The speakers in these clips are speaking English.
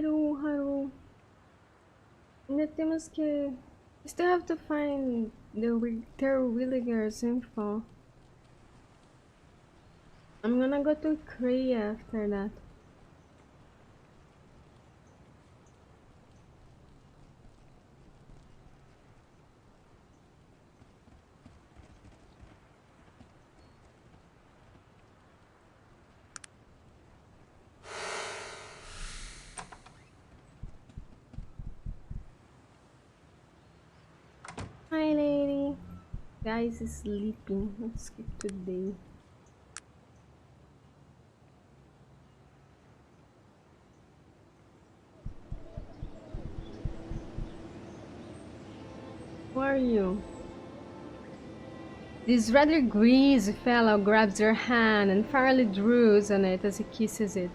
Haru. Ainda temos que... Still have to find their villagers info. I'm gonna go to Korea after that. Hi lady. Guys is sleeping. Let's skip today. Who are you? This rather greasy fellow grabs your hand and fairly drews on it as he kisses it.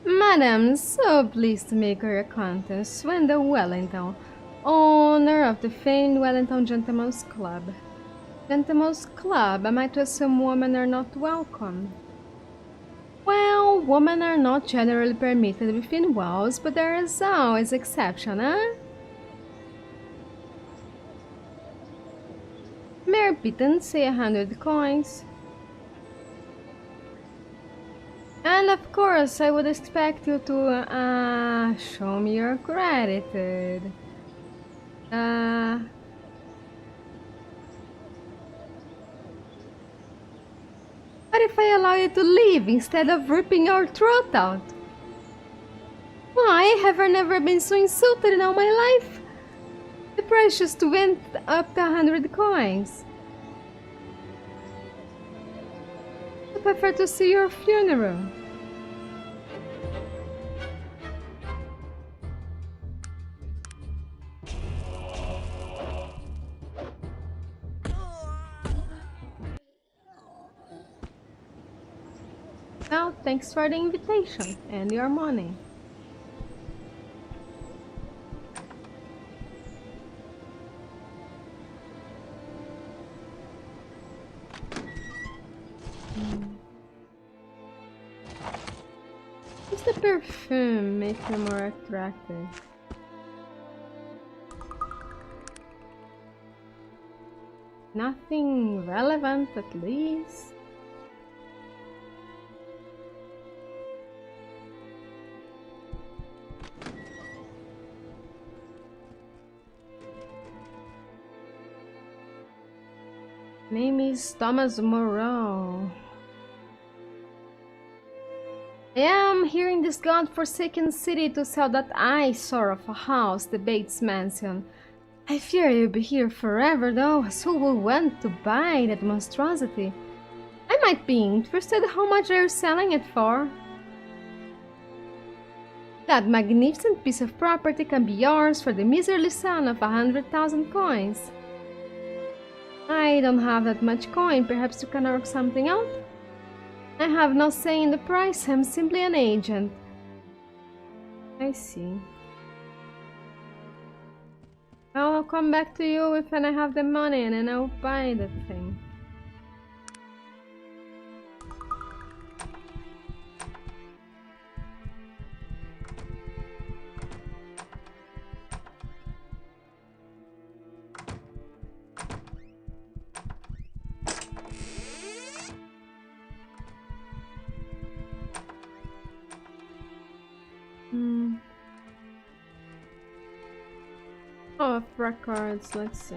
Madam, so pleased to make your acquaintance, Wendell Wellington, owner of the famed Wellington Gentlemen's Club. Gentlemen's Club? Am I to assume women are not welcome? Well, women are not generally permitted within walls, but there is always exception, eh? Mere pittance, say 100 coins. And of course, I would expect you to, show me your gratitude. What if I allow you to leave instead of ripping your throat out? Why have I never been so insulted in all my life? The price just went up to 100 coins. I prefer to see your funeral. Well, thanks for the invitation and your money. Does the perfume make you more attractive? Nothing relevant, at least. Name is Thomas Moreau. I am here in this god-forsaken city to sell that eyesore of a house, the Bates Mansion. I fear you'll be here forever, though, so who will want to buy that monstrosity? I might be interested. How much are you selling it for? That magnificent piece of property can be yours for the miserly sum of 100,000 coins. I don't have that much coin. Perhaps you can work something out? I have no say in the price. I'm simply an agent. I see. Well, I'll come back to you if I have the money and then I'll buy that thing. Oh, records, let's see.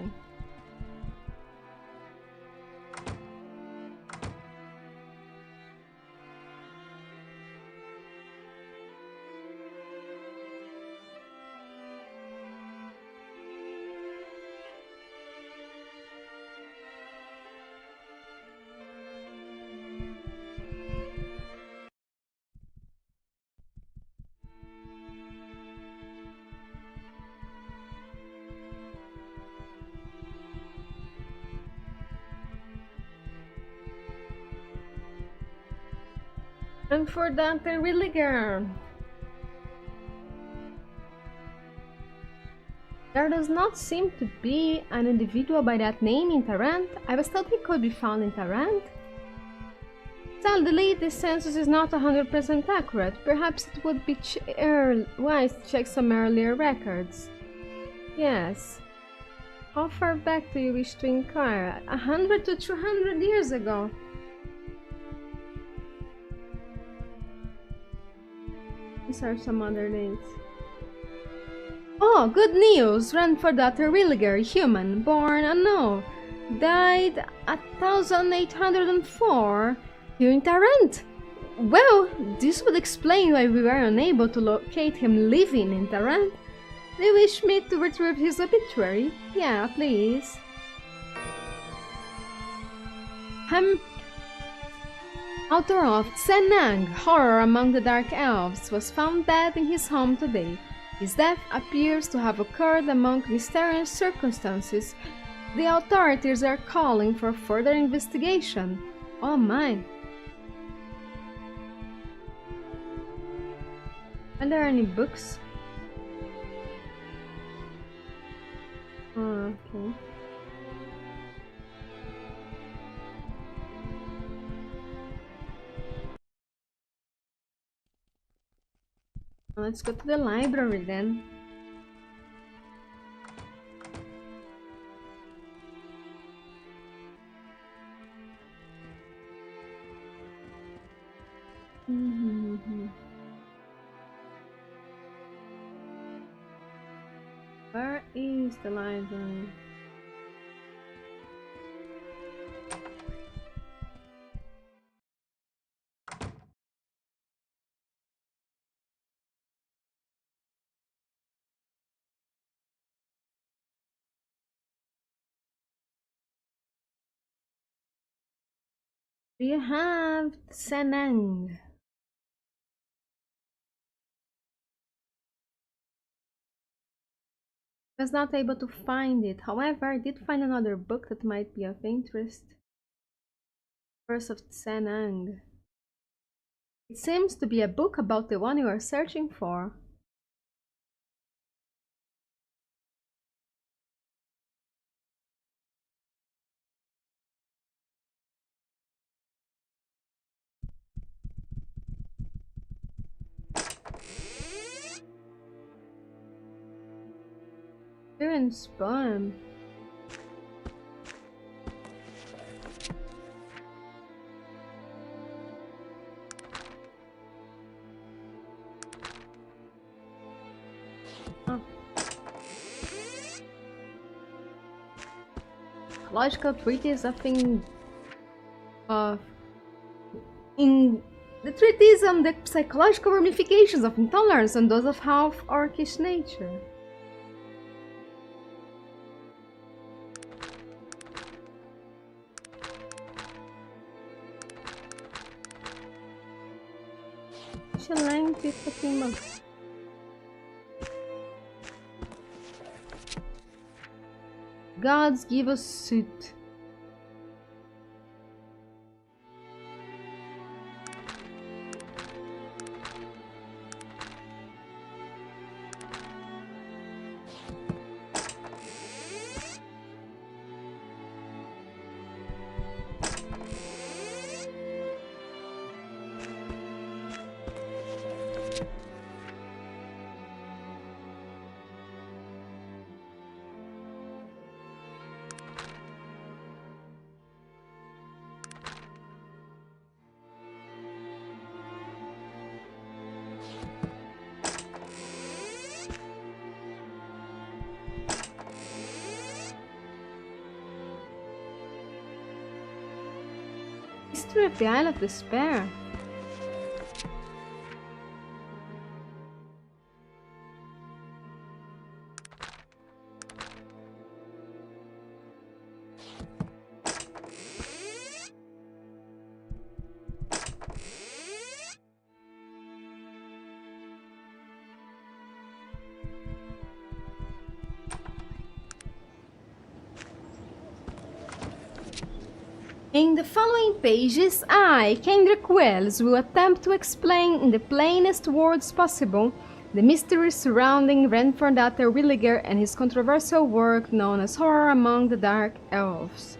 And for that, I really girl. There does not seem to be an individual by that name in Tarrant. I was told he could be found in Tarrant. Still, the latest census is not 100% accurate. Perhaps it would be wise to check some earlier records. Yes. How far back do you wish to inquire? 100 to 200 years ago. These are some other dates. Oh, good news! Grandfather Williger, human, born unknown, died 1804 here in Tarrant. Well, this would explain why we were unable to locate him living in Tarrant. Do you wish me to retrieve his obituary? Yeah, please. Author of Senang, Horror Among the Dark Elves, was found dead in his home today. His death appears to have occurred among mysterious circumstances. The authorities are calling for further investigation. Oh my. Are there any books? Oh, okay. Let's go to the library then. Where is the library? Do you have Senang? I was not able to find it. However, I did find another book that might be of interest. Curse of Senang. It seems to be a book about the one you are searching for. Torian's poem. Oh. Logical treatise in the treatise on the psychological ramifications of intolerance and those of half-orcish nature. Lengthy fucking book. Gods give us suit. History of the Isle of Despair. In the following pages, I, Kendrick Wells, will attempt to explain in the plainest words possible the mysteries surrounding Grandfather Williger and his controversial work known as Horror Among the Dark Elves.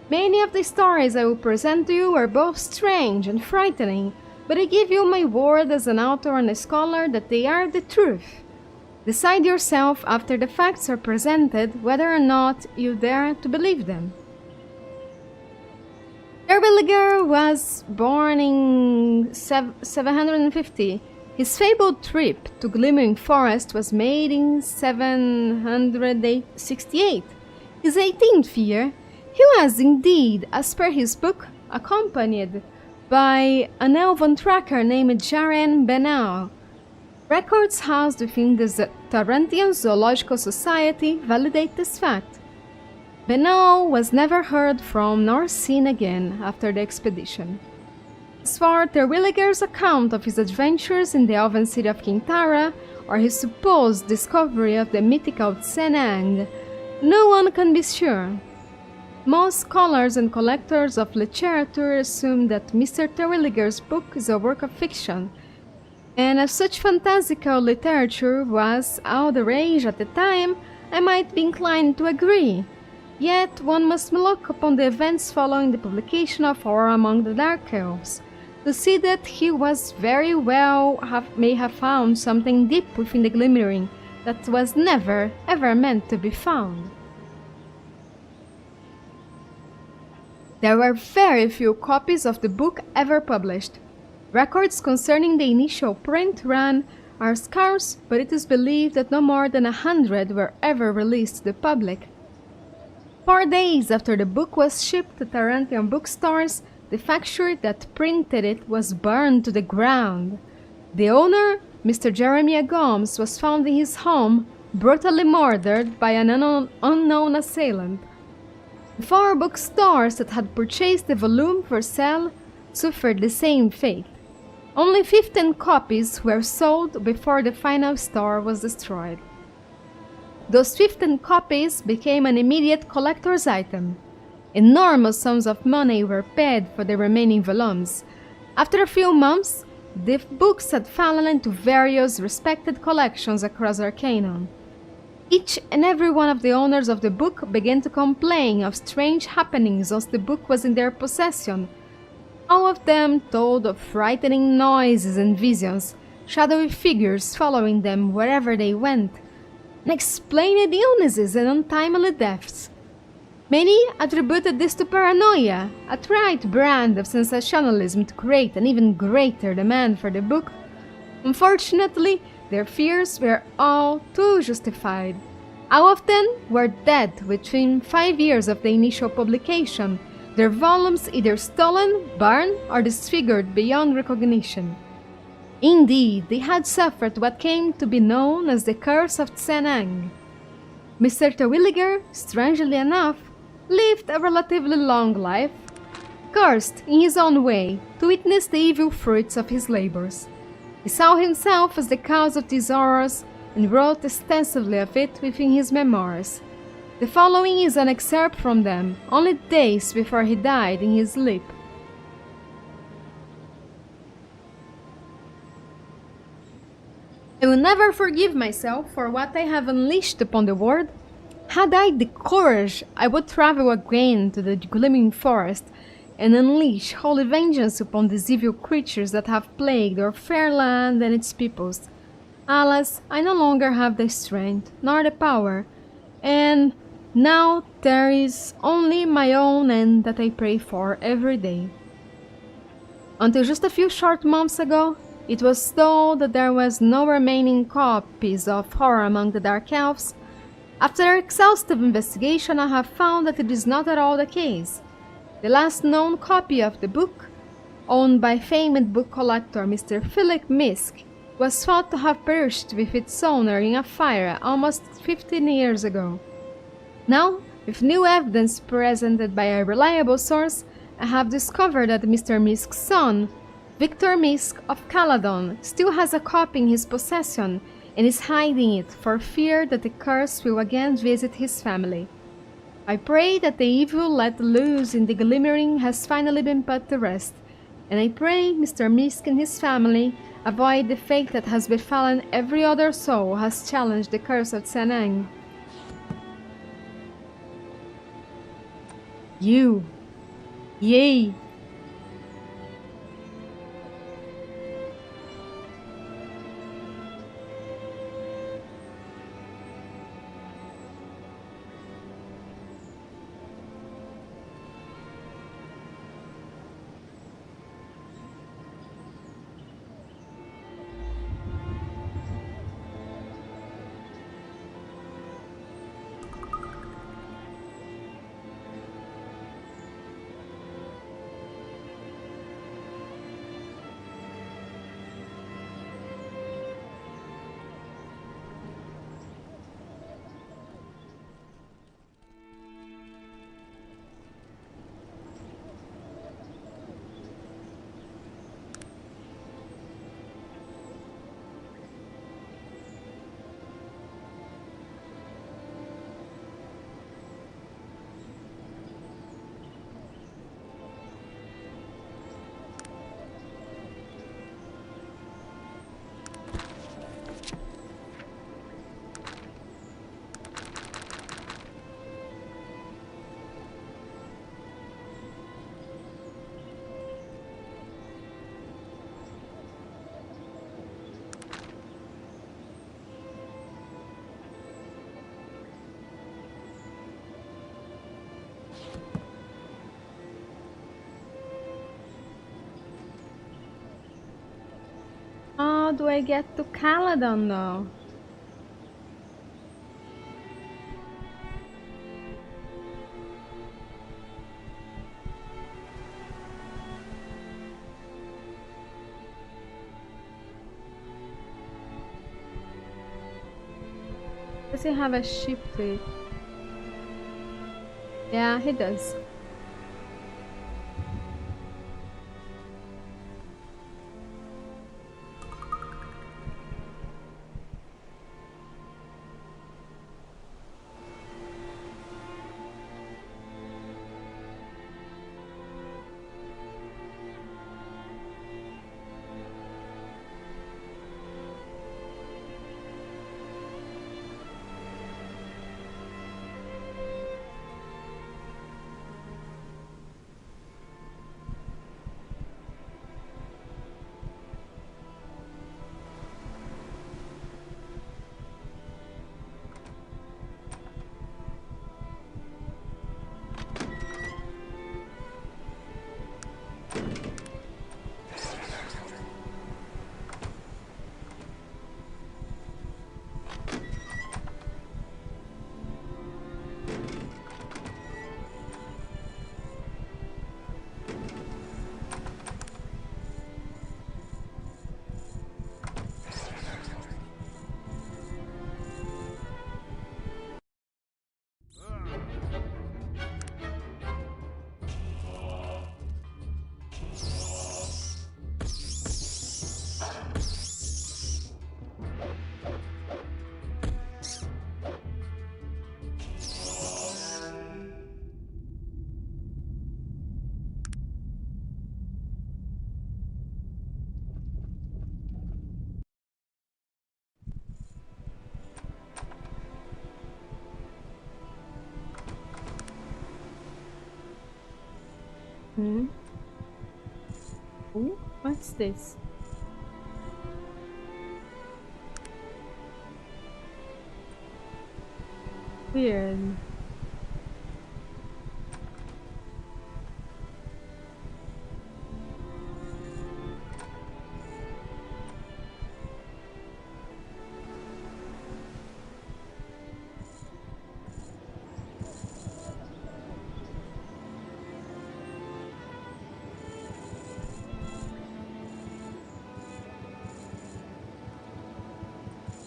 Many of the stories I will present to you are both strange and frightening, but I give you my word as an author and a scholar that they are the truth. Decide yourself after the facts are presented whether or not you dare to believe them. Terwilliger was born in 750. His fabled trip to Glimmering Forest was made in 768. His 18th year, he was indeed, as per his book, accompanied by an elven tracker named Jaren Benal. Records housed within the Tarantian Zoological Society validate this fact. Benal was never heard from nor seen again after the expedition. As for Terwilliger's account of his adventures in the elven city of Kintara, or his supposed discovery of the mythical Tsenang, no one can be sure. Most scholars and collectors of literature assume that Mr. Terwilliger's book is a work of fiction, and as such fantastical literature was all the rage at the time, I might be inclined to agree. Yet one must look upon the events following the publication of Horror Among the Dark Elves to see that he was very well may have found something deep within the glimmering that was never ever meant to be found. There were very few copies of the book ever published. Records concerning the initial print run are scarce, but it is believed that no more than 100 were ever released to the public. 4 days after the book was shipped to Tarantian bookstores, the factory that printed it was burned to the ground. The owner, Mr. Jeremiah Gomes, was found in his home, brutally murdered by an unknown assailant. The 4 bookstores that had purchased the volume for sale suffered the same fate. Only 15 copies were sold before the final store was destroyed. Those 15 copies became an immediate collector's item. Enormous sums of money were paid for the remaining volumes. After a few months, the books had fallen into various respected collections across Arcanum. Each and every one of the owners of the book began to complain of strange happenings once the book was in their possession. All of them told of frightening noises and visions, shadowy figures following them wherever they went, unexplained illnesses and untimely deaths. Many attributed this to paranoia, a trite brand of sensationalism to create an even greater demand for the book. Unfortunately, their fears were all too justified. All of them were dead within 5 years of the initial publication, their volumes either stolen, burned, or disfigured beyond recognition. Indeed, they had suffered what came to be known as the Curse of Tsenang. Mr. Terwilliger, strangely enough, lived a relatively long life, cursed in his own way to witness the evil fruits of his labors. He saw himself as the cause of these horrors and wrote extensively of it within his memoirs. The following is an excerpt from them, only days before he died in his sleep. I will never forgive myself for what I have unleashed upon the world. Had I the courage, I would travel again to the Glimmering Forest and unleash holy vengeance upon these evil creatures that have plagued our fair land and its peoples. Alas, I no longer have the strength, nor the power, and now there is only my own end that I pray for every day. Until just a few short months ago, it was told that there was no remaining copies of Horror Among the Dark Elves. After exhaustive investigation, I have found that it is not at all the case. The last known copy of the book, owned by famed book collector Mr. Philip Misk, was thought to have perished with its owner in a fire almost 15 years ago. Now, with new evidence presented by a reliable source, I have discovered that Mr. Misk's son, Victor Misk of Caladon, still has a copy in his possession and is hiding it for fear that the curse will again visit his family. I pray that the evil let loose in the Glimmering has finally been put to rest, and I pray Mr. Misk and his family avoid the fate that has befallen every other soul who has challenged the curse of Tsenang. You, Yay! How do I get to Caladon now? Does he have a ship plate? Yeah, he does. Hmm? Ooh, what's this? Weird.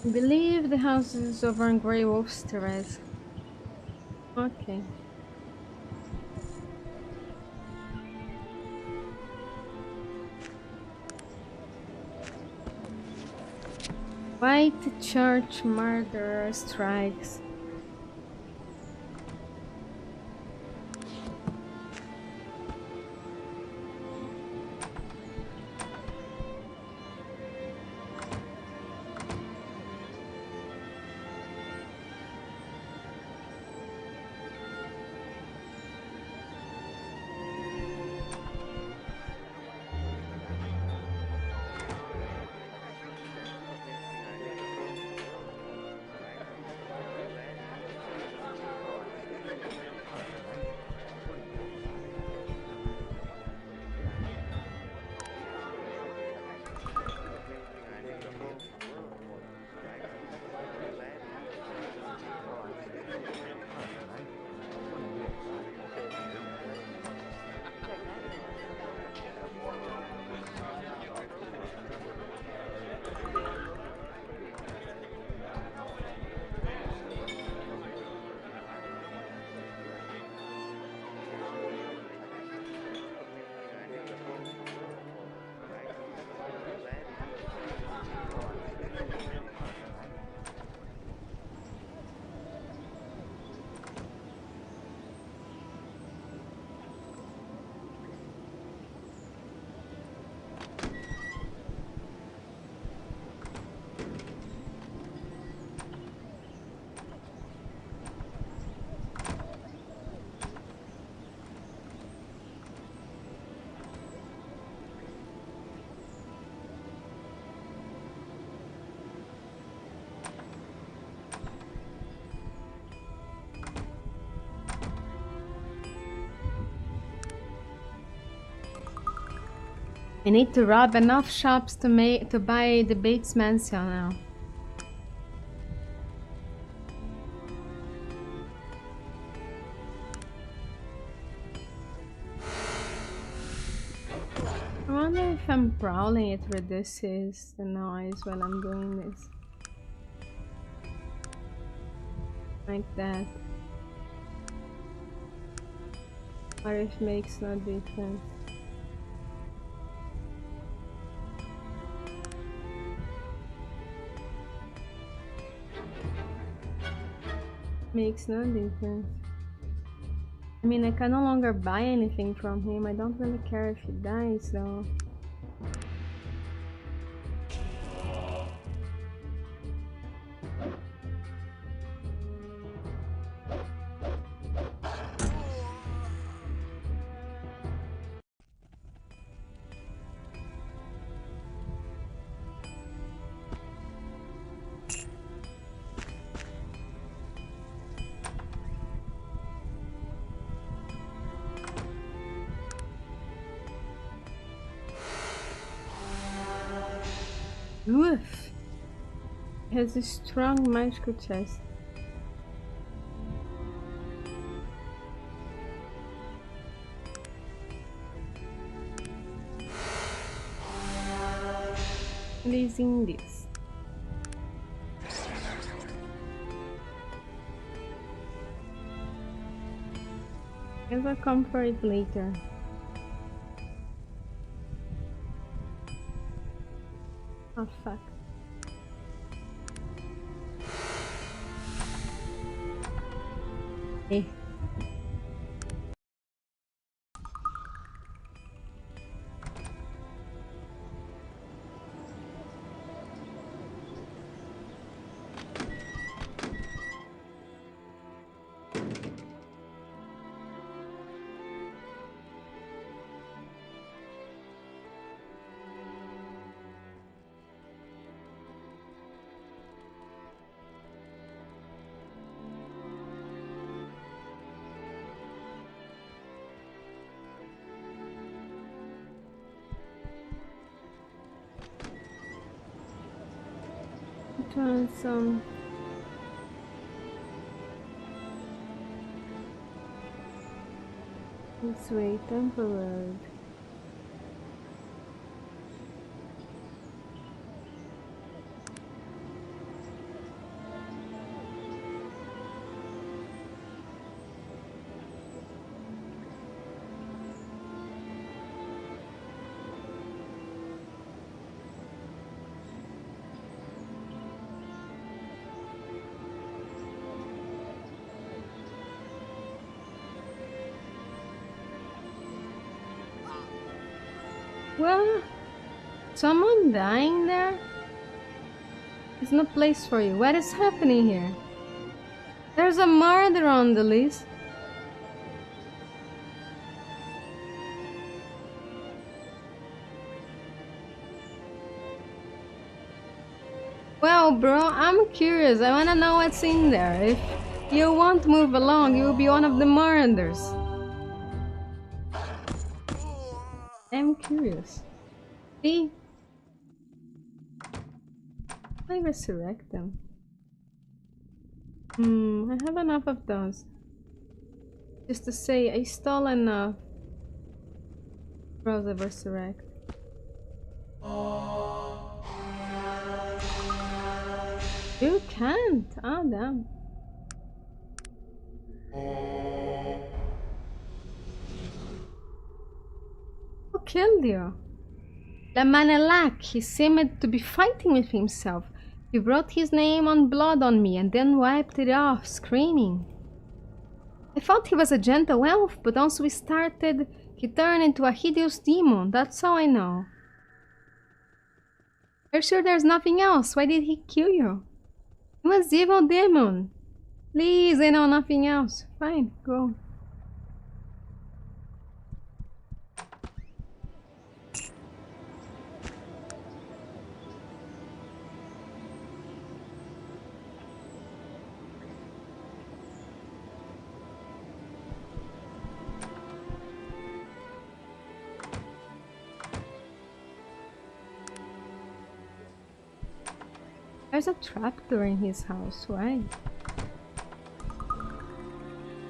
I believe the house is over on Grey Wolf's Terrace. Okay. White Church Murderer strikes. I need to rob enough shops to buy the Bates Mansion now. I wonder if I'm prowling it reduces the noise while I'm doing this. Like that. Or if it makes no difference. Makes no difference. I mean, I can no longer buy anything from him. I don't really care if he dies though. Oof! It has a strong magical chest. Releasing this. Guess I'll come for it later. Oh fuck. Hey. Some this way temporary. Well, someone dying there? There's no place for you. What is happening here? There's a murder on the list. Well, bro, I'm curious. I wanna know what's in there. If you won't move along, you'll be one of the murderers. I'm curious. See? I resurrect them. I have enough of those. Just to say, I stole enough. Browse resurrect. You can't! Oh, damn. Who killed you? The Manelak, he seemed to be fighting with himself. He wrote his name on blood on me and then wiped it off, screaming. I thought he was a gentle elf, but once we started, he turned into a hideous demon. That's all I know. Are you sure there's nothing else? Why did he kill you? He was evil demon. Please, I know nothing else. Fine, go. There's a trapdoor in his house. Why?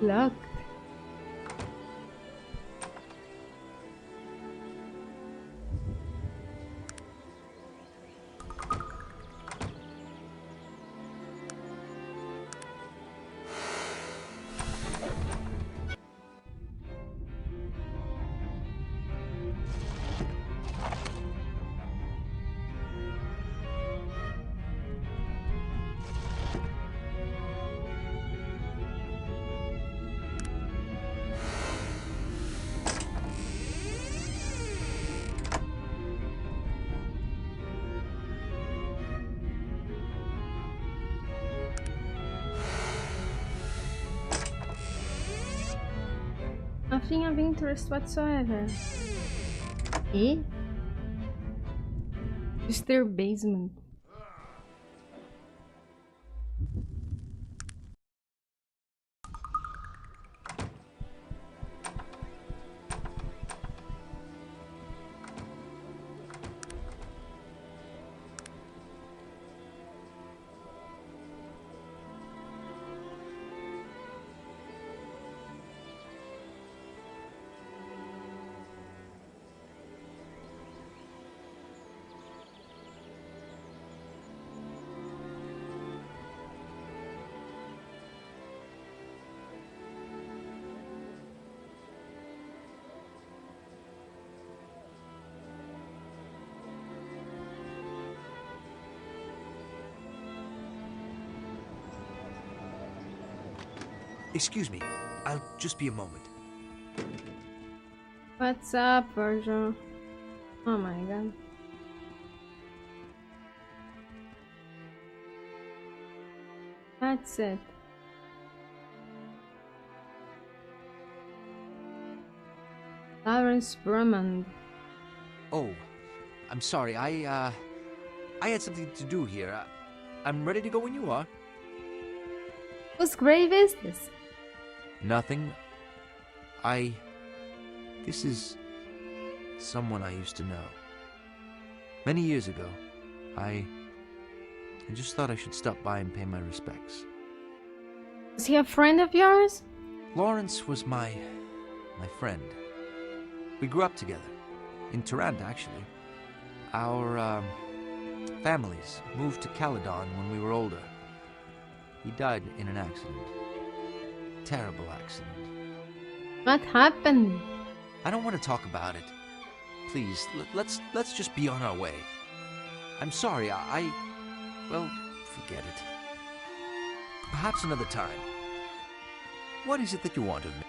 Look. Nothing of interest whatsoever. Eh? Just their basement. Excuse me, I'll just be a moment. What's up, Virgil? Oh my god. That's it. Lawrence Drummond. Oh, I'm sorry, I had something to do here. I'm ready to go when you are. Whose grave is this? Nothing. This is someone I used to know. Many years ago, I just thought I should stop by and pay my respects. Is he a friend of yours? Lawrence was my friend. We grew up together. In Tiranda, actually. Our, families moved to Caledon when we were older. He died in an accident. Terrible accident. What happened? I don't want to talk about it. Please, let's just be on our way. I'm sorry, well, forget it. Perhaps another time. What is it that you want of me?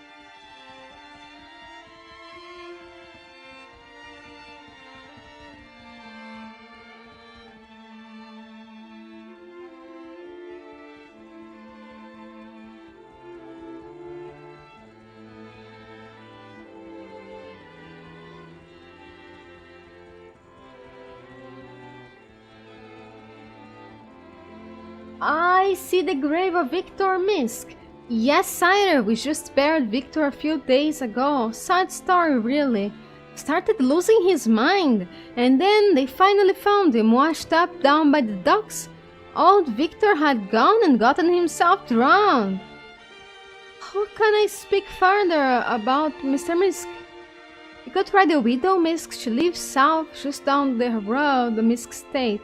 I see the grave of Victor Misk. Yes, sire, we just buried Victor a few days ago. Sad story, really. Started losing his mind, and then they finally found him washed up down by the docks. Old Victor had gone and gotten himself drowned. How can I speak further about Mr. Misk? You could try the widow Misk. She lives south, just down the road, the Misk State.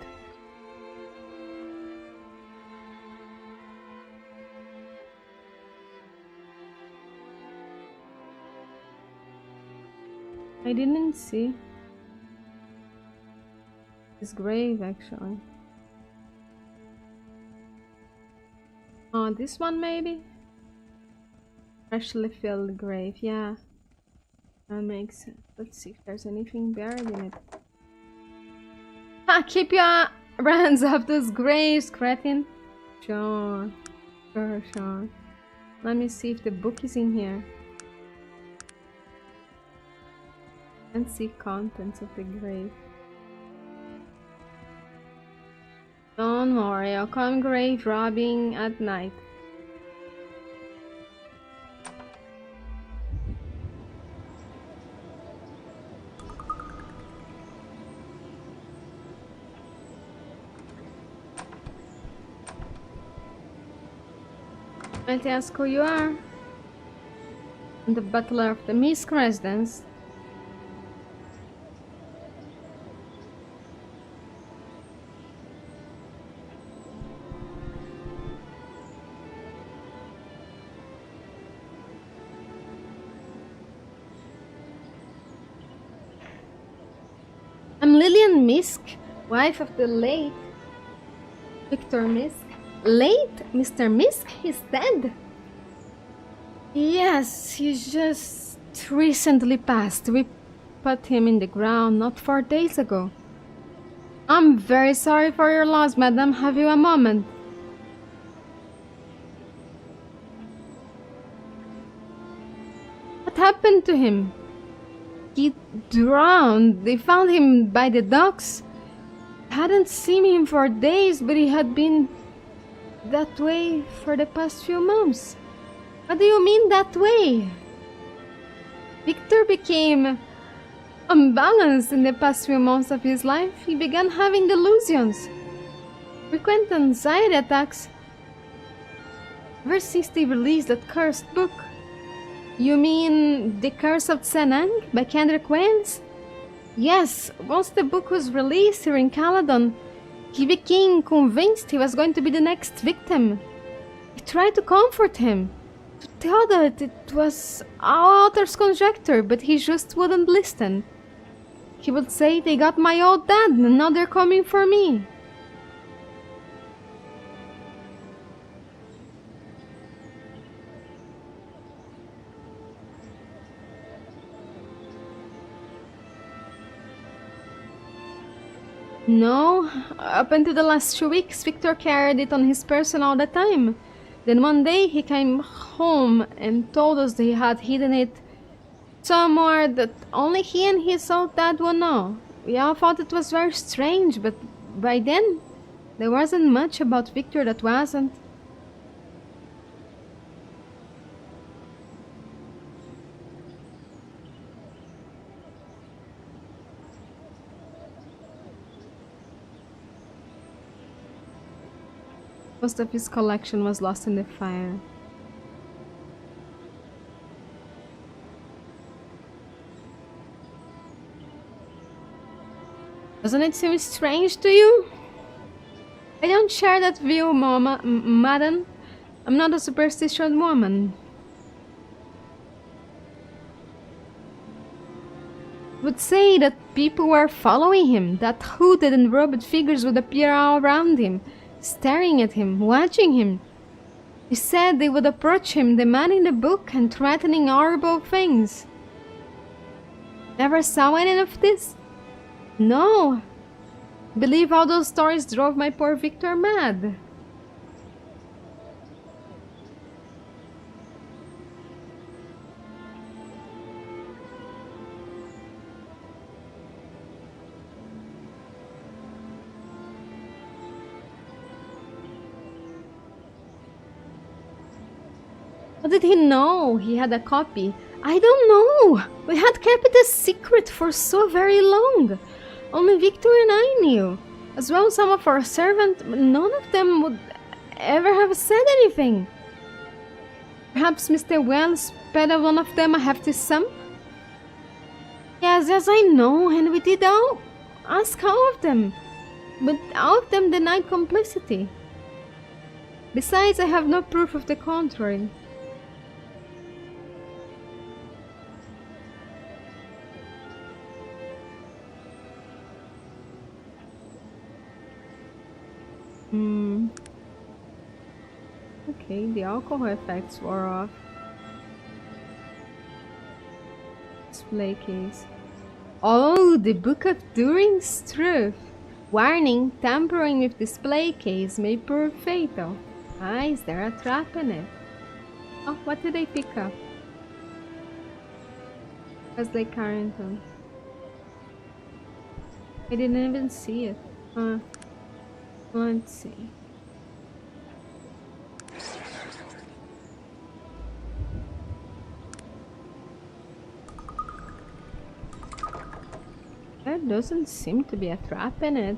I didn't see his grave actually. Oh, this one maybe? Freshly filled grave, yeah. That makes sense. Let's see if there's anything buried in it. Ah, keep your hands off those graves, cretin. Sure. Sure. Let me see if the book is in here. And see contents of the grave. Don't worry, I'll come grave robbing at night. Might ask who you are. I'm the butler of the Misk residence. I'm Lillian Misk, wife of the late Victor Misk. Late? Mr. Misk? He's dead? Yes, he just recently passed. We put him in the ground not 4 days ago. I'm very sorry for your loss, madam. Have you a moment? What happened to him? He drowned. They found him by the docks. Hadn't seen him for days, but he had been that way for the past few months. What do you mean that way? Victor became unbalanced in the past few months of his life. He began having delusions, frequent anxiety attacks, ever since they released that cursed book. You mean The Curse of Senang by Kendrick Wales? Yes, once the book was released here in Caledon, he became convinced he was going to be the next victim. I tried to comfort him, to tell that it was all author's conjecture, but he just wouldn't listen. He would say, they got my old dad and now they're coming for me. No, up until the last 2 weeks, Victor carried it on his person all the time. Then one day he came home and told us that he had hidden it somewhere that only he and his old dad would know. We all thought it was very strange, but by then, there wasn't much about Victor that wasn't. Most of his collection was lost in the fire. Doesn't it seem strange to you? I don't share that view, madam. I'm not a superstitious woman. I would say that people were following him, that hooded and robed figures would appear all around him, staring at him, watching him. He said they would approach him, demanding the book and threatening horrible things. Never saw any of this? No. I believe all those stories drove my poor Victor mad. How did he know he had a copy? I don't know. We had kept it a secret for so very long. Only Victor and I knew. As well as some of our servants, none of them would ever have said anything. Perhaps Mr. Wells paid one of them a hefty sum? Yes, I know, and we did all ask all of them. But all of them denied complicity. Besides, I have no proof of the contrary. Okay, the alcohol effects wore off. Display case. Oh, the Book of During's Truth. Warning, tampering with display case may prove fatal. Ah, is there a trap in it? Oh, what did I pick up? Wesley Carrington. I didn't even see it. Let's see. There doesn't seem to be a trap in it.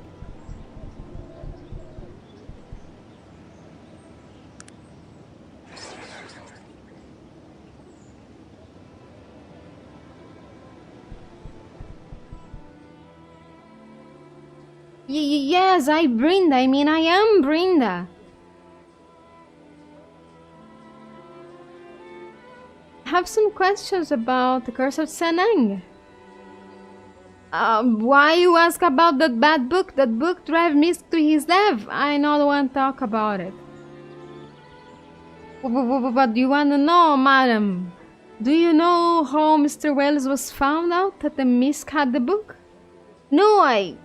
Yes, Brenda. I mean, I am Brenda. I have some questions about the Curse of Sanang. Why you ask about that bad book? That book drive me to his death. I not want to talk about it. What do you want to know, madam? Do you know how Mr. Wells was found out that the Misk had the book? No, I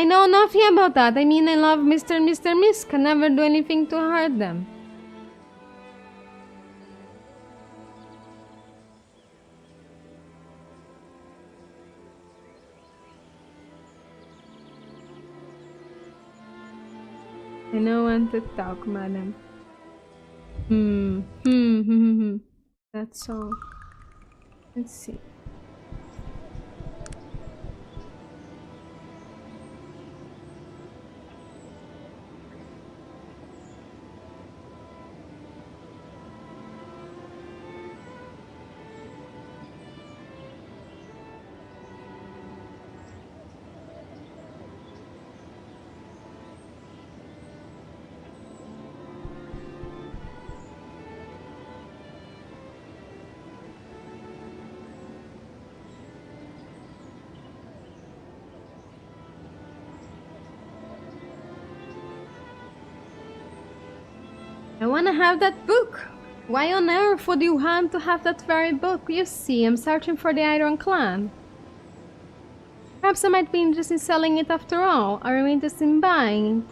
know nothing about that. I mean, I love Mr. and Mr. Misk. Can never do anything to hurt them. I don't want to talk, madam. That's all. Let's see. I wanna have that book! Why on earth would you want to have that very book? You see, I'm searching for the Iron Clan. Perhaps I might be interested in selling it after all. Are you interested in buying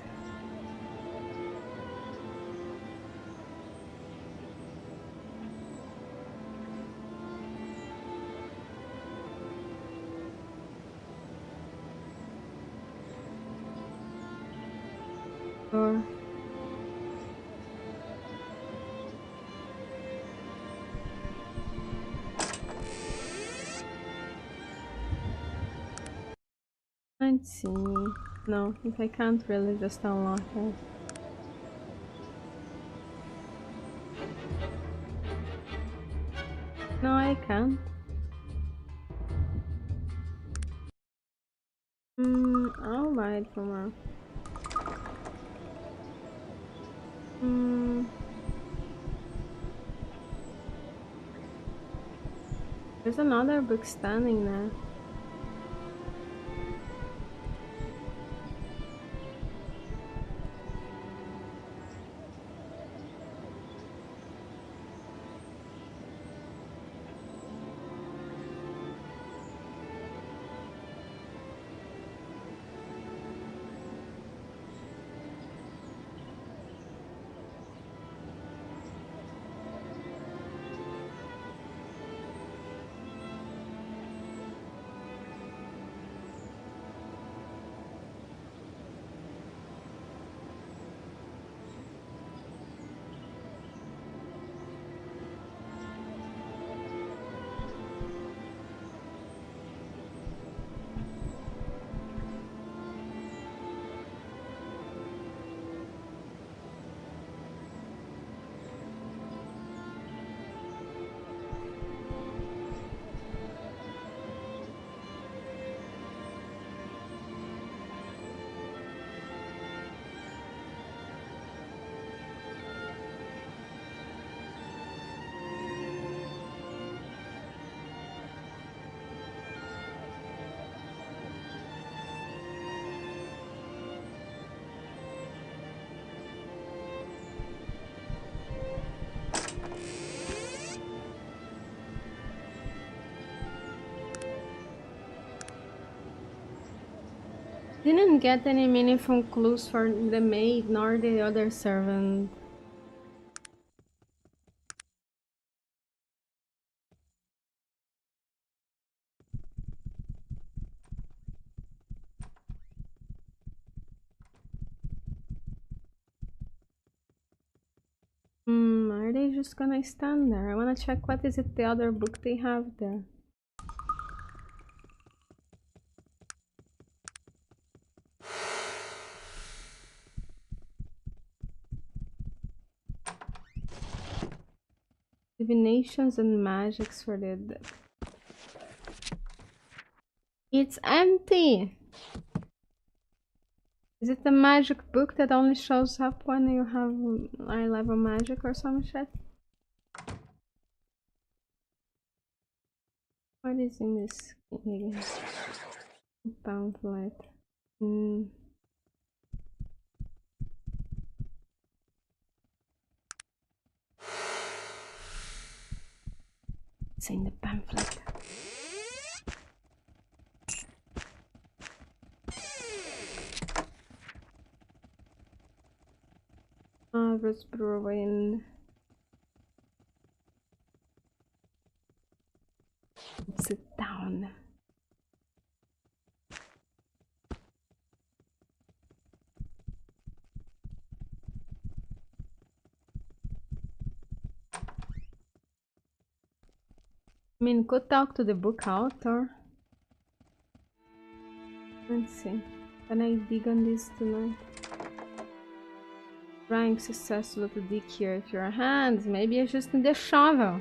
it? Or... let's see. No, if I can't really just unlock it. No, I can't. I'll buy it from her. There's another book standing there. Didn't get any meaningful clues for the maid nor the other servant. Are they just gonna stand there? I wanna check what is it the other book they have there. Divinations and magics for the dead. It's empty! Is it the magic book that only shows up when you have high level magic or some shit? What is in this again? Pamphlet. It's in the pamphlet. Harvest Brewing. Sit down. I mean, could talk to the book author. Let's see. Can I dig on this tonight? Trying successful to dig here with your hands. Maybe I just need a shovel.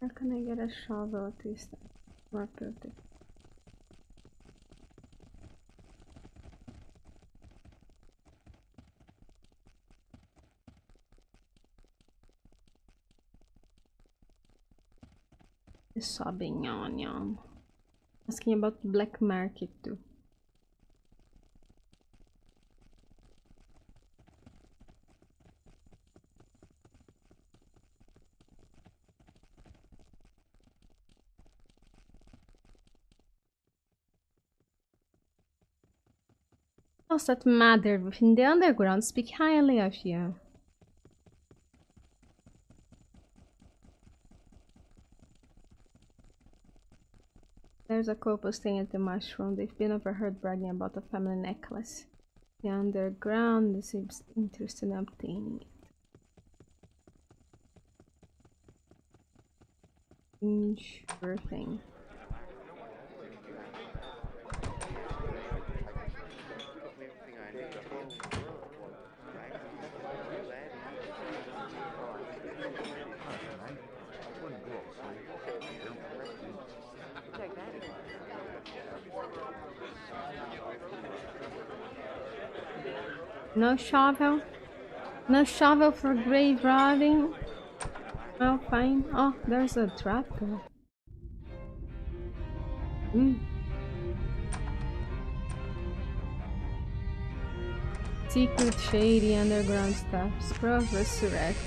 Where can I get a shovel at least? More perfect. The sobbing onion. Asking about black market too. Those that matter within the underground speak highly of you. There's a couple staying at the mushroom. They've been overheard bragging about a family necklace. The underground seems interested in obtaining it. Sure thing. No shovel? No shovel for grave robbing? Well, fine. Oh, there's a trap there. Secret, shady, underground stuff. Scroll resurrect.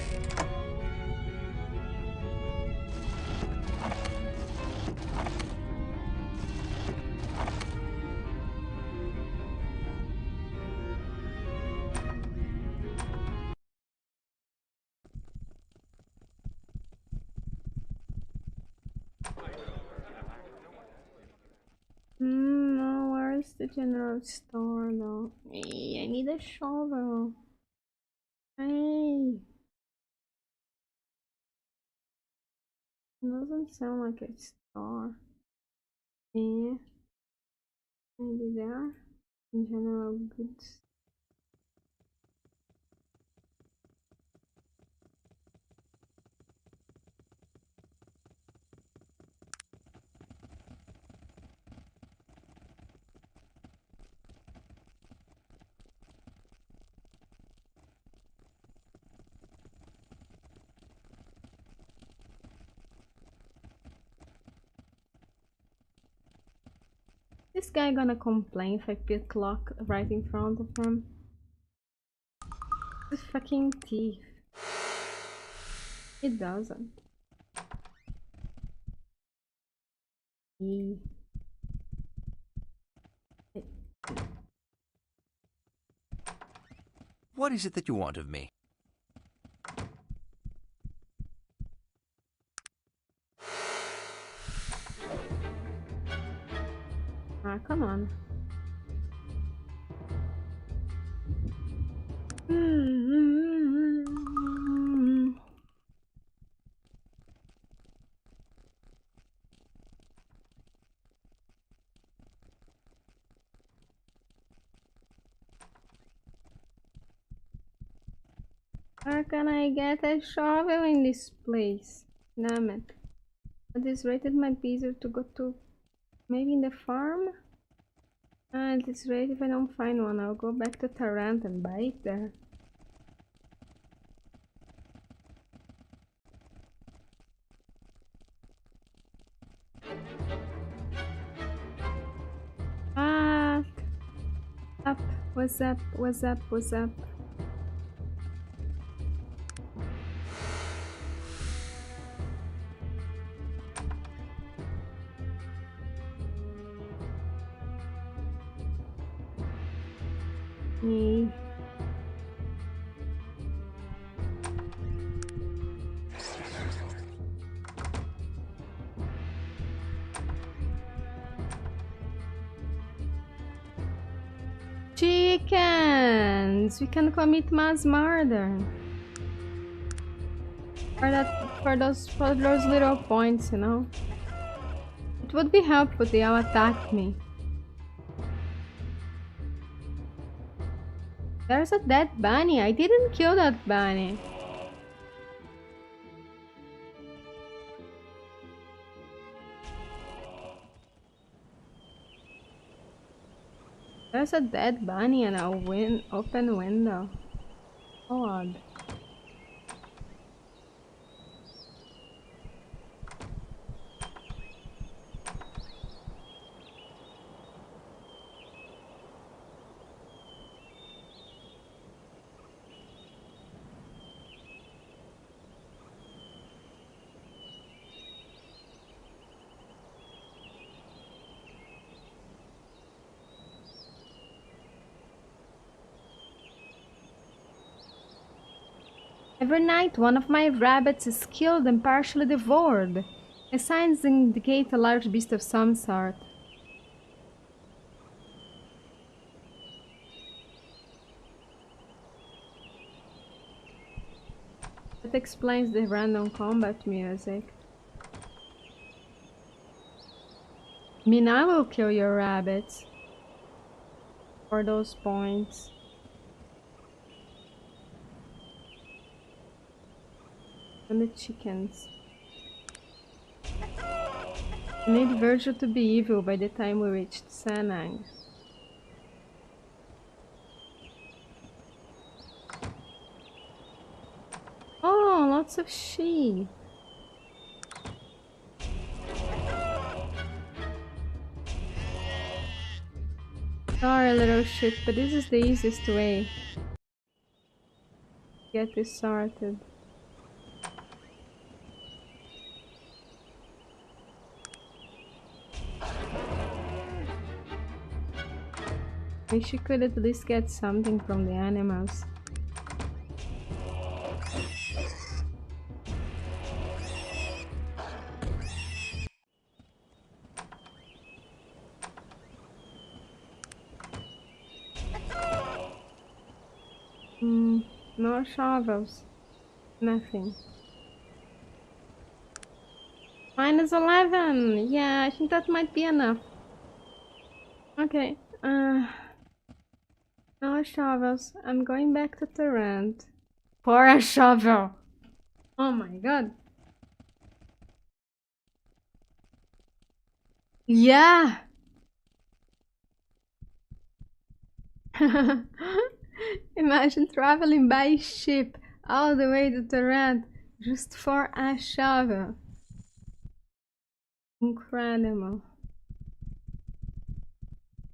No, where is the general store though? Hey, I need a shovel. Hey. It doesn't sound like a store. Yeah. Maybe there. General goods. This guy gonna complain if I put clock right in front of him? This fucking thief. It doesn't. What is it that you want of me? Ah, come on. Where can I get a shovel in this place? Damn it. At this rate it might be easier to go to maybe in the farm? At this rate if I don't find one I'll go back to Tarant and buy it there. Ah, up, what's up, what's up, what's up? Me. Chickens! We can commit mass murder. For those little points, you know. It would be helpful if they all attacked me. There's a dead bunny. I didn't kill that bunny. There's a dead bunny and a open window. Odd. Every night, one of my rabbits is killed and partially devoured. The signs indicate a large beast of some sort. That explains the random combat music. Mina will kill your rabbits. For those points. And the chickens. I need Virgil to be evil by the time we reached Sanang. Oh, lots of sheep. Sorry, little shit, but this is the easiest way to get this sorted. Wish you could at least get something from the animals. No shovels. Nothing. Minus 11! Yeah, I think that might be enough. Okay, no shovels. I'm going back to Tarant. For a shovel! Oh my god. Yeah! Imagine traveling by ship all the way to Tarant just for a shovel. Incredible.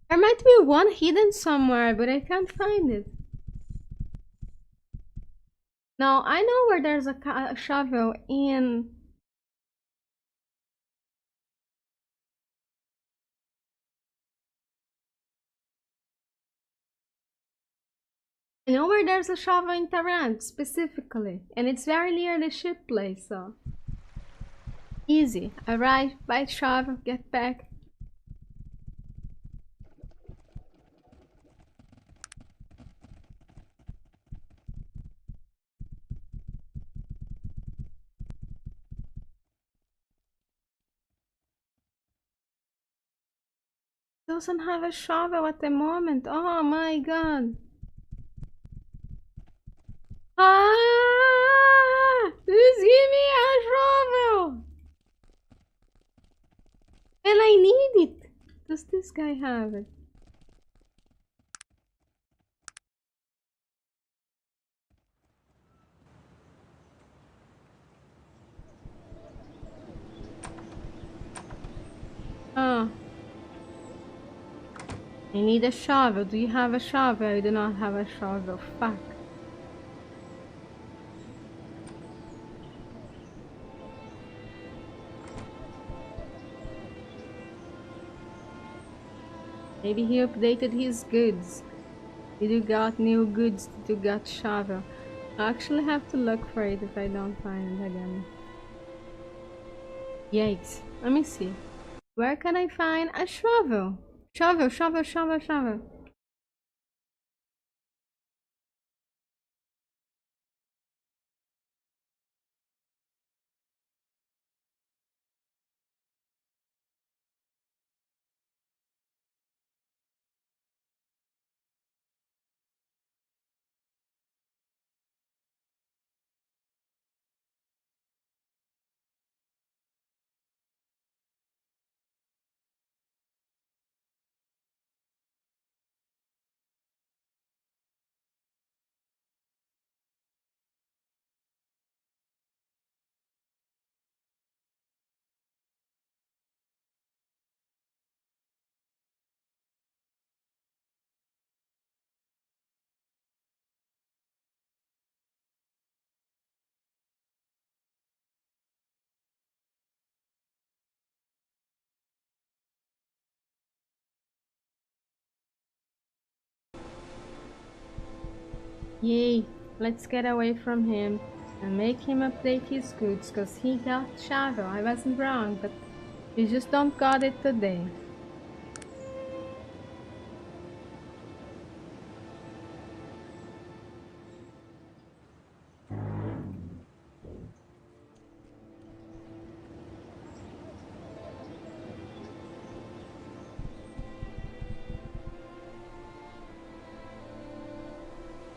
There might be one hidden somewhere, but I can't find it. No, I know where there's a shovel in... I know where there's a shovel in Tarant, specifically. And it's very near the ship place, so... Easy. Arrive, buy shovel, get back. Doesn't have a shovel at the moment. Oh my god. Ah! Just give me a shovel! And I need it! Does this guy have it? Oh. I need a shovel. Do you have a shovel? I do not have a shovel. Fuck. Maybe he updated his goods. Did you got new goods? Did you got shovel? I actually have to look for it if I don't find it again. Yikes. Let me see. Where can I find a shovel? Shovel, shovel, shovel, shovel. Yay. Let's get away from him and make him update his goods, cause he got shovel. I wasn't wrong, but he just don't got it today.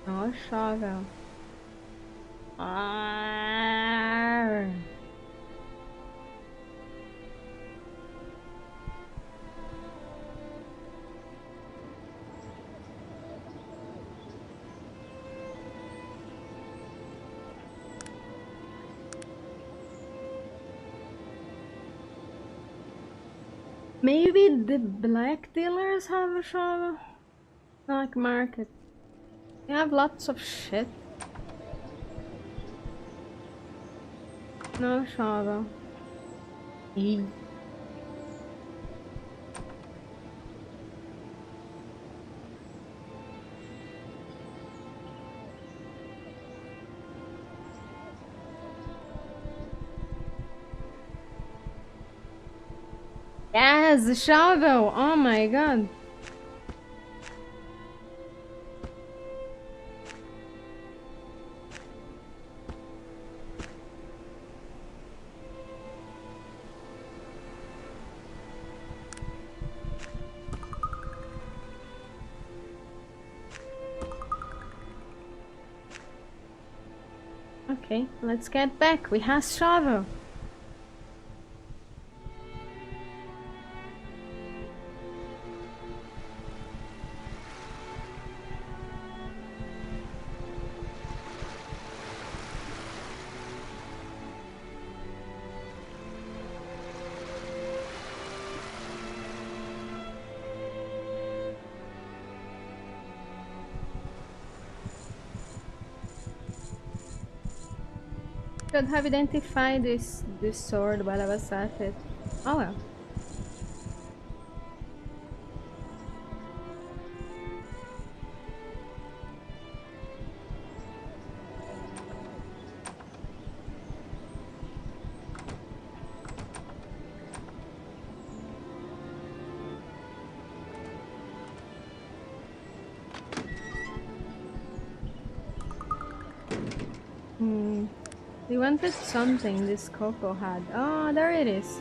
No shovel. Arr. Maybe the black dealers have a shovel? Black market. They have lots of shit. No shovel. Eee. Yes, a shovel! Oh my god. Okay, let's get back. We have shovel. Should have identified this sword while I was at it. Oh well. We wanted something this Coco had. Oh, there it is.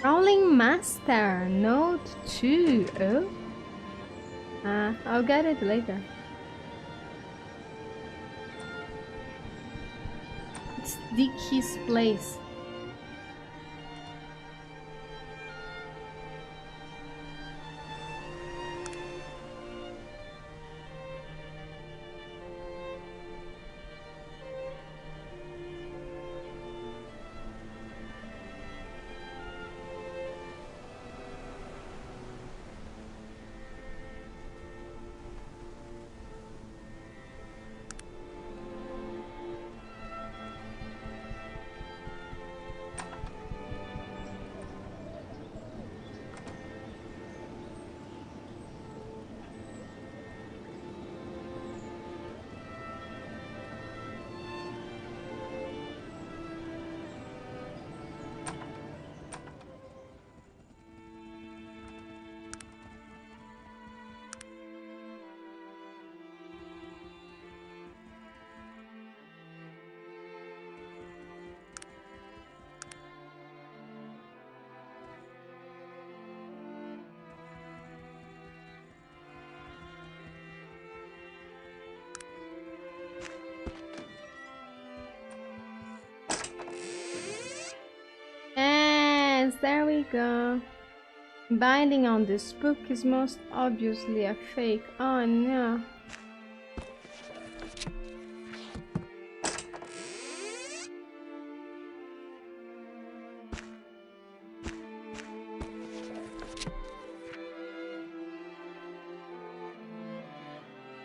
Rolling Master, Note 2. Oh? I'll get it later. It's Dickie's place. Yes, there we go. Binding on this book is most obviously a fake. Oh no.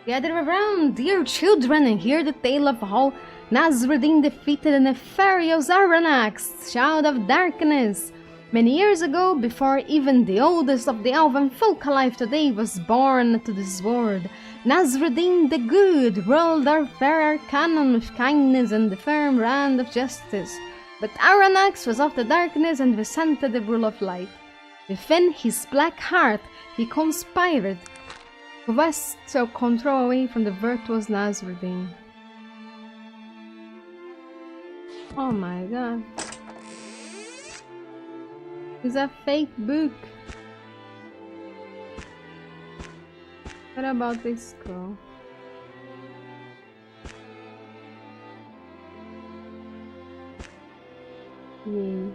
Gather around, dear children, and hear the tale of how Nasruddin defeated the nefarious Aranax, Child of Darkness. Many years ago, before even the oldest of the elven folk alive today was born to this world, Nasruddin the Good ruled our fair Arcanum with kindness and the firm hand of justice. But Aranax was of the darkness and resented the rule of light. Within his black heart, he conspired to wrest control away from the virtuous Nasruddin. Oh my god. It's a fake book. What about this scroll? Yay.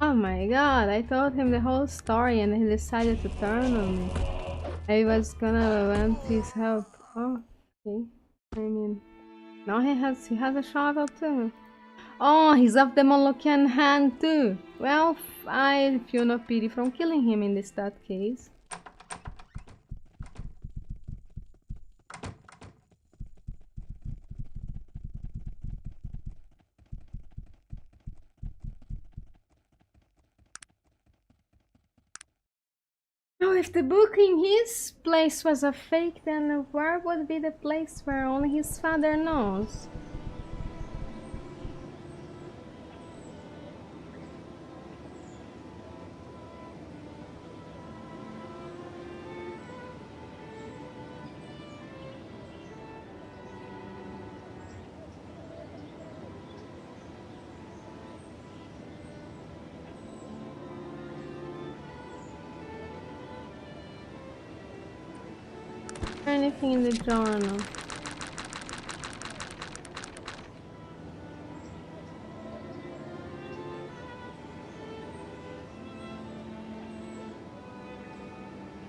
Oh my god, I told him the whole story and he decided to turn on me. I was gonna want his help. Oh, okay. I mean, now he has a shovel too. Oh, he's of the Molochian hand too. Well, I feel no pity from killing him in that case. Oh, if the book in his place was a fake, then where would be the place where only his father knows? Anything in the journal?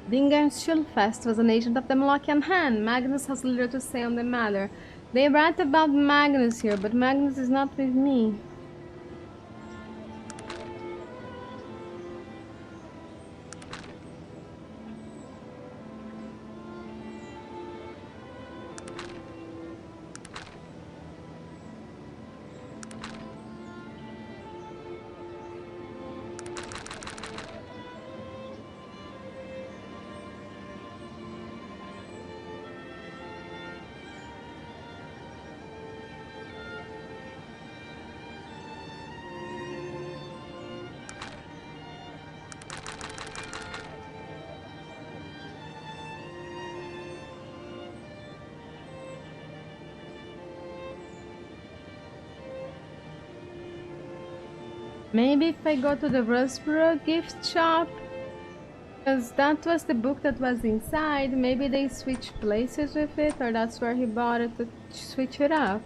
Dingar Schulfest was an agent of the Molochian hand. Magnus has little to say on the matter. They write about Magnus here, but Magnus is not with me. Maybe if I go to the Roseboro gift shop, because that was the book that was inside, maybe they switch places with it, or that's where he bought it to switch it up.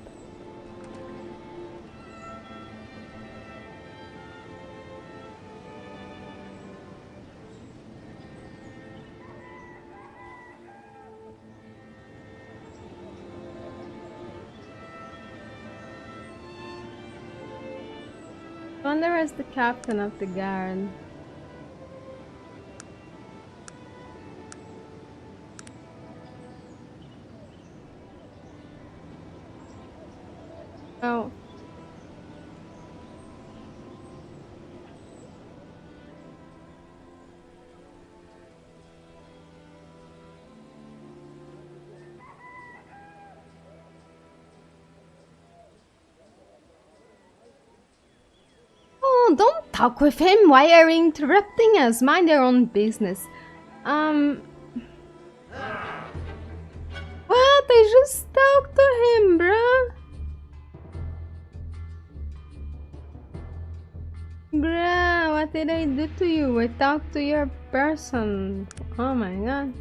I wonder where's the captain of the guard. Oh. Oh, don't talk with him. Why are you interrupting us? Mind your own business. What? I just talked to him, bruh. Bruh, what did I do to you? I talked to your person. Oh my god.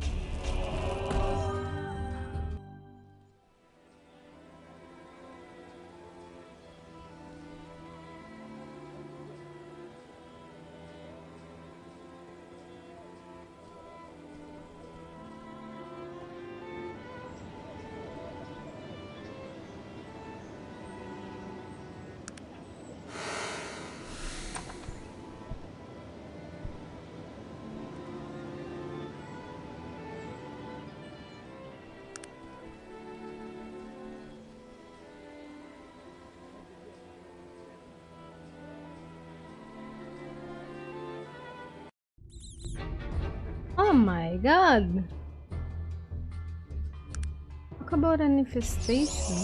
Oh my god. Talk about an infestation.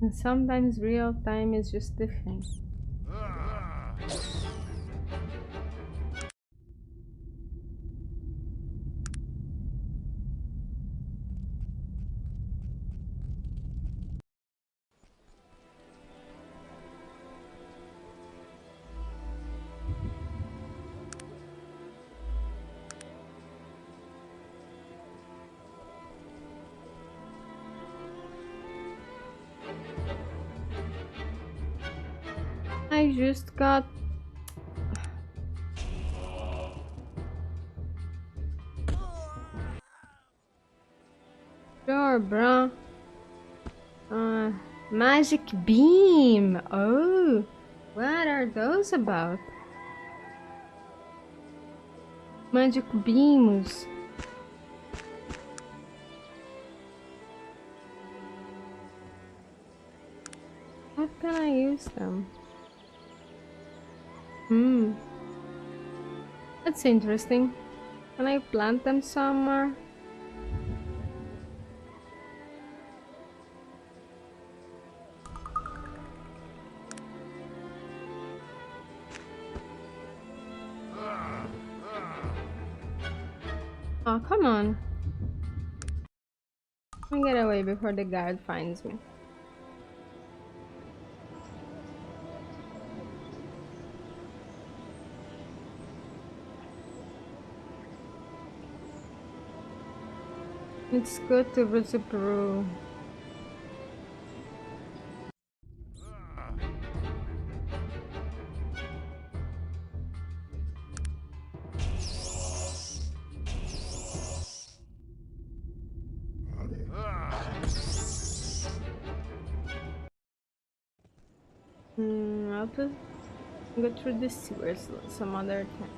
And sometimes real time is just the thing. I just got... Sure, bro. Magic beam. Oh, what are those about? Magic beams. How can I use them? That's interesting. Can I plant them somewhere? Oh, come on. Let me get away before the guard finds me. It's good to visit Peru. I'll just go through the sewers some other time.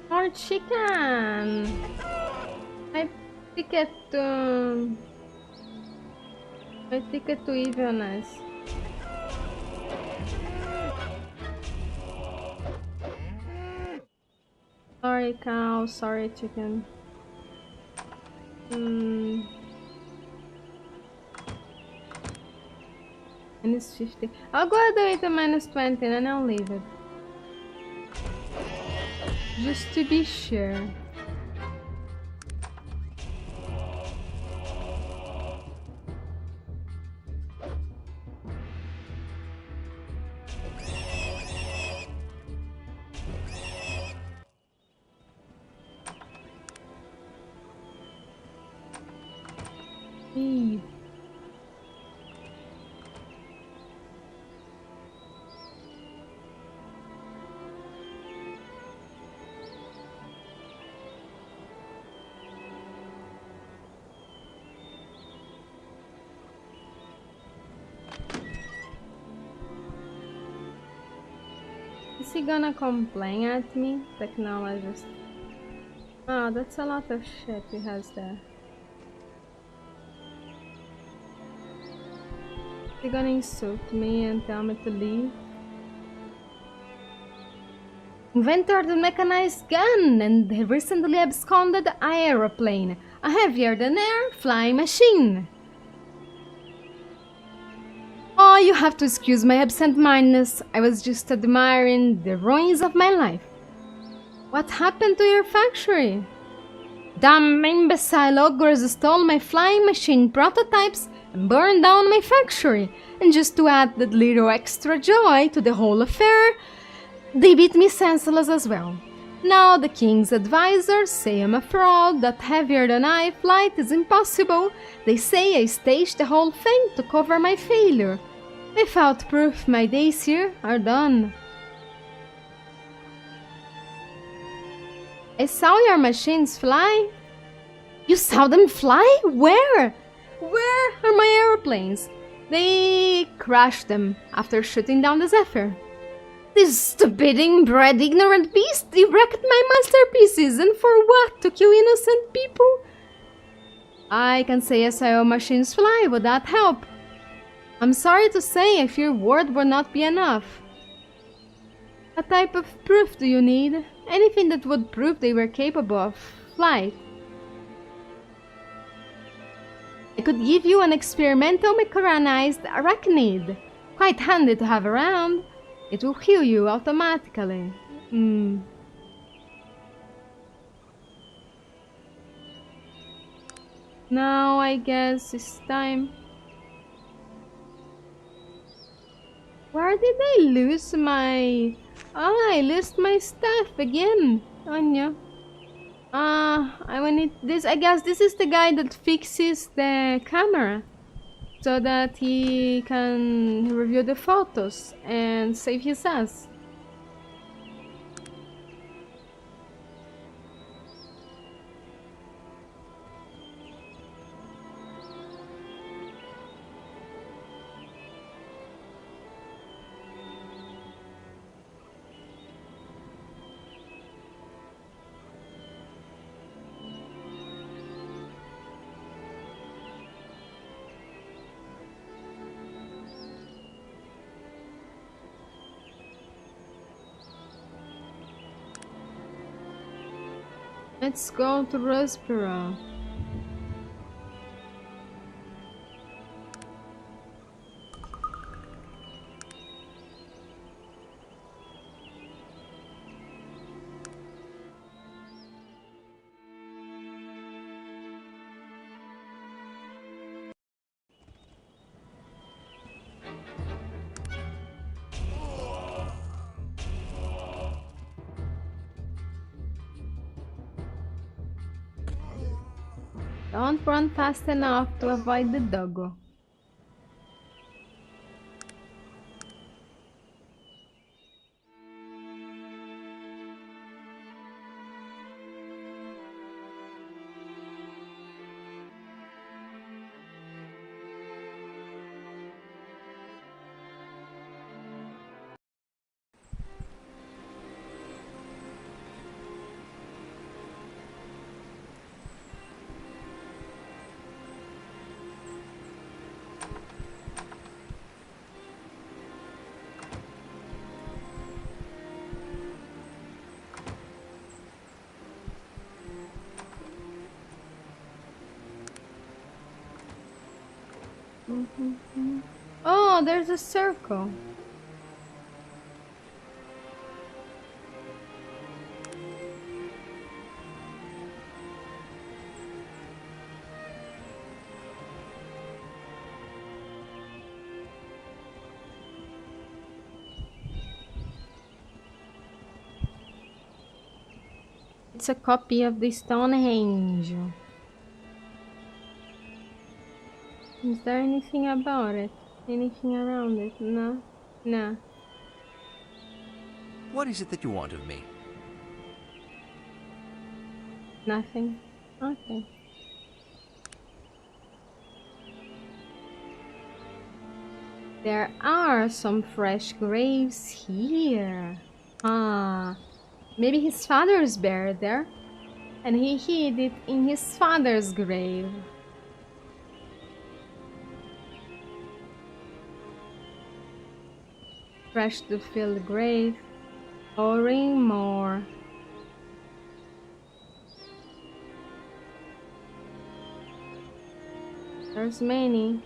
More chicken! My ticket to... My ticket to evilness. Sorry cow, sorry chicken. And it's 50. I'll go ahead and wait a minus 20 and then I'll leave it. Just to be sure. Eve. Is he gonna complain at me? Technologist. Oh, that's a lot of shit he has there. Is he gonna insult me and tell me to leave? Inventor of the mechanized gun and the recently absconded aeroplane. A heavier than air flying machine. Oh, you have to excuse my absent-mindedness. I was just admiring the ruins of my life. What happened to your factory? Damn imbecile ogres stole my flying machine prototypes and burned down my factory. And just to add that little extra joy to the whole affair, they beat me senseless as well. Now the king's advisors say I'm a fraud, that heavier-than-I flight is impossible. They say I staged the whole thing to cover my failure. Without proof, my days here are done. I saw your machines fly. You saw them fly? Where? Where are my airplanes? They crashed them after shooting down the Zephyr. This stupid, inbred, ignorant beast, they wrecked my masterpieces, and for what? To kill innocent people? I can say I saw machines fly, would that help? I'm sorry to say, I fear word will not be enough. What type of proof do you need? Anything that would prove they were capable of flight. I could give you an experimental mechanized arachnid. Quite handy to have around. It will heal you automatically. Now I guess it's time. Where did I lose my... Oh, I lost my stuff again. Anya. I guess this is the guy that fixes the camera. So that he can review the photos and save his ass. Let's go to Rospera. Don't run fast enough to avoid the doggo. Oh, there's a circle. It's a copy of the Stonehenge. Is there anything about it? Anything around it? No? No. What is it that you want of me? Nothing? Okay. There are some fresh graves here. Ah, maybe his father's buried there, and he hid it in his father's grave. Fresh to fill the grave, pouring more. There's many.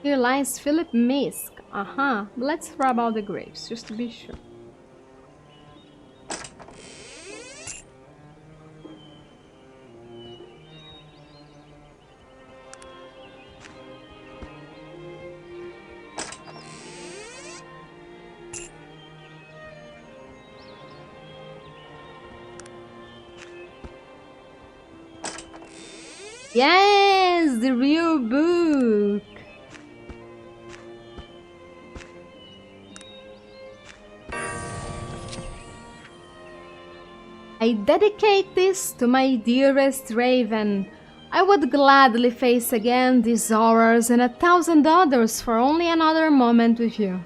Here lies Philip Misk. Aha, let's rub out the graves, just to be sure. Yes, the real book. I dedicate this to my dearest Raven. I would gladly face again these horrors and 1,000 others for only another moment with you.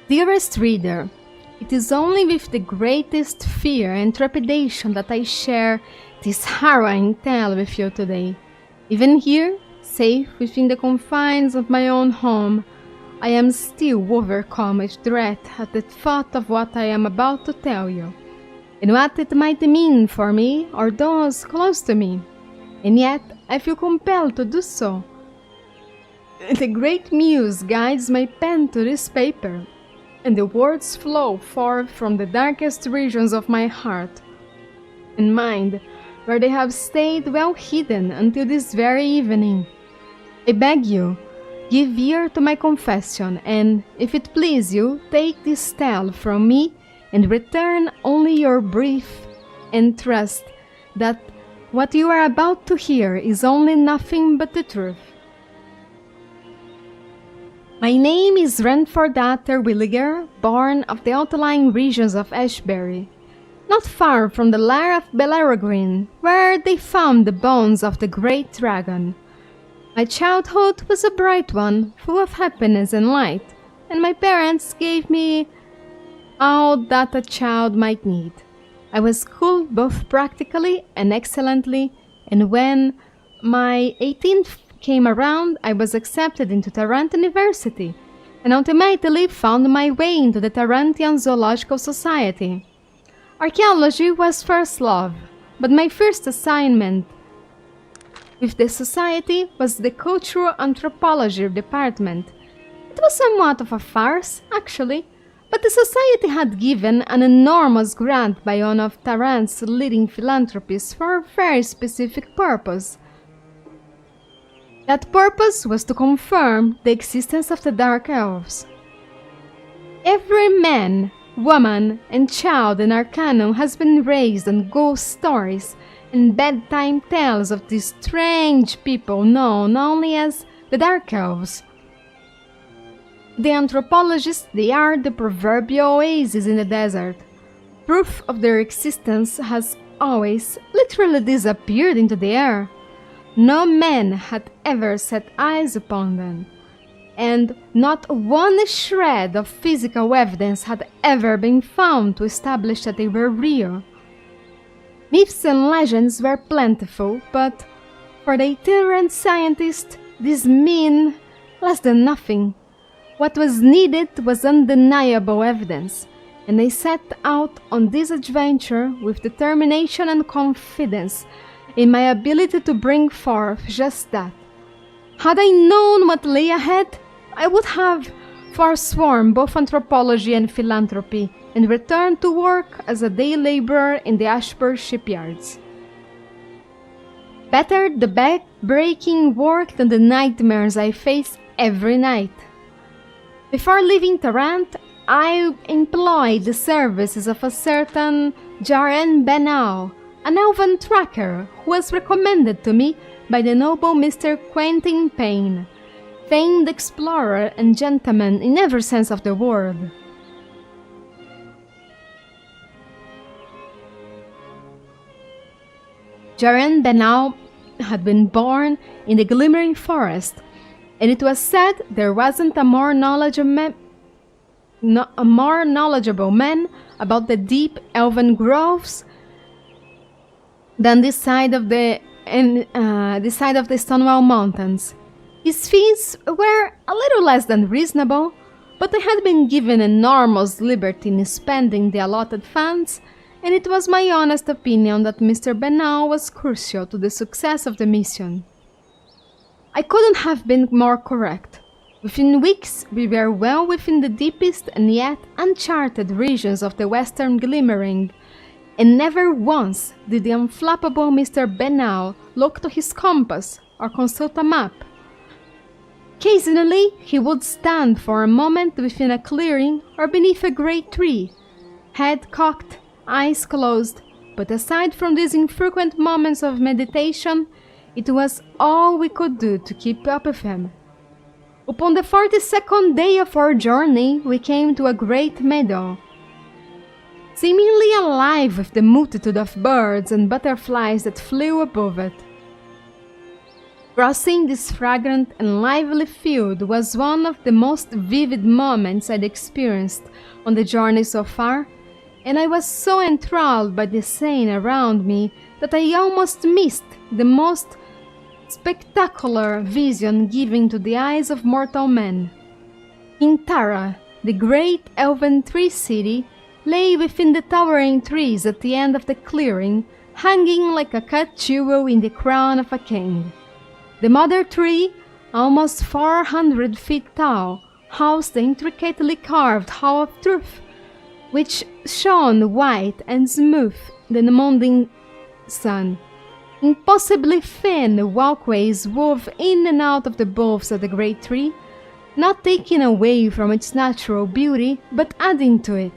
Dearest reader, it is only with the greatest fear and trepidation that I share this harrowing tale with you today. Even here, safe within the confines of my own home, I am still overcome with dread at the thought of what I am about to tell you, and what it might mean for me or those close to me. And yet, I feel compelled to do so. The great muse guides my pen to this paper, and the words flow forth from the darkest regions of my heart and mind, where they have stayed well hidden until this very evening. I beg you, give ear to my confession, and, if it please you, take this tale from me and return only your brief, and trust that what you are about to hear is only nothing but the truth. My name is Renfordater Williger, born of the outlying regions of Ashbury, not far from the lair of Bellerogreen, where they found the bones of the great dragon. My childhood was a bright one, full of happiness and light, and my parents gave me all that a child might need. I was schooled both practically and excellently, and when, my 18th came around, I was accepted into Tarrant University, and ultimately found my way into the Tarantian Zoological Society. Archaeology was first love, but my first assignment with the society was the Cultural Anthropology department. It was somewhat of a farce, actually, but the society had given an enormous grant by one of Tarrant's leading philanthropists for a very specific purpose. That purpose was to confirm the existence of the Dark Elves. Every man, woman, and child in Arcanum has been raised on ghost stories and bedtime tales of these strange people known only as the Dark Elves. The anthropologists, they are the proverbial oasis in the desert. Proof of their existence has always literally disappeared into the air. No man had ever set eyes upon them, and not one shred of physical evidence had ever been found to establish that they were real. Myths and legends were plentiful, but for the itinerant scientist, these mean less than nothing. What was needed was undeniable evidence, and they set out on this adventure with determination and confidence in my ability to bring forth just that. Had I known what lay ahead, I would have forsworn both anthropology and philanthropy and returned to work as a day laborer in the Ashburn shipyards. Better the back-breaking work than the nightmares I face every night. Before leaving Tarrant, I employed the services of a certain Jaren Benau, an elven tracker who was recommended to me by the noble Mr. Quentin Payne, famed explorer and gentleman in every sense of the word. Jaren Benau had been born in the Glimmering Forest, and it was said there wasn't a more knowledgeable man about the deep elven groves than this side of the Stonewall Mountains. His fees were a little less than reasonable, but I had been given enormous liberty in spending the allotted funds, and it was my honest opinion that Mr. Benau was crucial to the success of the mission. I couldn't have been more correct. Within weeks, we were well within the deepest and yet uncharted regions of the Western Glimmering, and never once did the unflappable Mr. Benau look to his compass or consult a map. Occasionally, he would stand for a moment within a clearing or beneath a great tree, head cocked, eyes closed, but aside from these infrequent moments of meditation, it was all we could do to keep up with him. Upon the 42nd day of our journey, we came to a great meadow, seemingly alive with the multitude of birds and butterflies that flew above it. Crossing this fragrant and lively field was one of the most vivid moments I'd experienced on the journey so far, and I was so enthralled by the scene around me that I almost missed the most spectacular vision given to the eyes of mortal men. Kintara, the great elven tree city, lay within the towering trees at the end of the clearing, hanging like a cut jewel in the crown of a king. The mother tree, almost 400 feet tall, housed the intricately carved Hall of Truth, which shone white and smooth in the morning sun. Impossibly thin walkways wove in and out of the boughs of the great tree, not taking away from its natural beauty, but adding to it,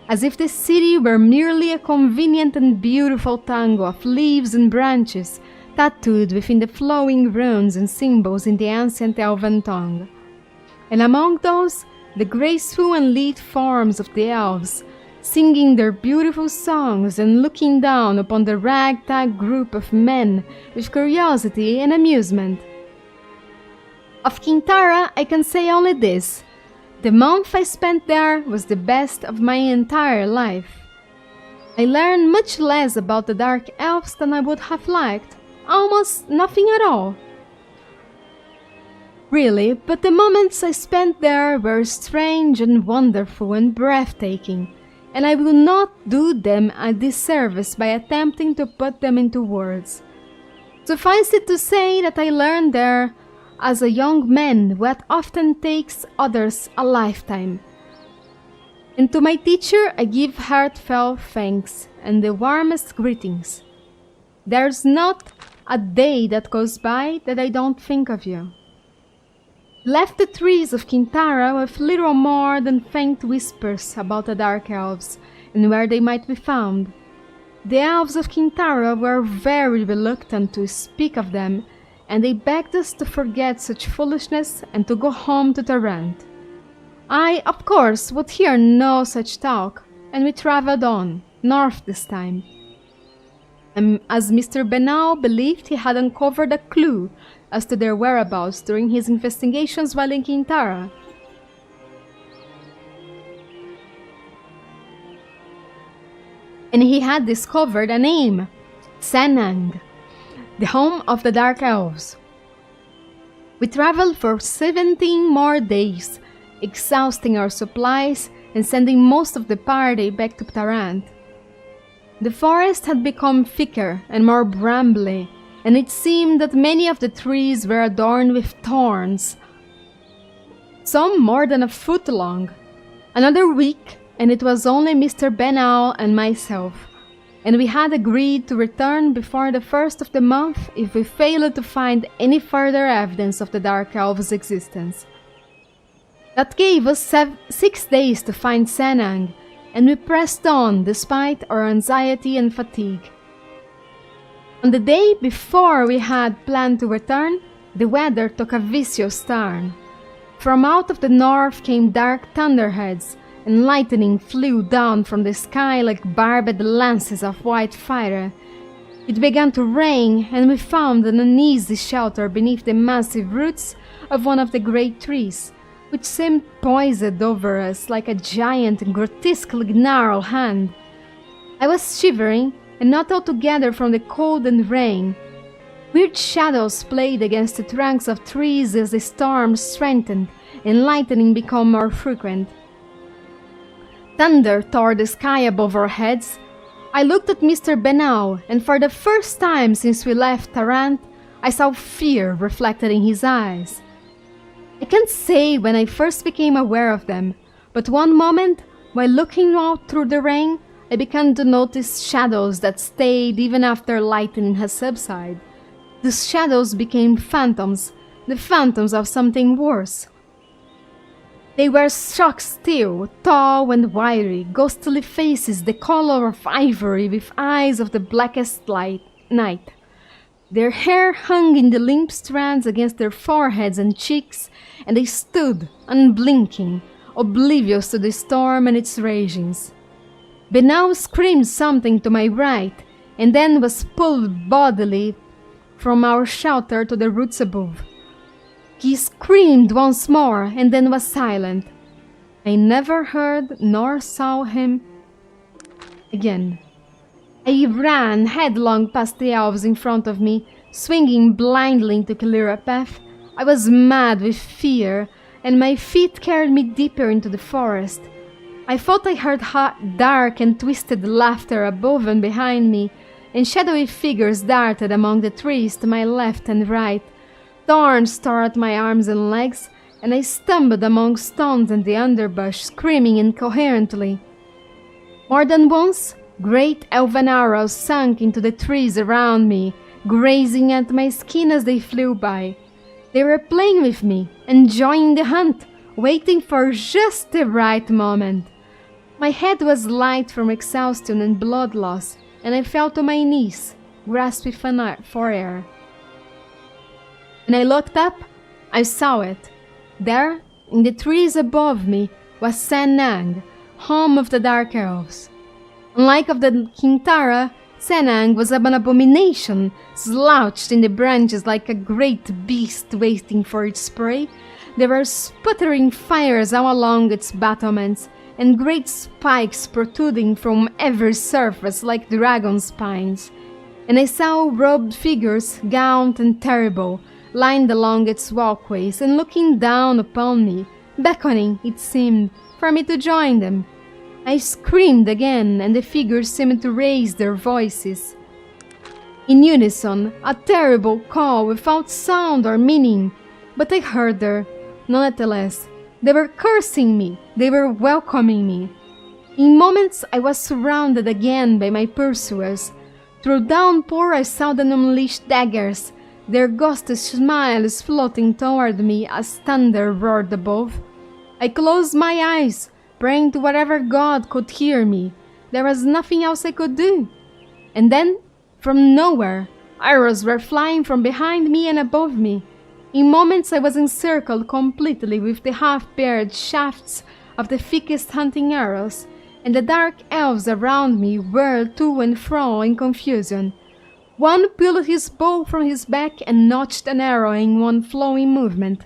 as if the city were merely a convenient and beautiful tangle of leaves and branches, tattooed within the flowing runes and symbols in the ancient elven tongue. And among those, the graceful and lithe forms of the elves, singing their beautiful songs and looking down upon the ragtag group of men with curiosity and amusement. Of Kintara, I can say only this: the month I spent there was the best of my entire life. I learned much less about the Dark Elves than I would have liked, almost nothing at all. Really, but the moments I spent there were strange and wonderful and breathtaking, and I will not do them a disservice by attempting to put them into words. Suffice it to say that I learned there, as a young man, what often takes others a lifetime. And to my teacher I give heartfelt thanks and the warmest greetings. There's not a day that goes by that I don't think of you. Left the trees of Kintara with little more than faint whispers about the dark elves and where they might be found. The elves of Kintara were very reluctant to speak of them, and they begged us to forget such foolishness and to go home to Tarant. I, of course, would hear no such talk, and we travelled on, north this time. And as Mr. Benal believed he had uncovered a clue as to their whereabouts during his investigations while in Kintara. And he had discovered a name, Senang, the home of the Dark Elves. We traveled for 17 more days, exhausting our supplies and sending most of the party back to Tarant. The forest had become thicker and more brambly, and it seemed that many of the trees were adorned with thorns, some more than a foot long. Another week, and it was only Mr. Benal and myself, and we had agreed to return before the first of the month if we failed to find any further evidence of the Dark Elves' existence. That gave us 6 days to find Senang, and we pressed on despite our anxiety and fatigue. On the day before we had planned to return, the weather took a vicious turn. From out of the north came dark thunderheads, and lightning flew down from the sky like barbed lances of white fire. It began to rain, and we found an uneasy shelter beneath the massive roots of one of the great trees, which seemed poised over us like a giant and grotesquely gnarled hand. I was shivering, and not altogether from the cold and rain. Weird shadows played against the trunks of trees as the storm strengthened and lightning became more frequent. Thunder tore the sky above our heads. I looked at Mr. Benal, and for the first time since we left Tarant, I saw fear reflected in his eyes. I can't say when I first became aware of them, but one moment, while looking out through the rain, I began to notice shadows that stayed even after lightning had subsided. These shadows became phantoms, the phantoms of something worse. They were shock still, tall and wiry, ghostly faces the color of ivory with eyes of the blackest night. Their hair hung in the limp strands against their foreheads and cheeks, and they stood, unblinking, oblivious to the storm and its ragings. Benal screamed something to my right, and then was pulled bodily from our shelter to the roots above. He screamed once more, and then was silent. I never heard nor saw him again. I ran headlong past the elves in front of me, swinging blindly to clear a path. I was mad with fear, and my feet carried me deeper into the forest. I thought I heard dark and twisted laughter above and behind me, and shadowy figures darted among the trees to my left and right. Thorns tore at my arms and legs, and I stumbled among stones and the underbrush, screaming incoherently. More than once, great elven arrows sunk into the trees around me, grazing at my skin as they flew by. They were playing with me, enjoying the hunt, waiting for just the right moment. My head was light from exhaustion and blood loss, and I fell to my knees, grasping for air. When I looked up, I saw it. There, in the trees above me, was Senang, home of the Dark Elves. Unlike of the Kintara, Senang was an abomination, slouched in the branches like a great beast waiting for its prey. There were sputtering fires all along its battlements, and great spikes protruding from every surface like dragon spines. and I saw robed figures, gaunt and terrible, lined along its walkways and looking down upon me, beckoning, it seemed, for me to join them. I screamed again, and the figures seemed to raise their voices. In unison, a terrible call without sound or meaning, but I heard her, nonetheless. They were cursing me, they were welcoming me. In moments I was surrounded again by my pursuers. Through downpour I saw them unleash daggers, their ghostly smiles floating toward me as thunder roared above. I closed my eyes, praying to whatever god could hear me. There was nothing else I could do. And then, from nowhere, arrows were flying from behind me and above me. In moments I was encircled completely with the half-bared shafts of the thickest hunting arrows, and the dark elves around me whirled to and fro in confusion. One pulled his bow from his back and notched an arrow in one flowing movement,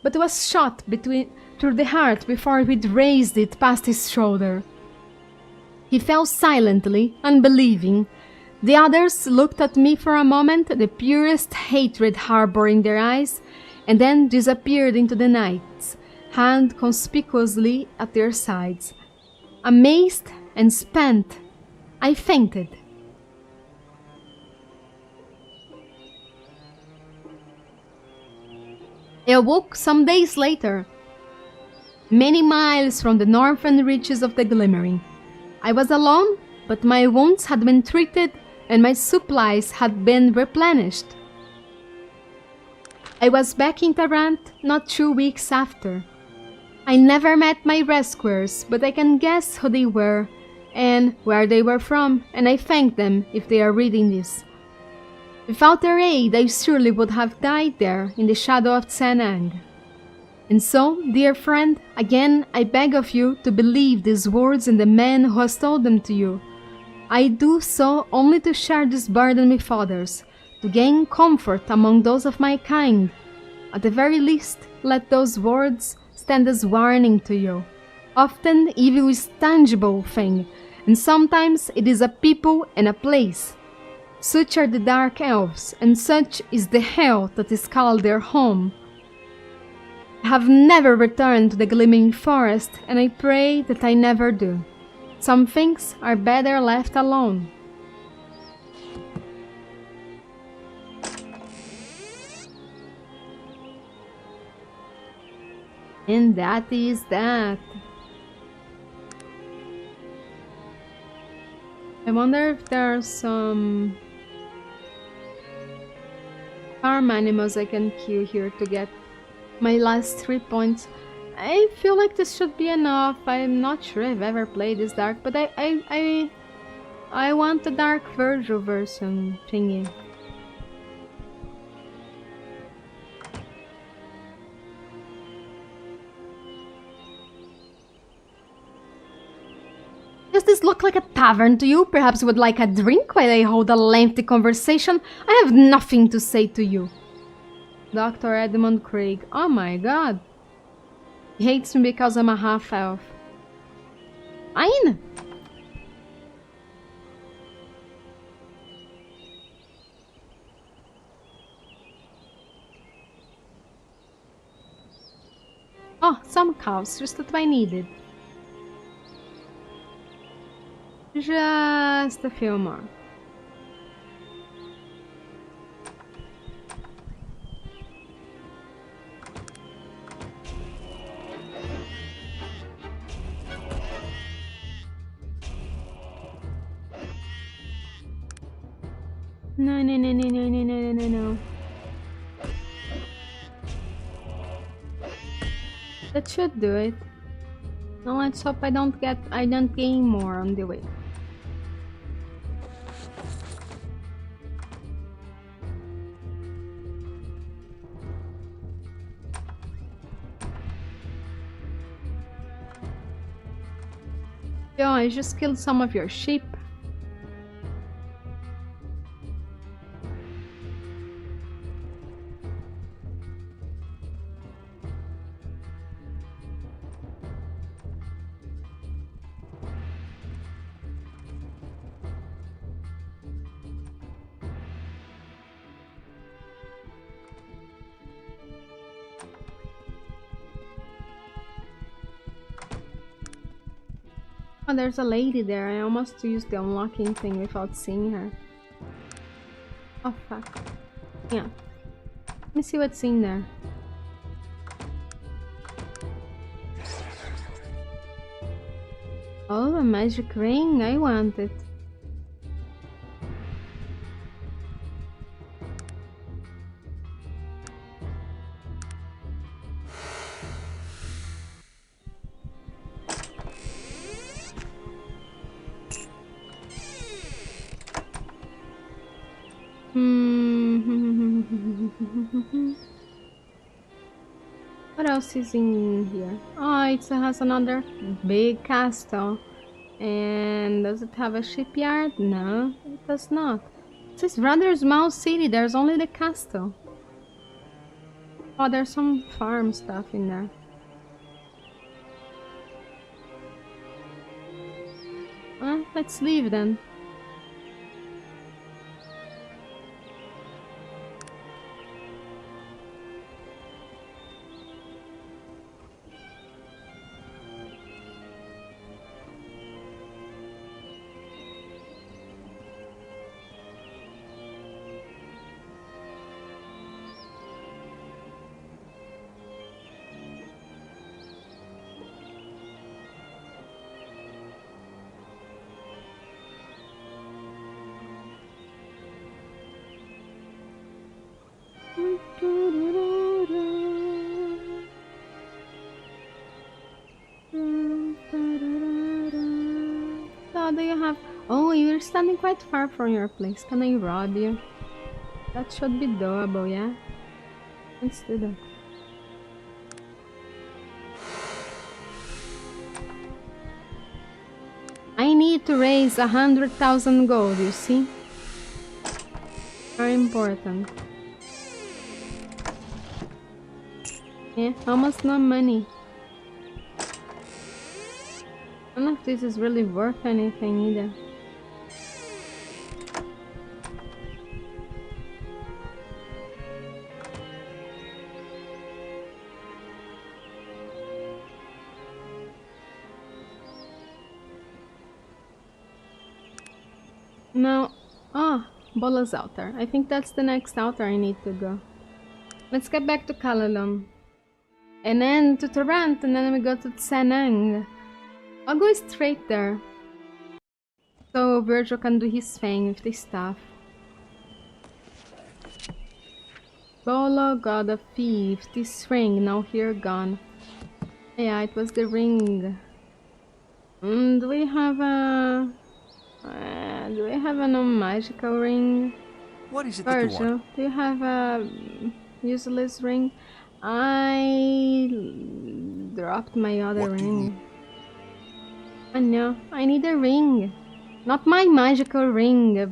but was shot through the heart before he'd raised it past his shoulder. He fell silently, unbelieving. The others looked at me for a moment, the purest hatred harboring their eyes, and then disappeared into the night, hand conspicuously at their sides. Amazed and spent, I fainted. I awoke some days later, many miles from the northern reaches of the Glimmering. I was alone, but my wounds had been treated and my supplies had been replenished. I was back in Tarant not 2 weeks after. I never met my rescuers, but I can guess who they were and where they were from, and I thank them if they are reading this. Without their aid, I surely would have died there in the shadow of Tsanang. And so, dear friend, again I beg of you to believe these words and the man who has told them to you. I do so only to share this burden with others, to gain comfort among those of my kind. At the very least, let those words stand as warning to you. Often evil is a tangible thing, and sometimes it is a people and a place. Such are the dark elves, and such is the hell that is called their home. I have never returned to the Gleaming Forest, and I pray that I never do. Some things are better left alone. And that is that. I wonder if there are some farm animals I can kill here to get my last 3 points. I feel like this should be enough. I'm not sure I've ever played this dark, but I want the Dark Virgil version thingy. Does this look like a tavern to you? Perhaps you would like a drink while I hold a lengthy conversation? I have nothing to say to you. Dr. Edmund Craig. Oh my god. He hates me because I'm a half-elf. Fine. Oh, some cows, just what I needed. Just a few more. No, no, no, no, no, no, no, no, no. That should do it. Now let's hope I don't gain more on the way. Yo, I just killed some of your sheep. Oh, there's a lady there. I almost used the unlocking thing without seeing her. Oh, fuck. Yeah. Let me see what's in there. Oh, a magic ring. I want it. What else is in here? Oh, it has another big castle. And does it have a shipyard? No, it does not. It's a rather small city. There's only the castle. Oh, there's some farm stuff in there. Let's leave then. Oh, do you have... Oh, you're standing quite far from your place. Can I rob you? That should be doable, yeah? Let's do that. I need to raise 100,000 gold, you see? Very important. Yeah, almost no money. None of this is really worth anything either. No. Oh, Bola's altar. I think that's the next altar I need to go. Let's get back to Kalalom. And then to Torrent, and then we go to Tsanang. I'll go straight there. So Virgil can do his thing with the staff. Bola, god of thieves, this ring, now here gone. Yeah, it was the ring. Do we have a... do we have a non-magical ring? What is it that you Virgil, want? do you have a useless ring? I dropped my other What do you ring. need? I know, I need a ring. Not my magical ring. A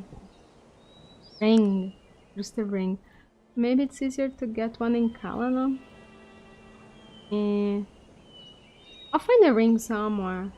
ring. Just a ring. Maybe it's easier to get one in Kalanam. I'll find a ring somewhere.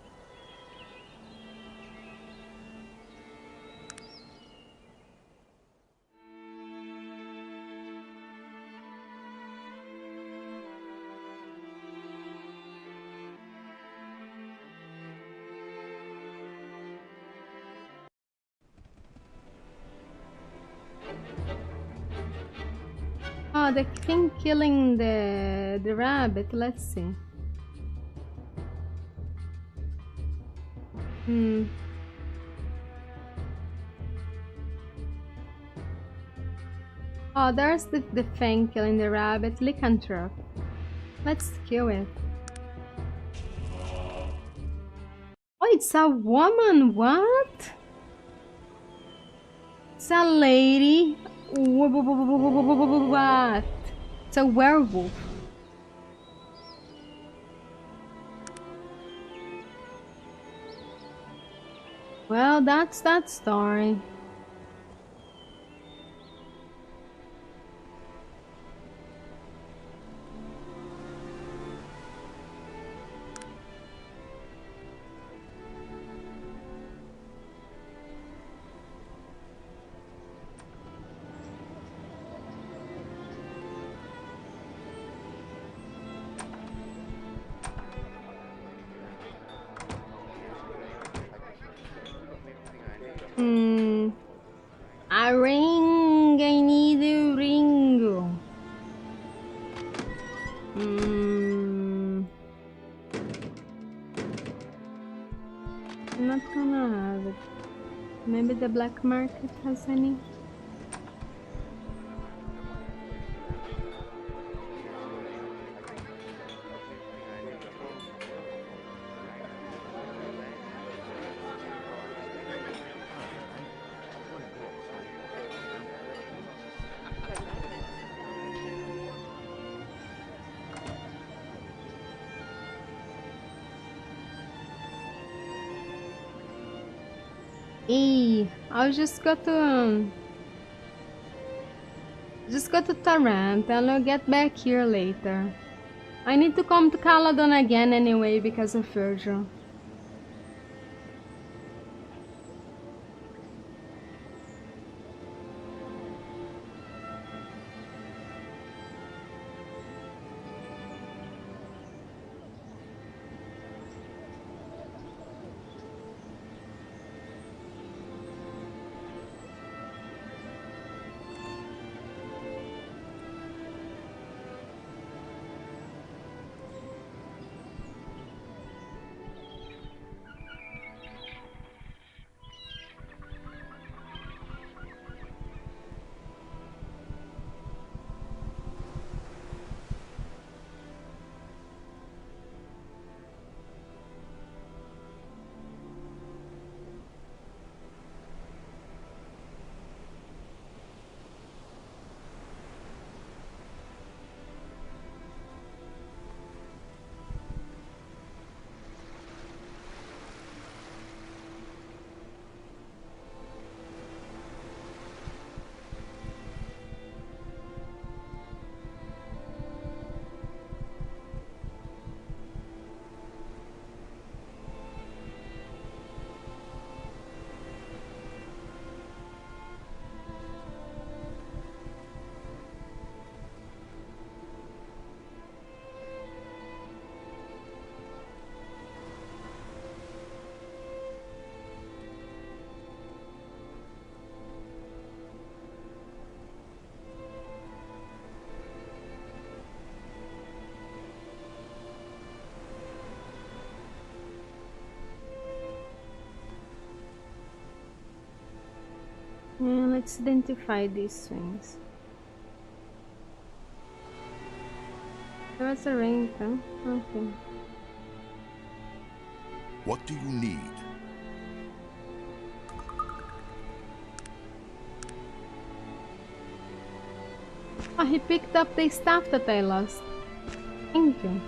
Oh, the thing killing the rabbit. Let's see. Oh, there's the thing killing the rabbit. Lycanthrope. Let's kill it. Oh, it's a woman. What? It's a lady. What? It's a werewolf. Well, that's that story. Hmm. A ring. I need a ring. Hmm. I'm not gonna have it. Maybe the black market has any. I just got to Tarrant and I'll get back here later. I need to come to Caladon again anyway because of Virgil. Yeah, let's identify these swings. There was a ring, huh? Okay. What do you need? Oh, he picked up the stuff that I lost. Thank you.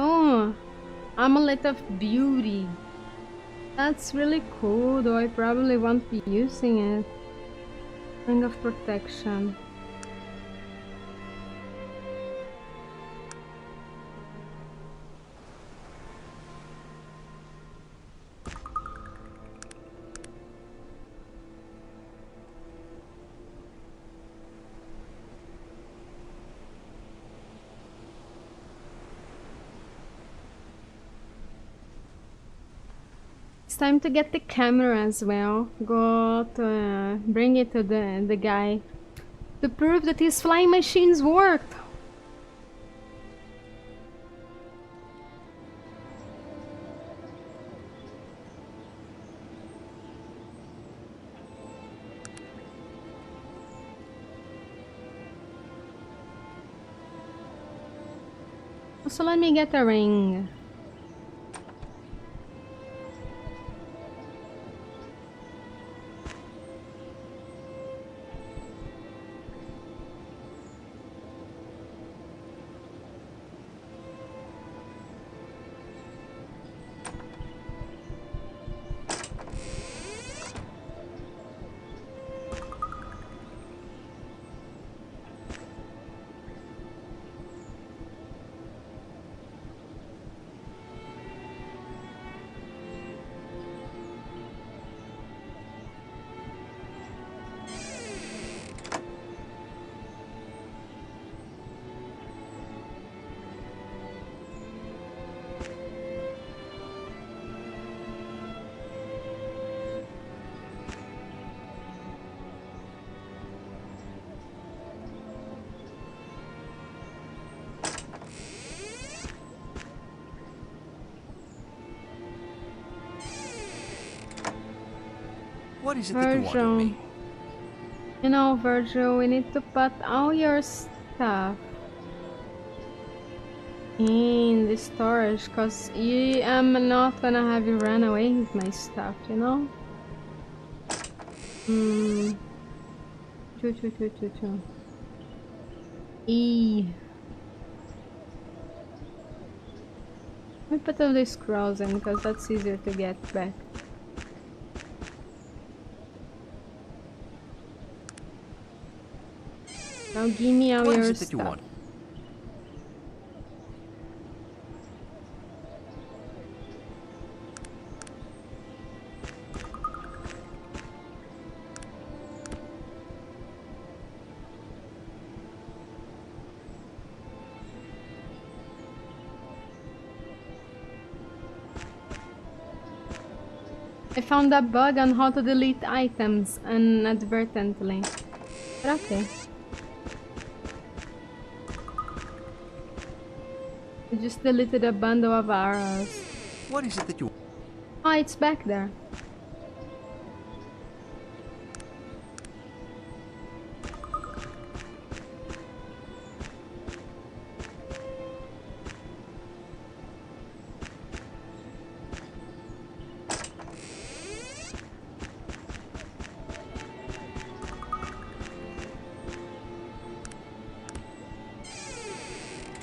Oh, Amulet of Beauty. That's really cool, though I probably won't be using it. Ring of Protection. It's time to get the camera as well. Go to bring it to the guy to prove that his flying machines worked. So let me get a ring. What is it that you want of Virgil. me? You know, Virgil, we need to put all your stuff in the storage, because I'm not gonna have you run away with my stuff, you know? Choo. E. Let me put all these scrolls in, because that's easier to get back. Now give me all your stuff. You want? I found a bug on how to delete items inadvertently. But okay. I just deleted a bundle of arrows. What is it that you... Oh, it's back there.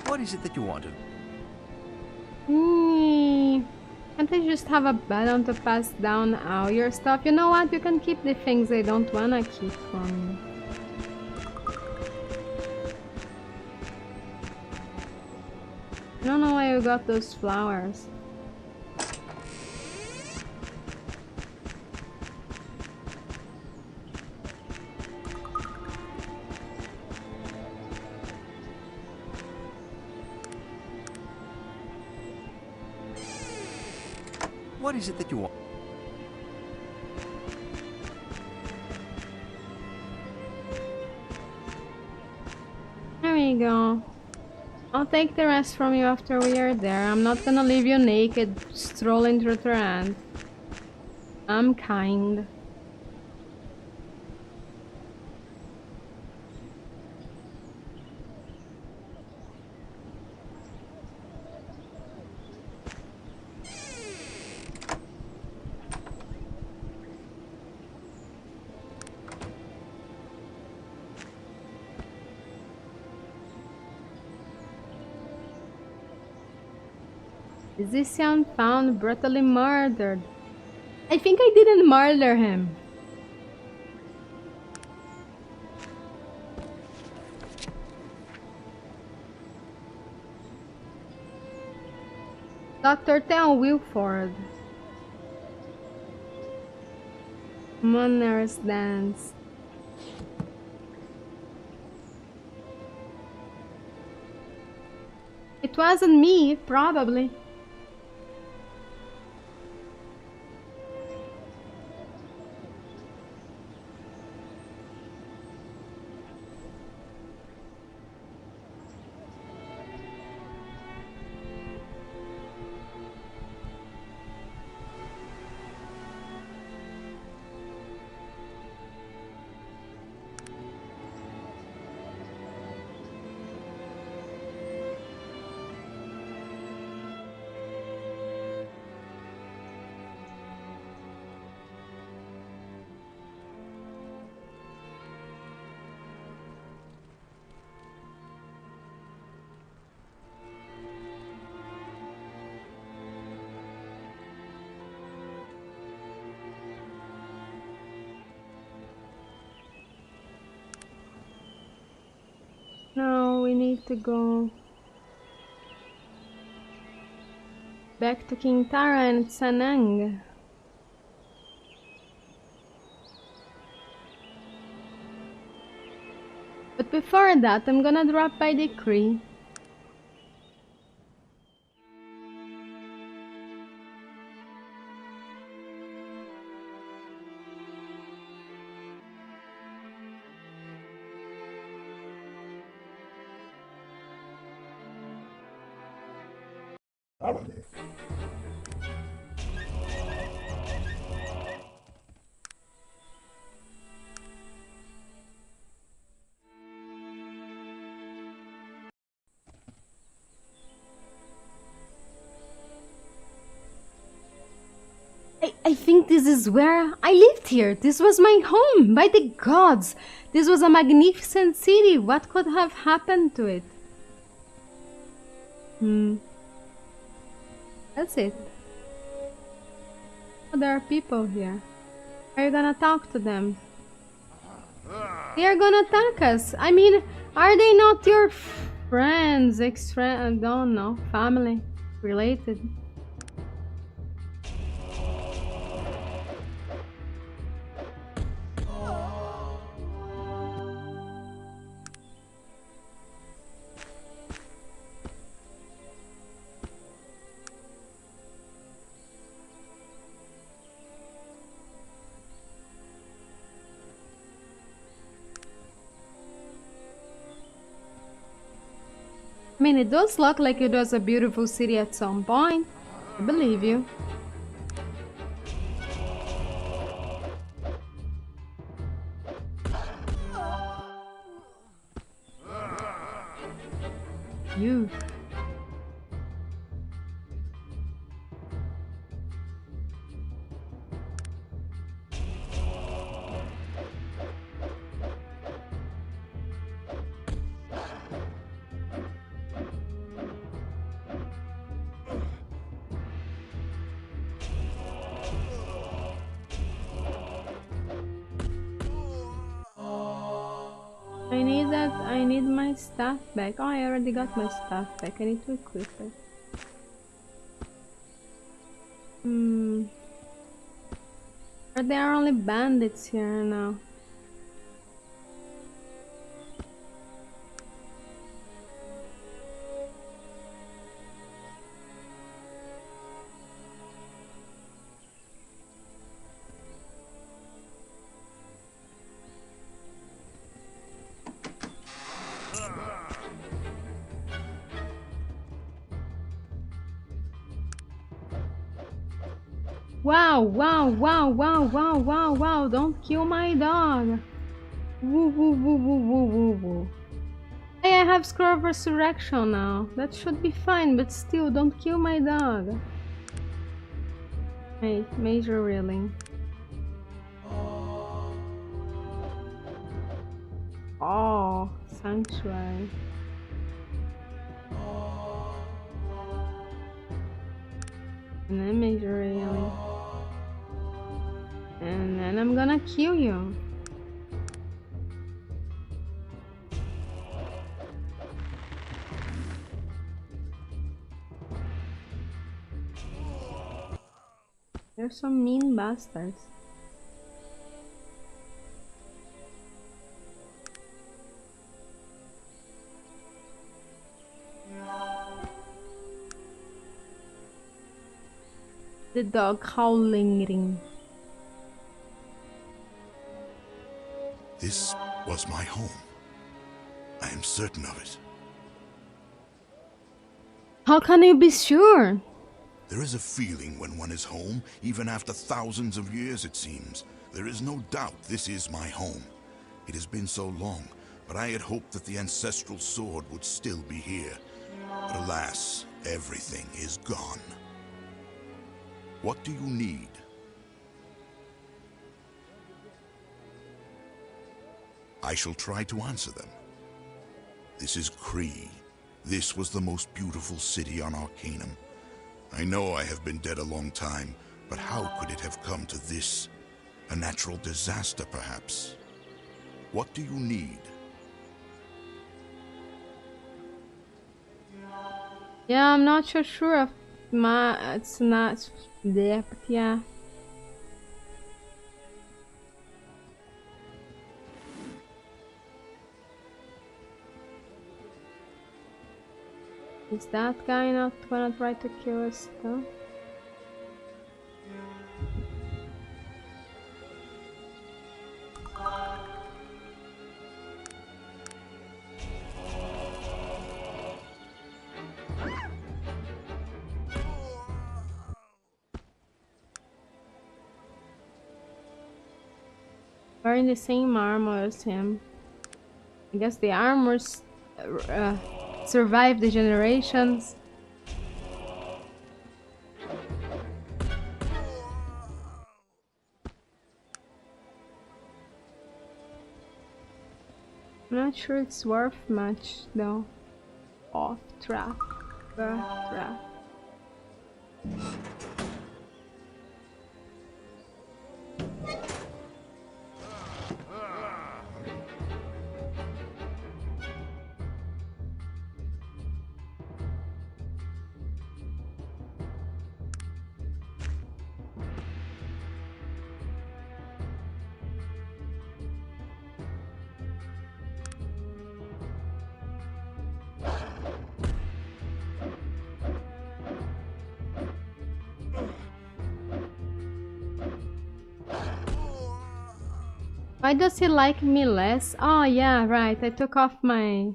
What is it that you want of me? Can't I just have a button to pass down all your stuff? You know what? You can keep the things I don't wanna keep from you. I don't know why you got those flowers. What is it that you want? There we go. I'll take the rest from you after we are there. I'm not gonna leave you naked strolling through Torian. I'm kind. Is this young found brutally murdered? I think I didn't murder him. Dr. Theo Wilford. Manners dance. It wasn't me, probably. No, we need to go back to King Tara and Sanang. But before that, I'm gonna drop by decree. I think this is where I lived here. This was my home. By the gods. This was a magnificent city. What could have happened to it? That's it. Oh, there are people here. Are you gonna talk to them? They are gonna attack us. I mean, are they not your friends? I don't know. Family? Related? I mean, it does look like it was a beautiful city at some point. I believe you. You. I need my staff back. Oh, I already got my staff back. I need to equip it. But there are only bandits here now. Wow, wow, wow, wow, wow, wow, wow, don't kill my dog. Woo, woo, woo, woo, woo, woo, woo. Hey, I have Scroll of Resurrection now. That should be fine, but still, don't kill my dog. Hey, major reeling. Oh, Sanctuary. And then major reeling. And then I'm gonna kill you. They're some mean bastards. The dog howling ring. This was my home. I am certain of it. How can you be sure? There is a feeling when one is home, even after thousands of years it seems. There is no doubt this is my home. It has been so long, but I had hoped that the ancestral sword would still be here. But alas, everything is gone. What do you need? I shall try to answer them. This is Kree. This was the most beautiful city on Arcanum. I know I have been dead a long time, but how could it have come to this? A natural disaster, perhaps? What do you need? Yeah, I'm not so sure of it's not there, but yeah. Is that guy not gonna try to kill us though? Wearing the same armor as him. I guess the armors survive the generations. I'm not sure it's worth much though. Off track. Off track. Why does he like me less? Oh yeah, right. I took off my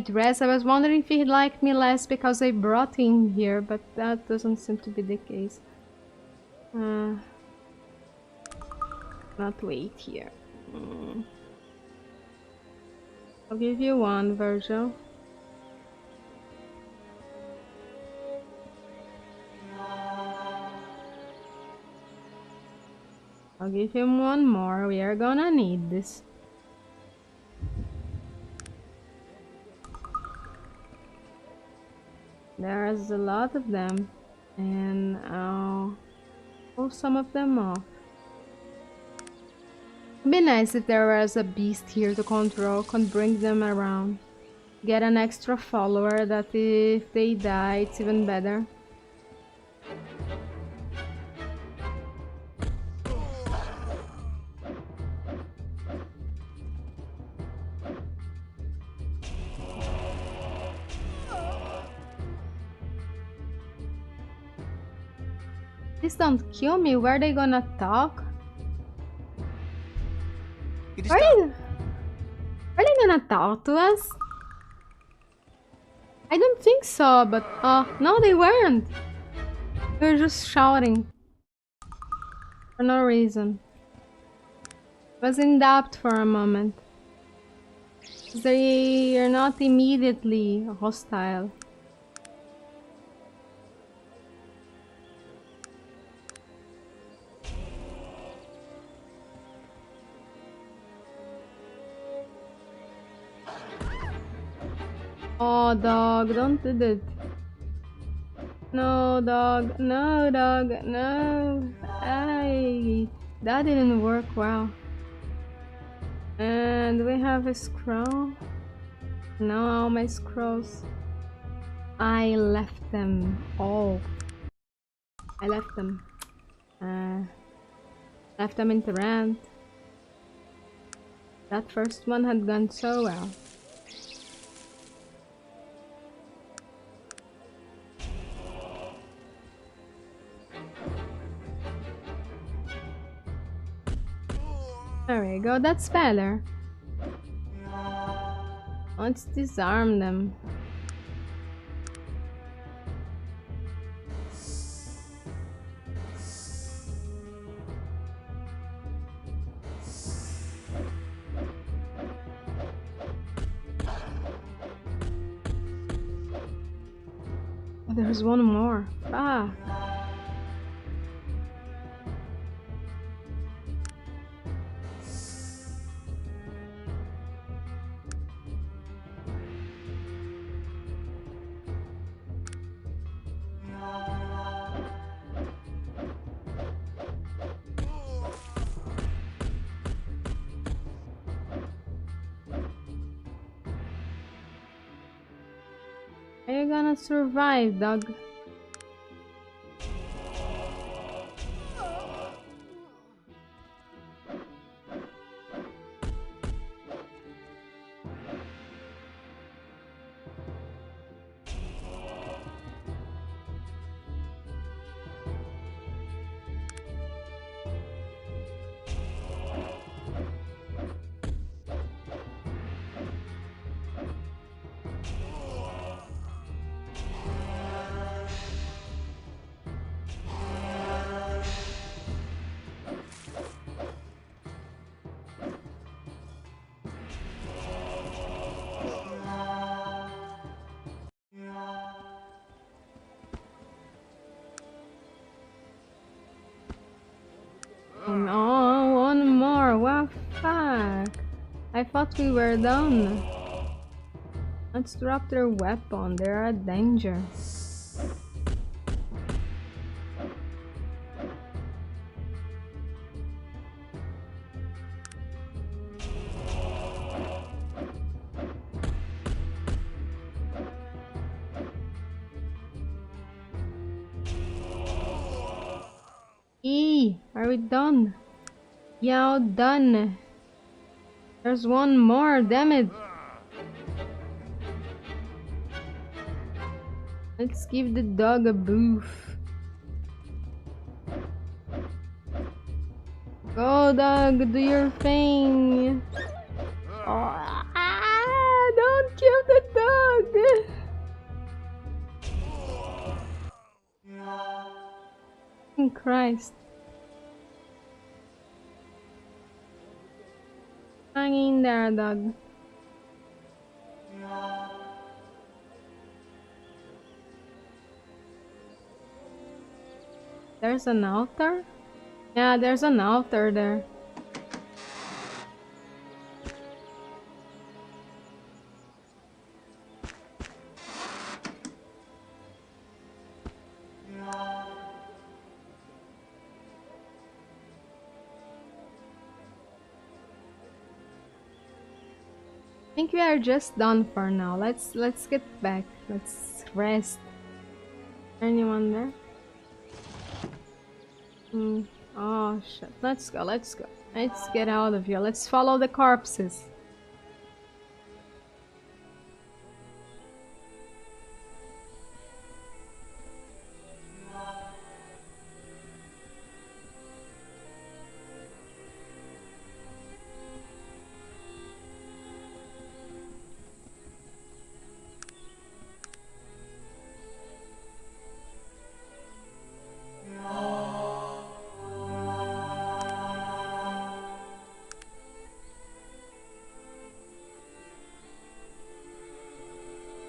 dress. I was wondering if he liked me less because I brought him here, but that doesn't seem to be the case. Not wait here. I'll give you one, Virgil. I'll give him one more. We are gonna need this. There's a lot of them, and I'll pull some of them off. It'd be nice if there was a beast here to control, can bring them around. Get an extra follower that if they die, it's even better. Please don't kill me. Where are they gonna talk? Are they gonna talk to us? I don't think so, but no, they weren't. They were just shouting for no reason. I was in doubt for a moment. They are not immediately hostile. Oh, dog, don't do that. No, dog, no, dog, no. That didn't work well. And we have a scroll. No, all my scrolls. I left them all. I left them. Left them in Tarant. That first one had gone so well. There we go, that's better. Let's disarm them. Oh, there's one more. Ah. Are you gonna survive, dog? Oh, one more. Well, fuck. I thought we were done. Let's drop their weapon. They're a danger. Are we done? Yeah, done. There's one more, damn it. Let's give the dog a boof. Go dog, do your thing. Oh, don't kill the dog. Christ. Hang in there, dog. There's an altar? Yeah, there's an altar there. I think we are just done for now. Let's get back. Let's rest. Anyone there? Oh shit. Let's go. Let's get out of here. Let's follow the corpses.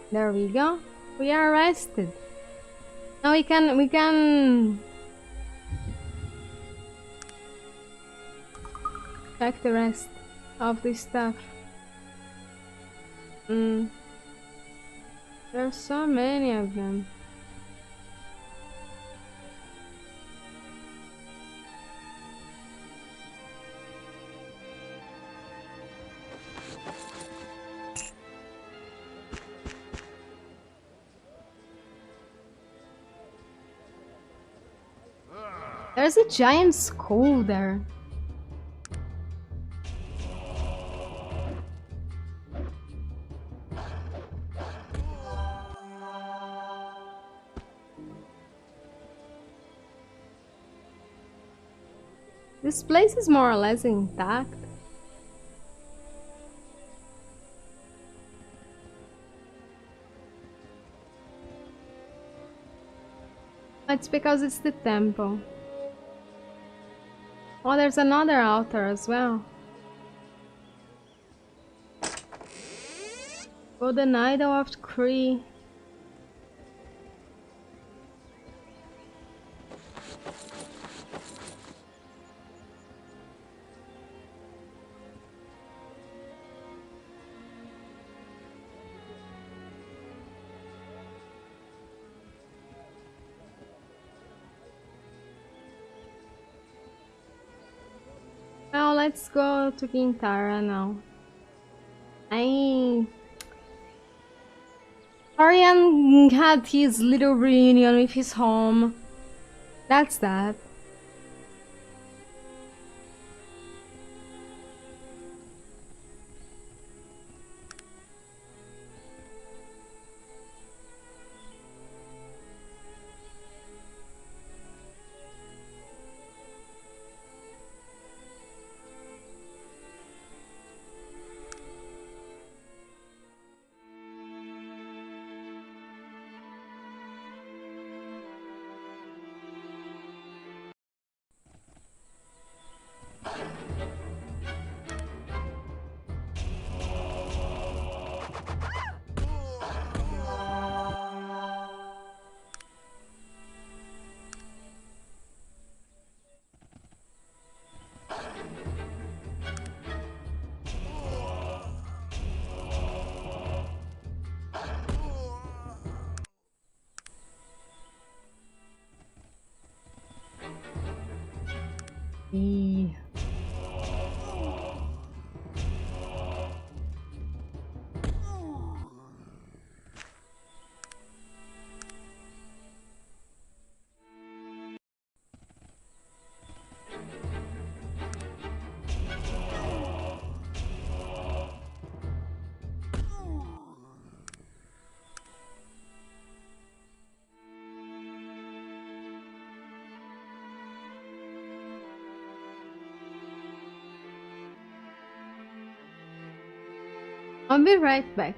There we go. We are rested. Now we can check the rest of this stuff. There's so many of them. There's a giant skull there. This place is more or less intact. It's because it's the temple. Oh, there's another altar as well. Golden Idol of Cree. Now let's go to Kintara now. Torian had his little reunion with his home. That's that. E. I'll be right back.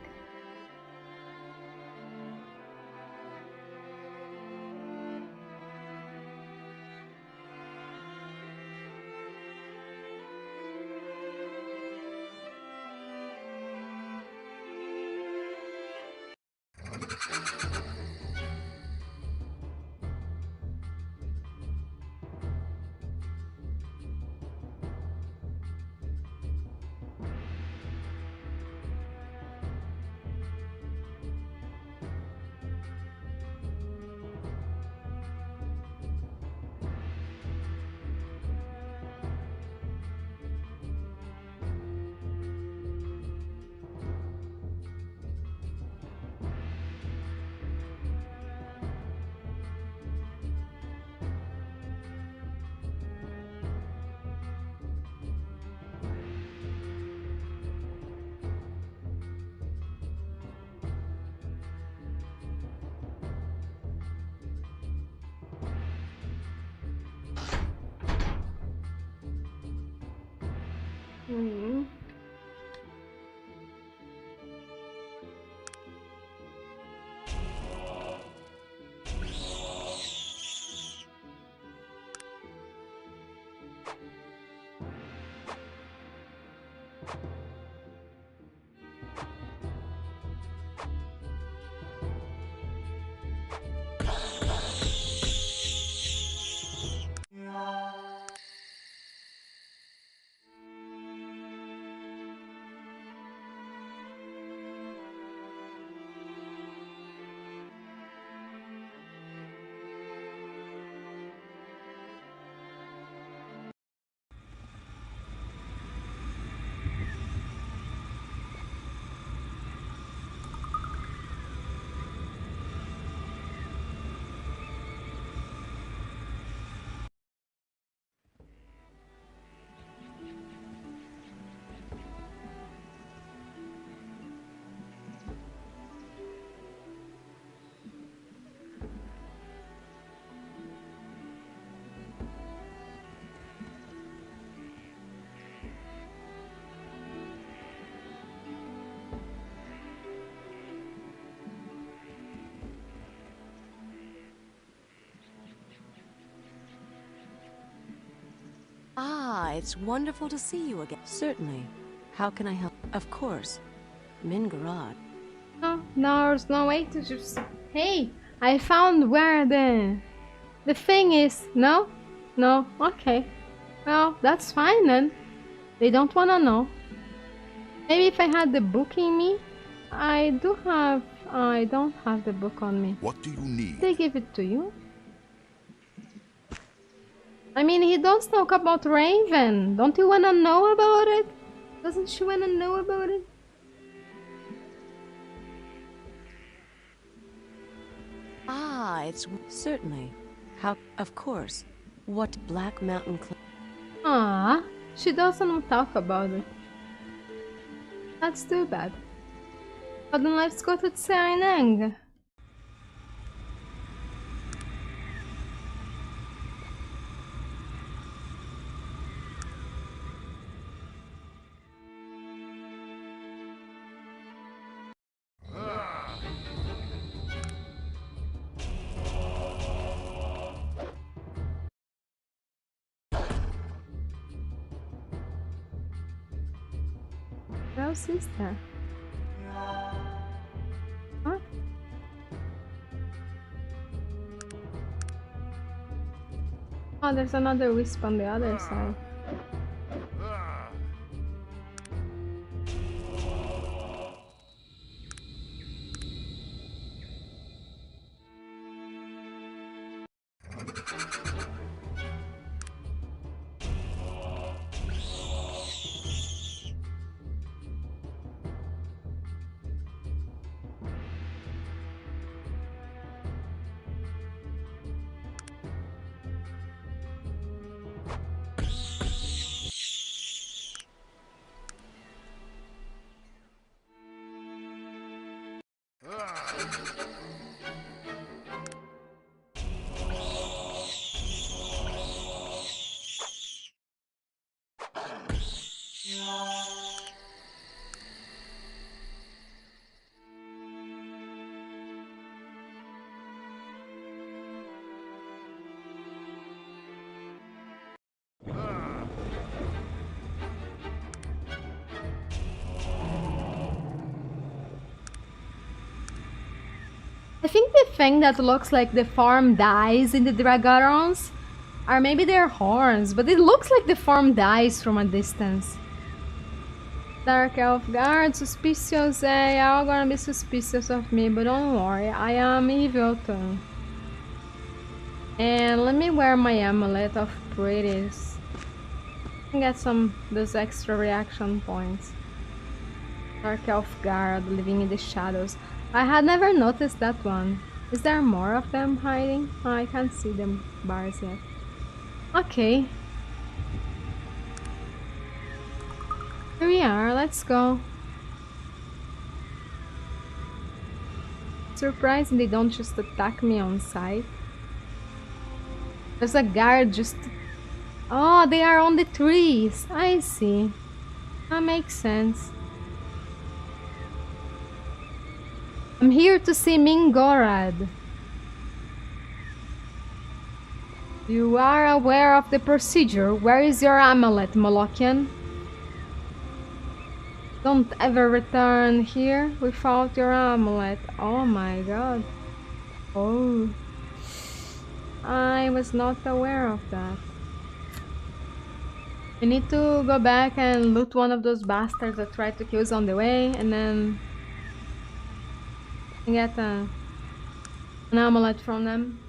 Hmm. Ah, it's wonderful to see you again. Certainly. How can I help? Of course. Mingarad. No, there's no way to just. Hey, I found where the thing is. No, no. Okay. Well, that's fine then. They don't wanna know. Maybe if I had the book in me. I don't have the book on me. What do you need? They give it to you. I mean, he does talk about Raven. Don't you wanna know about it? Doesn't she wanna know about it? Ah, it's certainly. How? Of course. What Black Mountain Clan? Ah, she doesn't talk about it. That's too bad. But then let's go to Tsianeng. What else is there? Huh? Oh, there's another wisp on the other side. think the thing that looks like the form dies in the Dragarons, or maybe they're horns, but it looks like the form dies from a distance. Dark Elf Guard, suspicious. They are gonna be suspicious of me, but don't worry, I am evil too. And let me wear my amulet of pretties. Get some those extra reaction points. Dark Elf Guard living in the shadows. I had never noticed that one. Is there more of them hiding? Oh, I can't see them bars yet. Okay. Here we are, let's go. Surprising they don't just attack me on sight. There's a guard just... Oh, they are on the trees. I see. That makes sense. I'm here to see Mingorad. You are aware of the procedure. Where is your amulet, Molokian? Don't ever return here without your amulet. Oh my god. Oh. I was not aware of that. We need to go back and loot one of those bastards that tried to kill us on the way, and then get an amulet from them.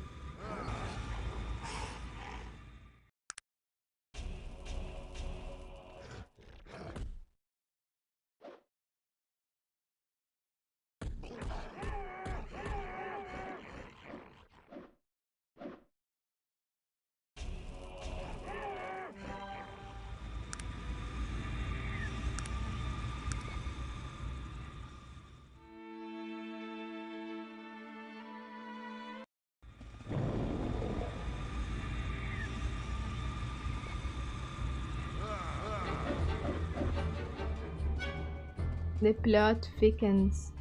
The plot thickens.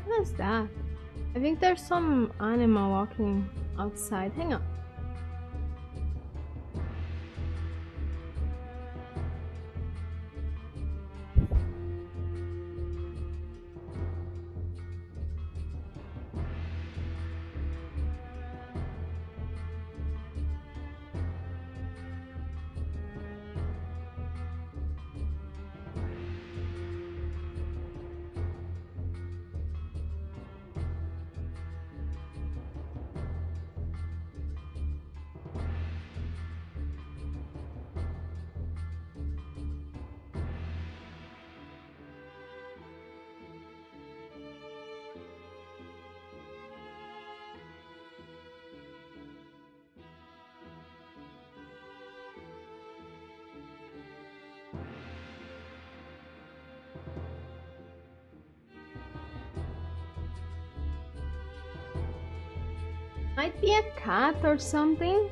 What is that? I think there's some animal walking outside. Hang on. Might be a cat or something.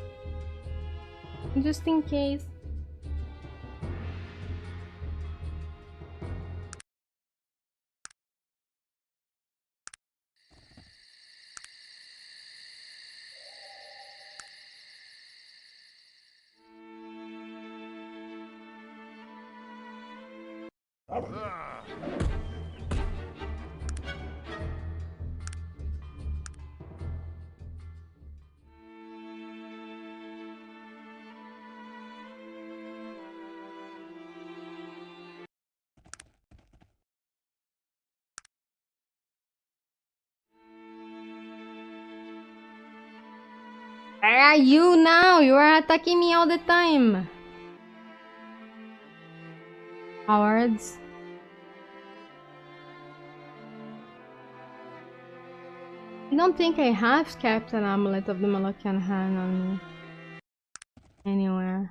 Just in case. Where are you now? You are attacking me all the time. Cowards. I don't think I have kept an amulet of the Molokian hand on me anywhere.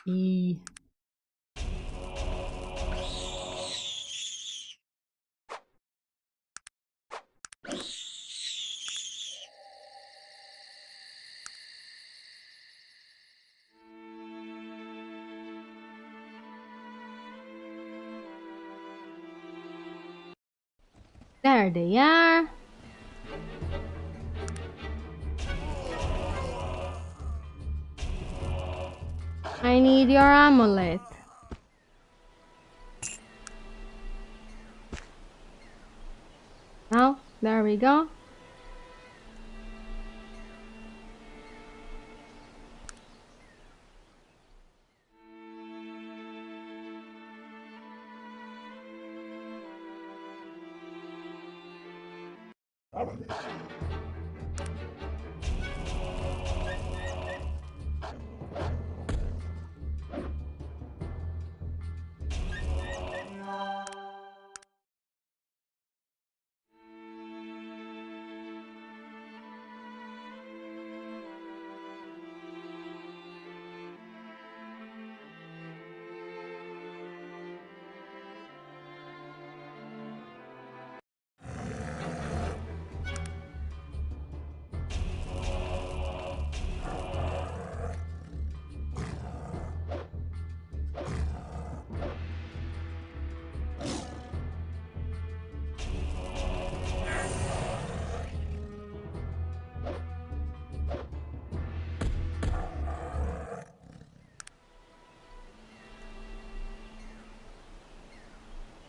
E. There they are. I need your amulet. Now, there we go.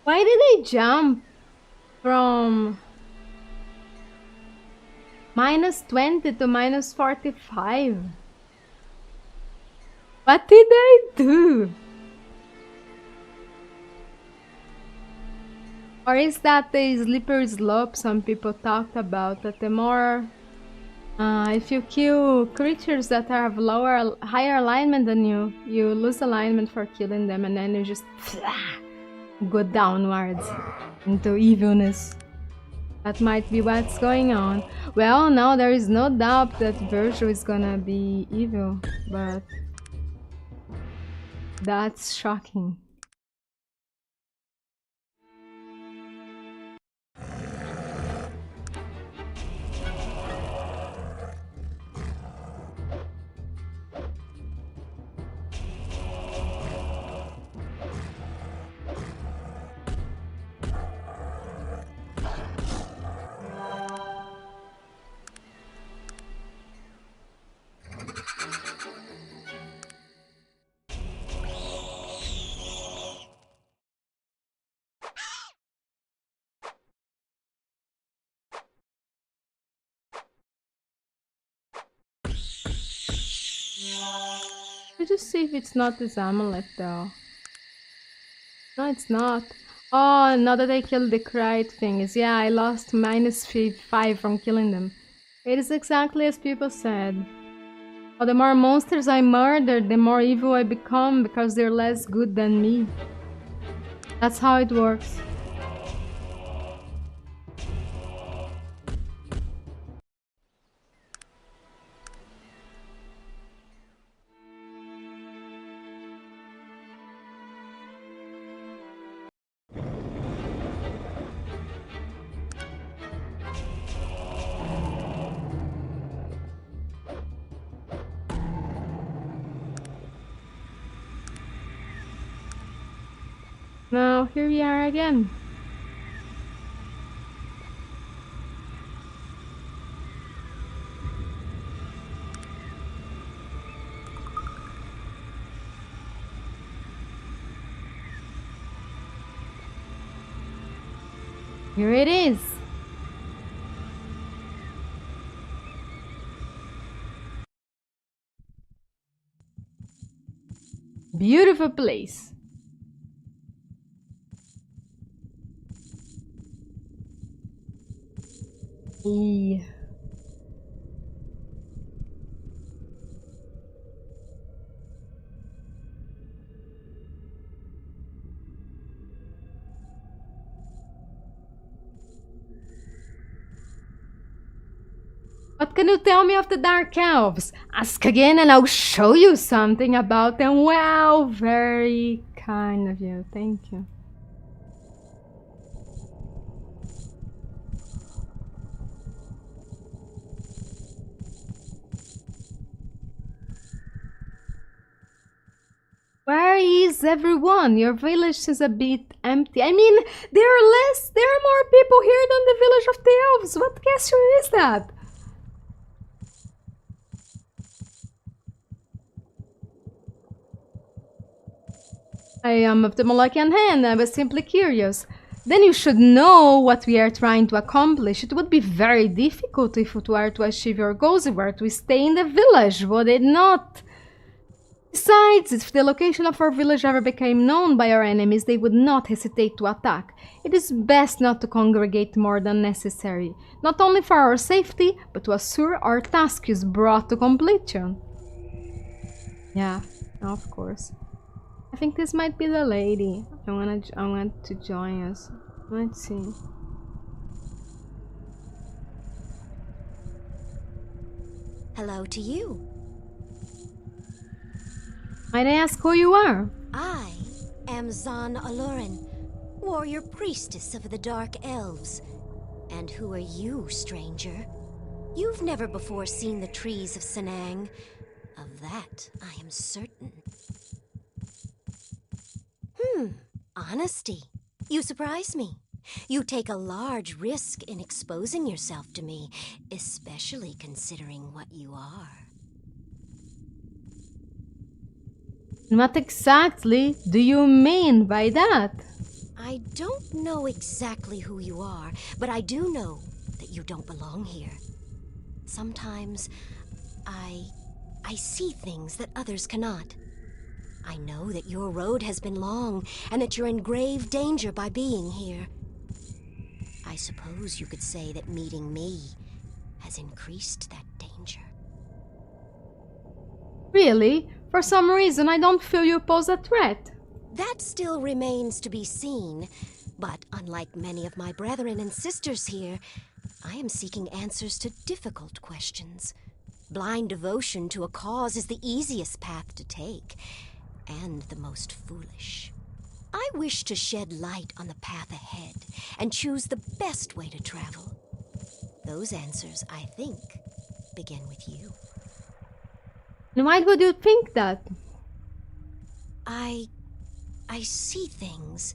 Why did I jump from -20 to -45? What did I do? Or is that the slippery slope some people talked about, that the more if you kill creatures that have higher alignment than you, you lose alignment for killing them, and then you just go downwards into evilness. That might be what's going on. Well, now there is no doubt that Virgil is gonna be evil, but that's shocking. Let's just see if it's not this amulet though. No, it's not. Oh, now that I killed the Krite things. Yeah, I lost -5 from killing them. It is exactly as people said. Oh, the more monsters I murder, the more evil I become because they're less good than me. That's how it works. Now, here we are again. Here it is. Beautiful place. Yeah. What can you tell me of the Dark Elves? Ask again and I'll show you something about them. Wow, very kind of you. Thank you. Where is everyone? Your village is a bit empty. I mean, there are more people here than the village of the elves. What question is that? I am of the Molochian hand. I was simply curious. Then you should know what we are trying to accomplish. It would be very difficult if it were to achieve your goals, if we were to stay in the village, would it not? Besides, if the location of our village ever became known by our enemies, they would not hesitate to attack. It is best not to congregate more than necessary, not only for our safety, but to assure our task is brought to completion. Yeah, of course. I think this might be the lady. I want to join us. Let's see. Hello to you. Might I ask who you are? I am Zan Alurin, warrior priestess of the Dark Elves. And who are you, stranger? You've never before seen the trees of Senang. Of that, I am certain. Honesty. You surprise me. You take a large risk in exposing yourself to me, especially considering what you are. What exactly do you mean by that? I don't know exactly who you are, but I do know that you don't belong here. Sometimes I see things that others cannot. I know that your road has been long and that you're in grave danger by being here. I suppose you could say that meeting me has increased that danger. Really? For some reason, I don't feel you pose a threat. That still remains to be seen, but unlike many of my brethren and sisters here, I am seeking answers to difficult questions. Blind devotion to a cause is the easiest path to take, and the most foolish. I wish to shed light on the path ahead and choose the best way to travel. Those answers, I think, begin with you. And why would you think that? I see things.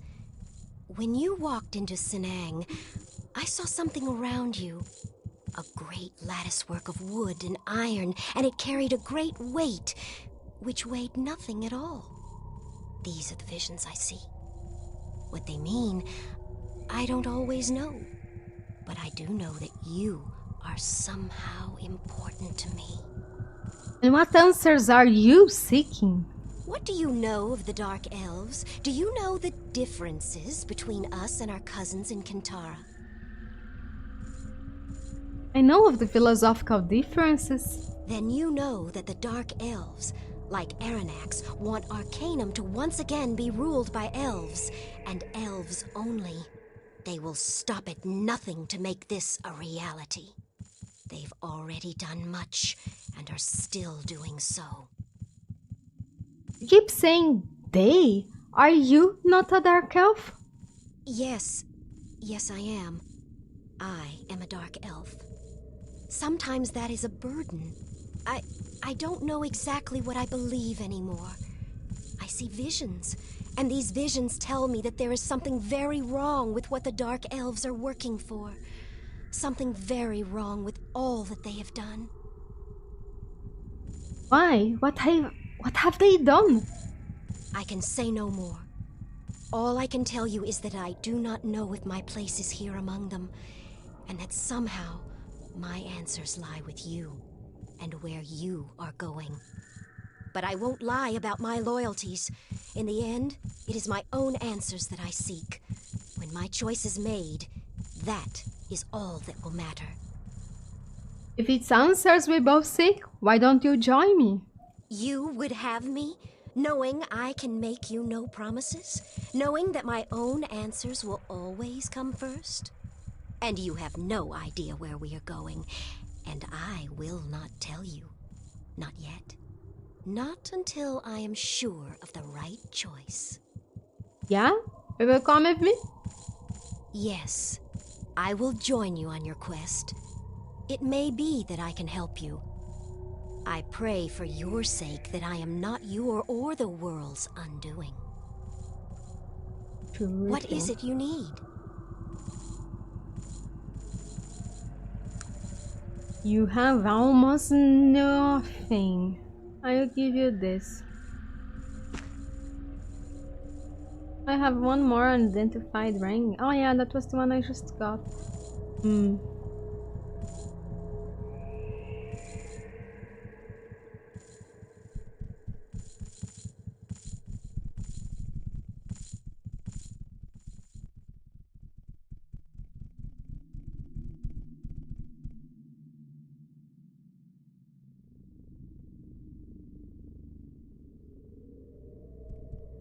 When you walked into Senang, I saw something around you. A great latticework of wood and iron, and it carried a great weight, which weighed nothing at all. These are the visions I see. What they mean, I don't always know. But I do know that you are somehow important to me. And what answers are you seeking? What do you know of the Dark Elves? Do you know the differences between us and our cousins in Kintara? I know of the philosophical differences. Then you know that the Dark Elves, like Aranax, want Arcanum to once again be ruled by elves, and elves only. They will stop at nothing to make this a reality. They've already done much, and are still doing so. You keep saying they. Are you not a dark elf? Yes, I am. I am a Dark Elf. Sometimes that is a burden. I don't know exactly what I believe anymore. I see visions, and these visions tell me that there is something very wrong with what the Dark Elves are working for. Something very wrong with all that they have done. Why? What have they done? I can say no more. All I can tell you is that I do not know if my place is here among them, and that somehow my answers lie with you, and where you are going. but I won't lie about my loyalties. In the end, it is my own answers that I seek. When my choice is made, that is all that will matter. If it's answers we both seek, why don't you join me? You would have me? Knowing I can make you no promises? Knowing that my own answers will always come first? And you have no idea where we are going. And I will not tell you. Not yet. Not until I am sure of the right choice. Yeah? You will come with me? Yes, I will join you on your quest. It may be that I can help you. I pray for your sake that I am not your or the world's undoing. True. What is it you need? You have almost nothing. I'll give you this. I have one more unidentified ring. Oh yeah, that was the one I just got.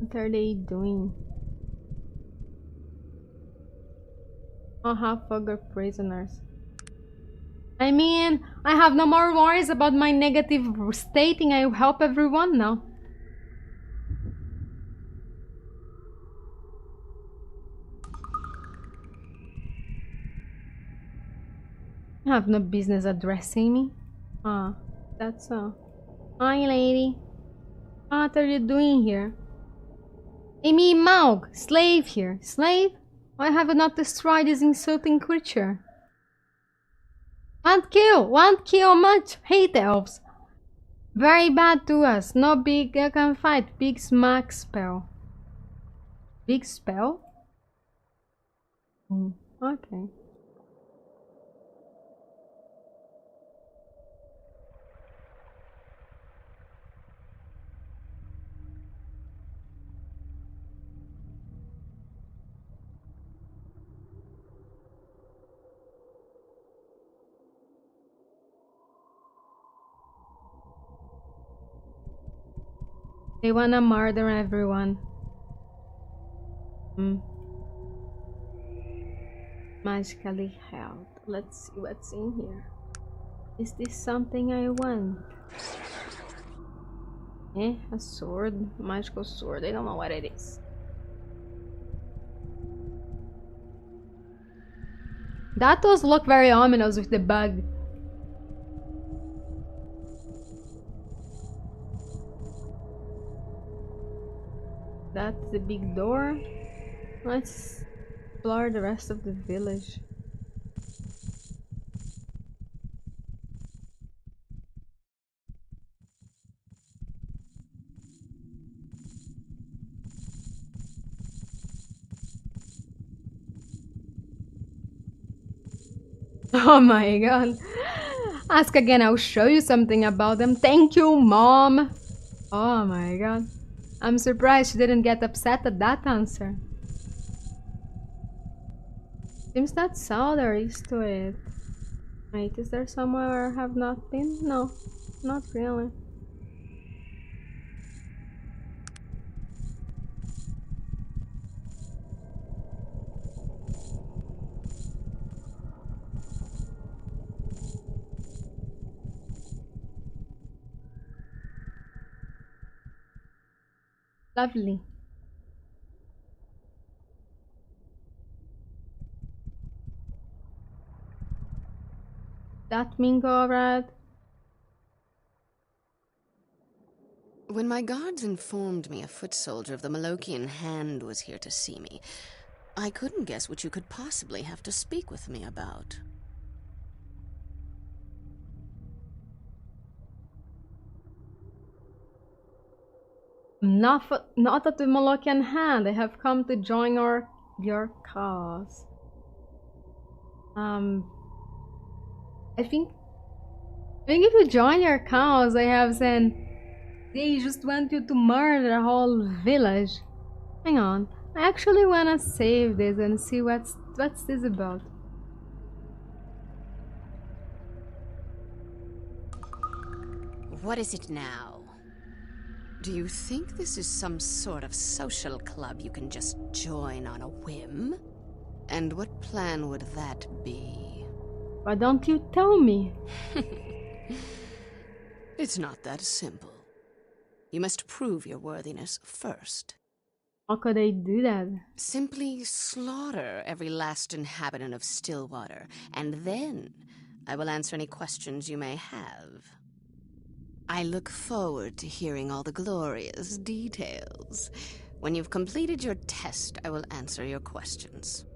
What are they doing? Fugger prisoners. I mean, I have no more worries about my negative stating. I help everyone now. You have no business addressing me. That's Hi, lady. What are you doing here? Amy Maug, slave here. Slave? Why have you not destroyed this insulting creature? Won't kill much. Hate elves. Very bad to us. No big can fight. Big smack spell. Big spell? Okay. They wanna murder everyone. Magically held. Let's see what's in here. Is this something I want? A sword. Magical sword. I don't know what it is. That does look very ominous with the bug. That's the big door. Let's explore the rest of the village. Oh my god. Ask again, I'll show you something about them. Thank you, Mom. Oh my god. I'm surprised she didn't get upset at that answer. Seems that's all there is to it. Wait, is there somewhere I have not been? No, not really. Lovely. That Mingo red. When my guards informed me a foot soldier of the Malokian Hand was here to see me, I couldn't guess what you could possibly have to speak with me about. Not at the Molokian Hand. I have come to join your cause. I think if you join your cause, I have then They just want you to murder a whole village. Hang on. I actually wanna save this and see what's this about. What is it now? Do you think this is some sort of social club you can just join on a whim? And what plan would that be? Why don't you tell me? It's not that simple. You must prove your worthiness first. How could I do that? Simply slaughter every last inhabitant of Stillwater, and then I will answer any questions you may have. I look forward to hearing all the glorious details. When you've completed your test, I will answer your questions.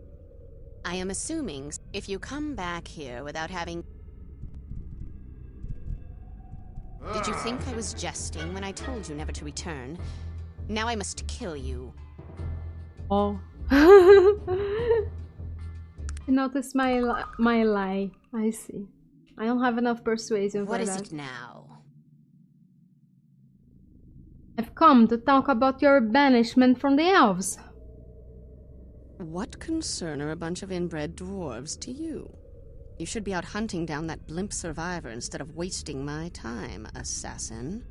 I am assuming if you come back here without having... Did you think I was jesting when I told you never to return? Now I must kill you. Oh. You noticed my lie. I see. I don't have enough persuasion for that. What is it now? I've come to talk about your banishment from the elves. What concern are a bunch of inbred dwarves to you? You should be out hunting down that blimp survivor instead of wasting my time, assassin.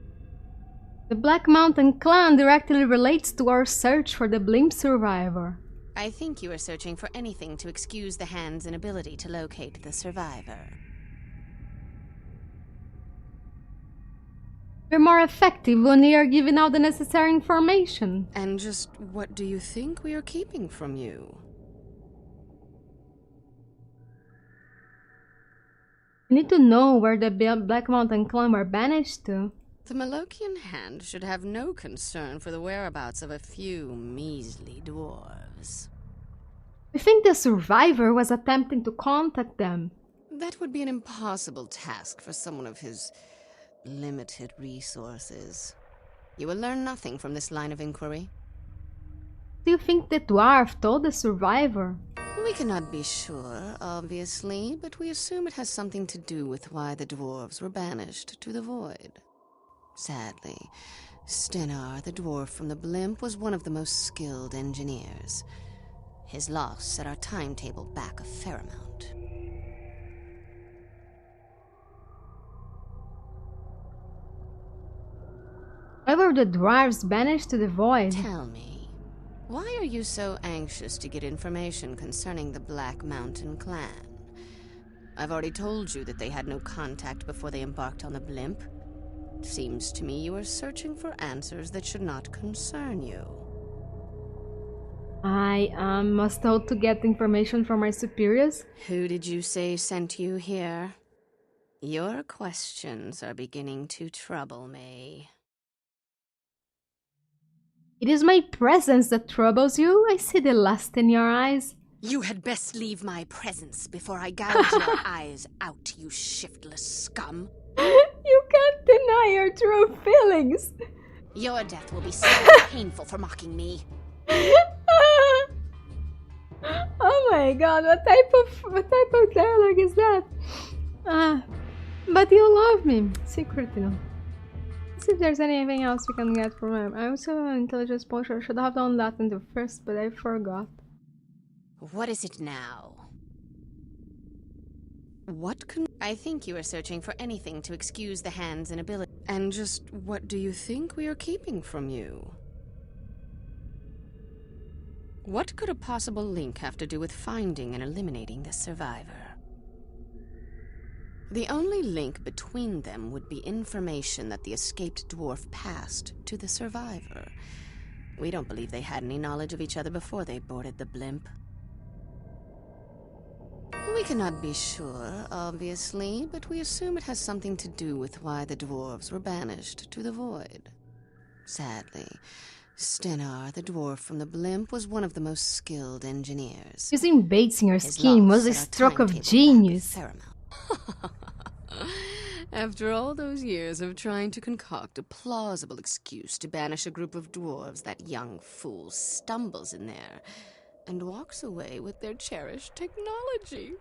The Black Mountain clan directly relates to our search for the blimp survivor. I think you are searching for anything to excuse the hand's inability to locate the survivor. We're more effective when we are giving out the necessary information. And just what do you think we are keeping from you? We need to know where the Black Mountain clan were banished to. The Malokian hand should have no concern for the whereabouts of a few measly dwarves. We think the survivor was attempting to contact them. That would be an impossible task for someone of his limited resources. You will learn nothing from this line of inquiry. Do you think the dwarf told the survivor? We cannot be sure, obviously, but we assume it has something to do with why the dwarves were banished to the void. Sadly, Stenar, the dwarf from the blimp, was one of the most skilled engineers. His loss set our timetable back a fair amount. Why were the dwarves banished to the void? Tell me, why are you so anxious to get information concerning the Black Mountain clan? I've already told you that they had no contact before they embarked on the blimp. Seems to me you are searching for answers that should not concern you. I was told to get information from my superiors. Who did you say sent you here? Your questions are beginning to trouble me. It is my presence that troubles you. I see the lust in your eyes. You had best leave my presence before I gouge your eyes out, you shiftless scum. You can't deny your true feelings. Your death will be so painful for mocking me. Oh my god, what type of dialogue is that? But you love me, secretly. Let's see if there's anything else we can get from him. I also have an intelligence potion. I should have done that in the first, but I forgot. What is it now? I think you are searching for anything to excuse the hand's inability. And just what do you think we are keeping from you? What could a possible link have to do with finding and eliminating the survivor? The only link between them would be information that the escaped dwarf passed to the survivor. We don't believe they had any knowledge of each other before they boarded the blimp. We cannot be sure, obviously, but we assume it has something to do with why the dwarves were banished to the void. Sadly, Stenar, the dwarf from the blimp, was one of the most skilled engineers. Using baits in your scheme was a stroke of genius. After all those years of trying to concoct a plausible excuse to banish a group of dwarves, that young fool stumbles in there and walks away with their cherished technology.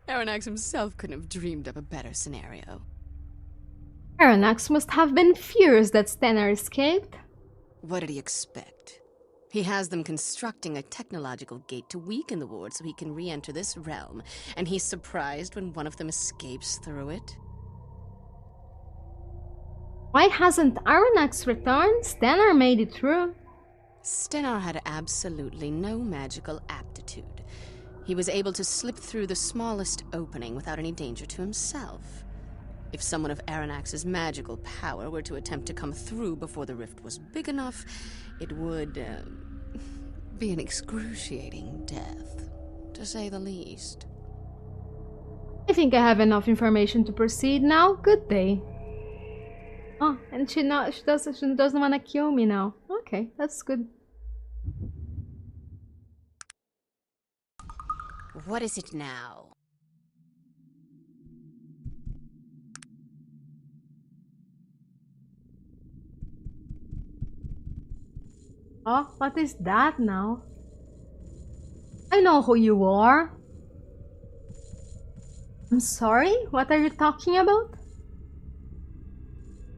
Aranax himself couldn't have dreamed up a better scenario. Aranax must have been furious that Stennar escaped. What did he expect? He has them constructing a technological gate to weaken the ward so he can re-enter this realm, and he's surprised when one of them escapes through it. Why hasn't Aranax returned? Stennar made it through. Stennar had absolutely no magical aptitude. He was able to slip through the smallest opening without any danger to himself. If someone of Aranax's magical power were to attempt to come through before the rift was big enough, it would be an excruciating death, to say the least. I think I have enough information to proceed now. Good day. Oh, and she doesn't want to kill me now. Okay, that's good. What is it now? Oh, what is that now? I know who you are. I'm sorry, what are you talking about?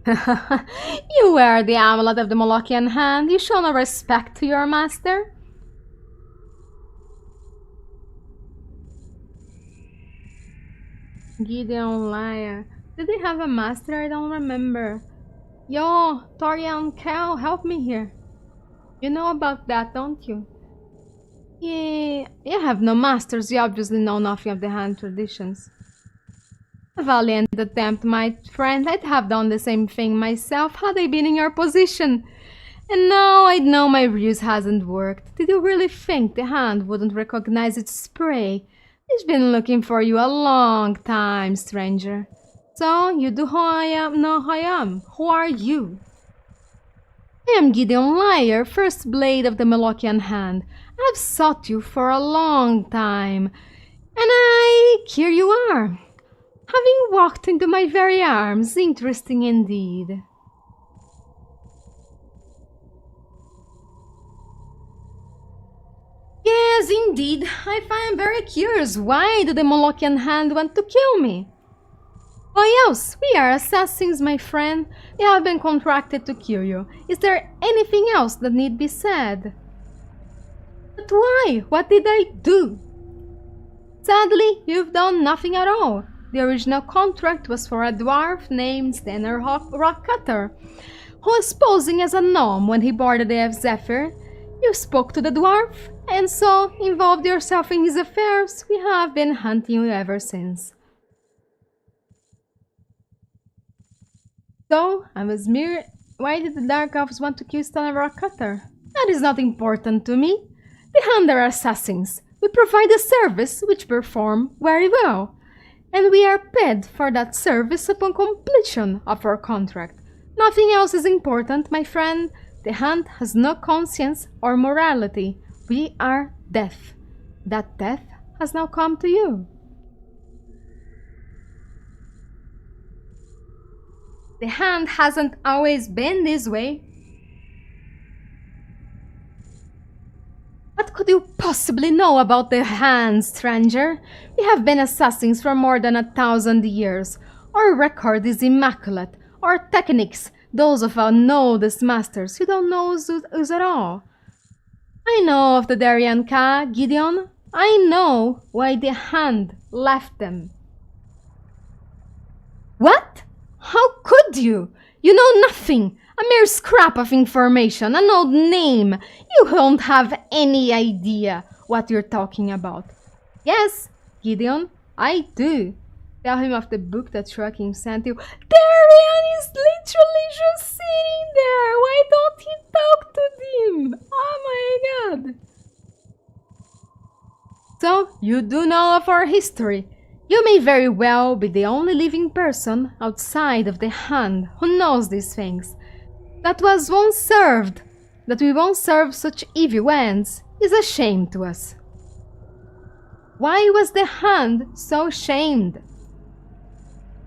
You wear the amulet of the Molochian hand. You show no respect to your master. Gideon liar. Did they have a master? I don't remember. Yo, Torian Kel, help me here. You know about that, don't you? Yeah, you have no masters. You obviously know nothing of the hand traditions. A valiant attempt, my friend. I'd have done the same thing myself had I been in your position. And now I'd know my ruse hasn't worked. Did you really think the hand wouldn't recognize its prey? It's been looking for you a long time, stranger. So, you do know who I am. Who are you? I am Gideon Liar, first blade of the Molochian hand. I've sought you for a long time. And here you are. Having walked into my very arms. Interesting indeed. Yes, indeed. I find very curious. Why did the Molochian hand want to kill me? Why else? We are assassins, my friend. We have been contracted to kill you. Is there anything else that need be said? But why? What did I do? Sadly, you've done nothing at all. The original contract was for a dwarf named Stennar Rockcutter, who was posing as a gnome when he boarded the Zephyr. You spoke to the dwarf, and so involved yourself in his affairs. We have been hunting you ever since. So, I was mere... Why did the Dark Elves want to kill Stennar Rockcutter? That is not important to me. The Hand are assassins. We provide a service which perform very well. And we are paid for that service upon completion of our contract. Nothing else is important, my friend. The Hand has no conscience or morality. We are death. That death has now come to you. The Hand hasn't always been this way. What could you possibly know about the Hand, stranger? We have been assassins for more than 1,000 years. Our record is immaculate. Our techniques, those of our noldest masters, you don't know us at all. I know of the Torian Kel, Gideon. I know why the Hand left them. What? How could you? You know nothing. A mere scrap of information, an old name. You don't have any idea what you're talking about. Yes, Gideon, I do. Tell him of the book that Trucking sent you. Torian is literally just sitting there. Why don't he talk to him? Oh my god. So, you do know of our history. You may very well be the only living person outside of the Hand who knows these things. That we won't serve such evil ends is a shame to us. Why was the Hand so shamed?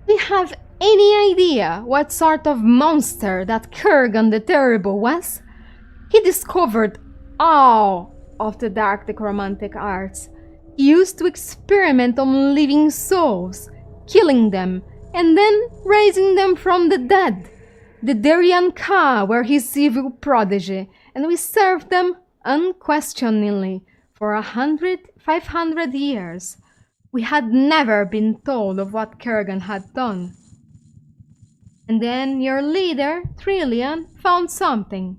Do you have any idea what sort of monster that Kurgan the Terrible was? He discovered all of the dark necromantic arts. He used to experiment on living souls, killing them and then raising them from the dead. The Torian Kel were his evil prodigy, and we served them unquestioningly for 500 years. We had never been told of what Kurgan had done. And then your leader, Trillian, found something.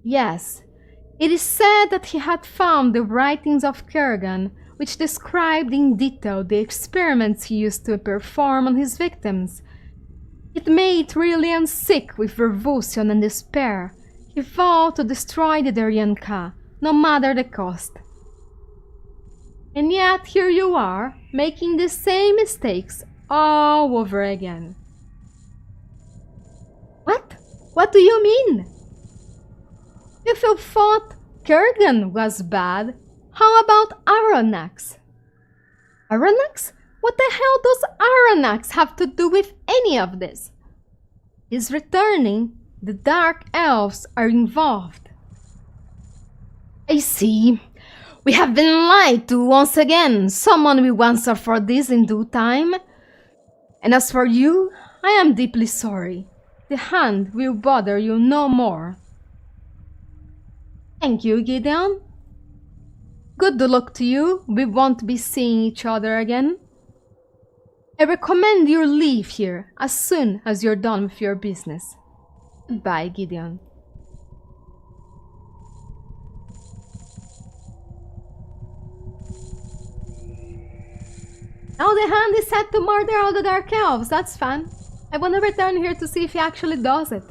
Yes, it is said that he had found the writings of Kurgan, which described in detail the experiments he used to perform on his victims. It made Trillian sick with revulsion and despair. He vowed to destroy the Torian Kel, no matter the cost. And yet here you are, making the same mistakes all over again. What? What do you mean? If you thought Kurgan was bad, how about Aranax? Aranax? What the hell does Aranax have to do with any of this? He's returning. The Dark Elves are involved. I see. We have been lied to once again. Someone will answer for this in due time. And as for you, I am deeply sorry. The Hand will bother you no more. Thank you, Gideon. Good luck to you. We won't be seeing each other again. I recommend you leave here as soon as you're done with your business. Goodbye, Gideon. Now the Hand is set to murder all the Dark Elves. That's fun. I want to return here to see if he actually does it.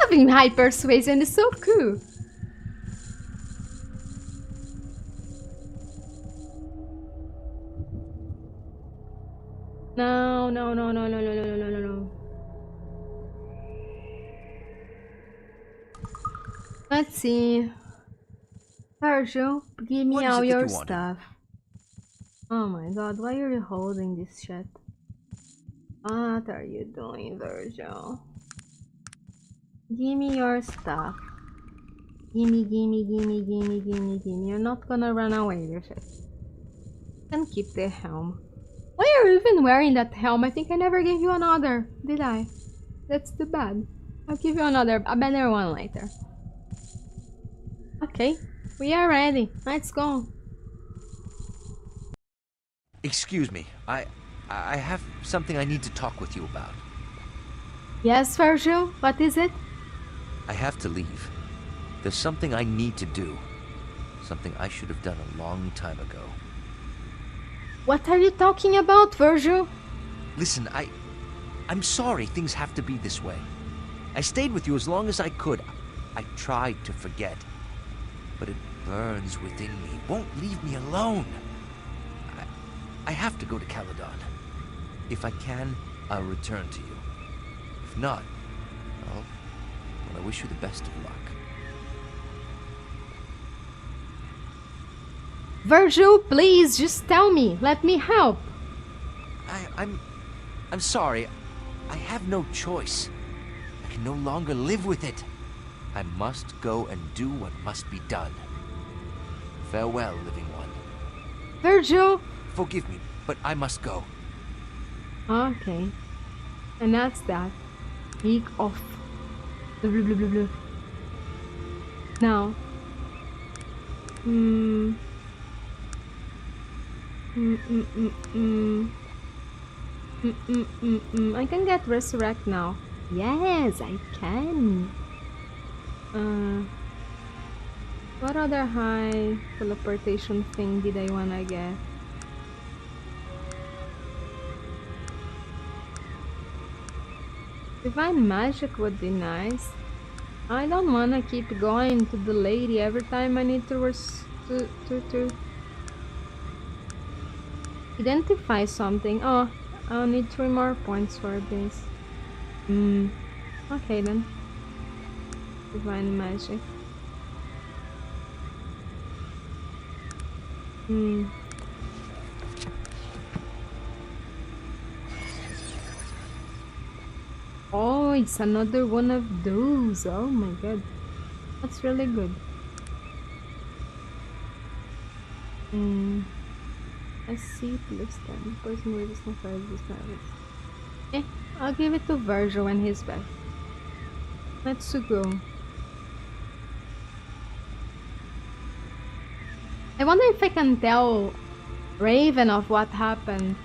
Having high persuasion is so cool. No. Let's see. Virgil, give me all your stuff. Oh my god, why are you holding this shit? What are you doing, Virgil? Give me your stuff. Gimme. You're not gonna run away with it. And keep the helm. Why are you even wearing that helm? I think I never gave you another, did I? That's too bad. I'll give you a better one later. Okay, we are ready. Let's go. Excuse me, I have something I need to talk with you about. Yes, Virgil, what is it? I have to leave. There's something I need to do. Something I should have done a long time ago. What are you talking about, Virgil? Listen, I'm sorry things have to be this way. I stayed with you as long as I could. I tried to forget. But it burns within me, won't leave me alone. I have to go to Caledon. If I can, I'll return to you. If not, well, I wish you the best of luck. Virgil, please, just tell me. Let me help. I'm sorry. I have no choice. I can no longer live with it. I must go and do what must be done. Farewell, living one. Virgil! Forgive me, but I must go. Okay. And that's that. Week off. Blah, blah, blah, blah, blah. Now. I can get resurrect now. Yes, I can. What other high teleportation thing did I wanna get? Divine magic would be nice. I don't wanna keep going to the lady every time I need to identify something. Oh, I'll need 3 more points for this. Okay then. Divine magic. Oh, it's another one of those. Oh my god. That's really good. Let's see if lives them. Person with this I'll give it to Virgil when he's back. Letsugo. I wonder if I can tell Raven of what happened.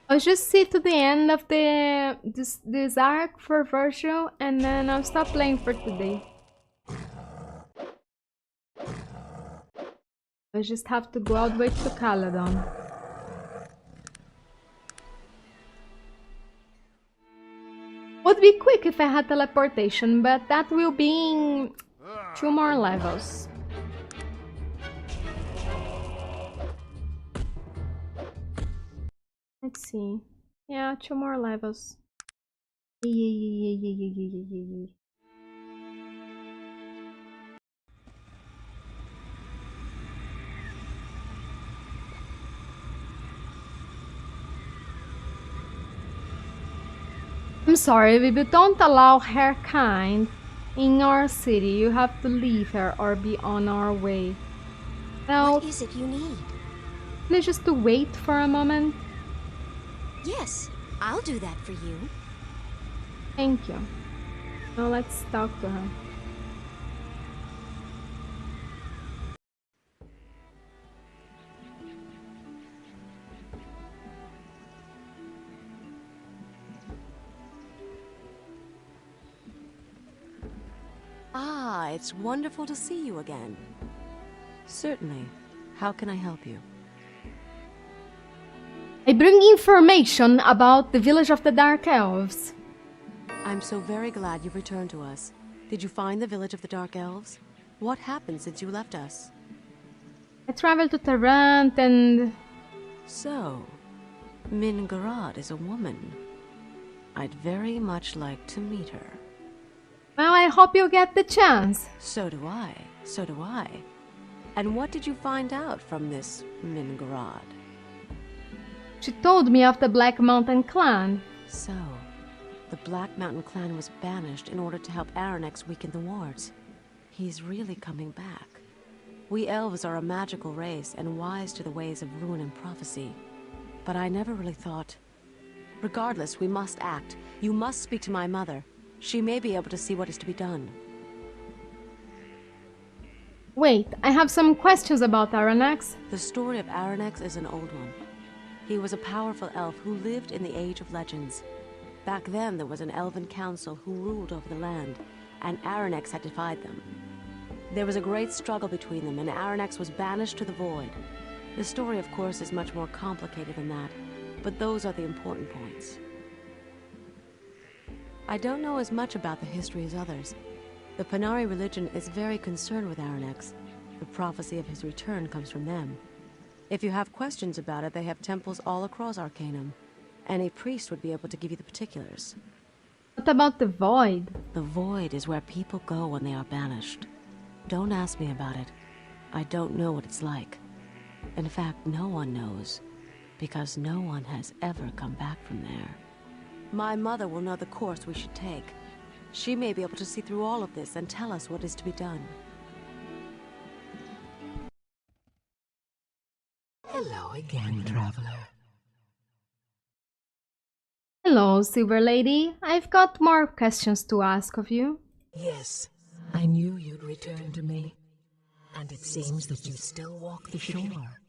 I'll just see to the end of this arc for Virgil, and then I'll stop playing for today. I just have to go all the way to Caledon. Would be quick if I had teleportation, but that will be in 2 more levels. Let's see. Yeah, 2 more levels. I'm sorry, we don't allow her kind in our city. You have to leave her or be on our way. Now, What is it you need? please just to wait for a moment. Yes, I'll do that for you. Thank you. Now let's talk to her. Ah, it's wonderful to see you again. Certainly. How can I help you? I bring information about the village of the Dark Elves. I'm so very glad you've returned to us. Did you find the village of the Dark Elves? What happened since you left us? I traveled to Tarant and... So, Min Garad is a woman. I'd very much like to meet her. Well, I hope you get the chance. So do I. So do I. And what did you find out from this Min Garad? She told me of the Black Mountain clan. So, the Black Mountain clan was banished in order to help Aranex weaken the wards. He's really coming back. We elves are a magical race and wise to the ways of ruin and prophecy. But I never really thought... Regardless, we must act. You must speak to my mother. She may be able to see what is to be done. Wait, I have some questions about Aranex. The story of Aranex is an old one. He was a powerful elf who lived in the Age of Legends. Back then, there was an elven council who ruled over the land, and Aranex had defied them. There was a great struggle between them, and Aranex was banished to the Void. The story, of course, is much more complicated than that, but those are the important points. I don't know as much about the history as others. The Panari religion is very concerned with Aranex. The prophecy of his return comes from them. If you have questions about it, they have temples all across Arcanum. Any priest would be able to give you the particulars. What about the Void? The Void is where people go when they are banished. Don't ask me about it. I don't know what it's like. In fact, no one knows, because no one has ever come back from there. My mother will know the course we should take. She may be able to see through all of this and tell us what is to be done. Hello again, traveler. Hello, Silver Lady. I've got more questions to ask of you. Yes, I knew you'd return to me. And it seems that you still walk the shore.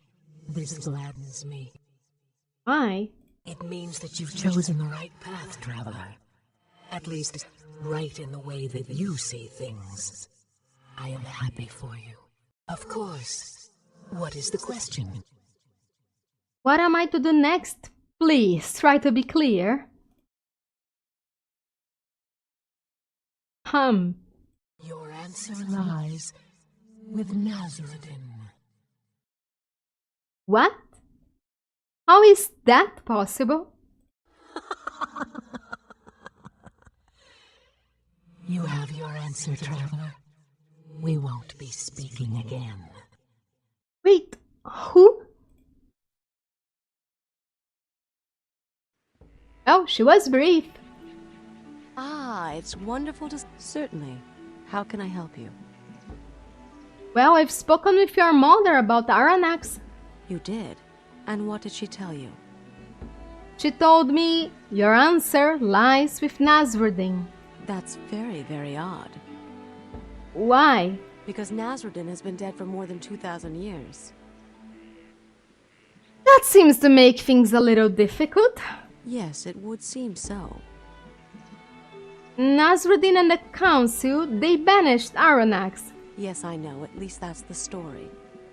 This gladdens me. Why? It means that you've chosen the right path, traveler. At least, right in the way that you see things. I am happy for you. Of course. What is the question? What am I to do next? Please, try to be clear. Your answer lies with Nazarudin. What? How is that possible? You have your answer, traveler. We won't be speaking again. Wait, who? Oh, she was brief. Ah, it's wonderful to... Certainly. How can I help you? Well, I've spoken with your mother about Aranax. You did? And what did she tell you? She told me your answer lies with Nasruddin. That's very, very odd. Why? Because Nasruddin has been dead for more than 2,000 years. That seems to make things a little difficult. Yes, it would seem so. Nasruddin and the council, they banished Aranax. Yes, I know. At least that's the story.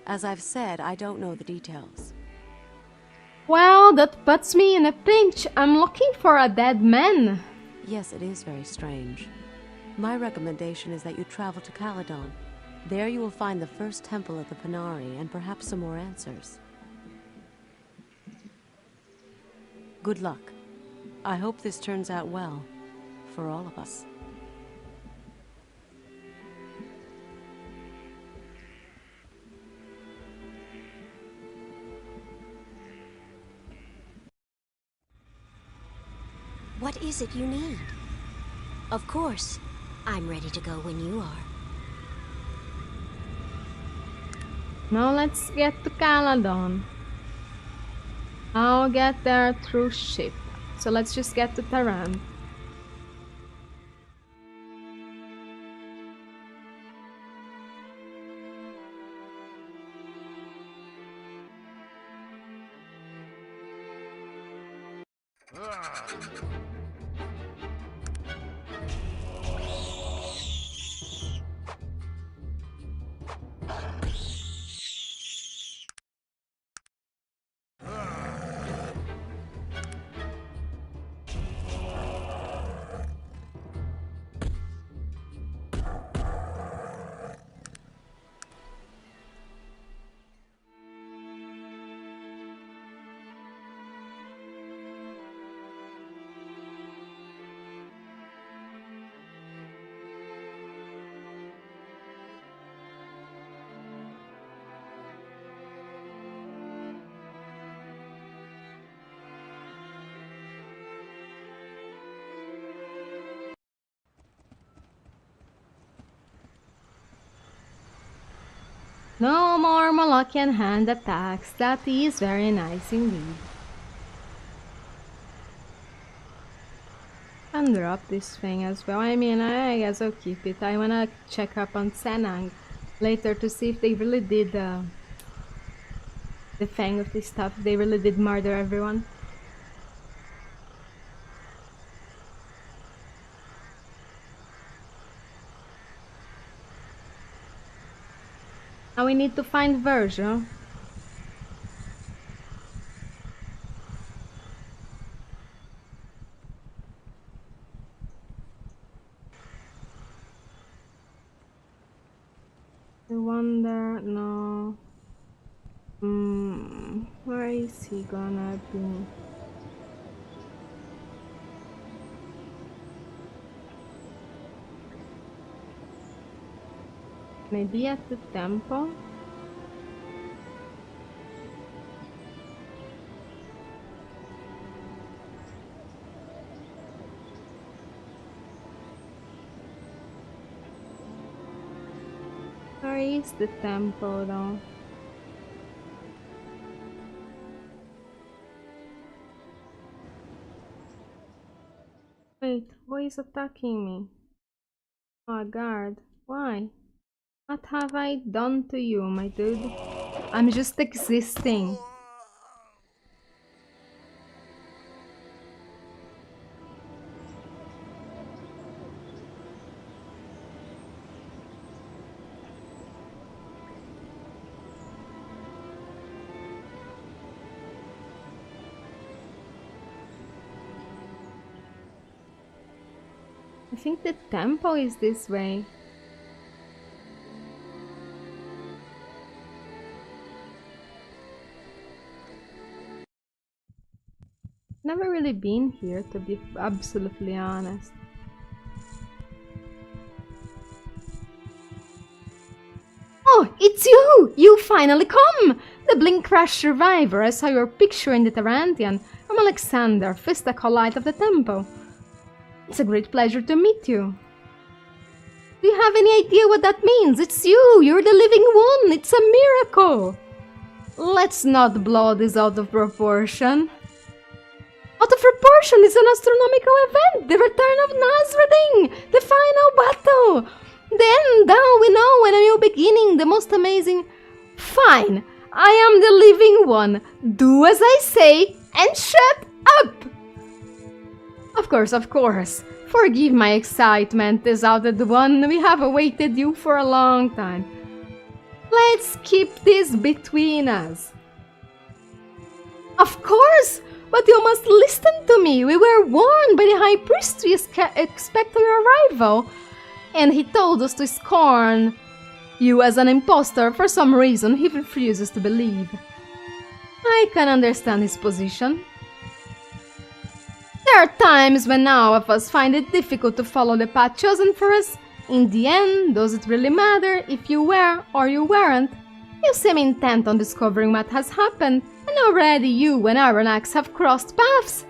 As I've said, I don't know the details. Well, that puts me in a pinch. I'm looking for a dead man. Yes, it is very strange. My recommendation is that you travel to Caledon. There you will find the first temple of the Panari and perhaps some more answers. Good luck. I hope this turns out well for all of us. What is it you need? Of course, I'm ready to go when you are. Now let's get to Caledon. I'll get there through ship. So let's just get to Taran. No more Molochian hand attacks. That is very nice indeed. And drop this thing as well. I mean, I guess I'll keep it. I wanna check up on Senang later to see if they really did the thing of this stuff. They really did murder everyone. Now we need to find Virgil. I wonder, no. Where is he gonna be? Maybe at the temple? Where is the temple though? Wait, who is attacking me? Oh, guard. Why? What have I done to you, my dude? I'm just existing. I think the temple is this way. Never really been here, to be absolutely honest. Oh, it's you! You finally come! The Blink Crash survivor. I saw your picture in the Tarantian. I'm Alexander, fifth acolyte of the temple. It's a great pleasure to meet you. Do you have any idea what that means? It's you! You're the living one! It's a miracle! Let's not blow this out of proportion. Out of proportion is an astronomical event! The return of Nasreddin! The final battle! Then, down we know, and a new beginning, the most amazing... Fine! I am the living one! Do as I say, and shut up! Of course. Forgive my excitement, Deserted One. We have awaited you for a long time. Let's keep this between us. Of course! But you must listen to me. We were warned by the High Priest to expect your arrival. And he told us to scorn you as an impostor. For some reason, he refuses to believe. I can understand his position. There are times when all of us find it difficult to follow the path chosen for us. In the end, does it really matter if you were or you weren't? You seem intent on discovering what has happened, and already you and Aranax have crossed paths.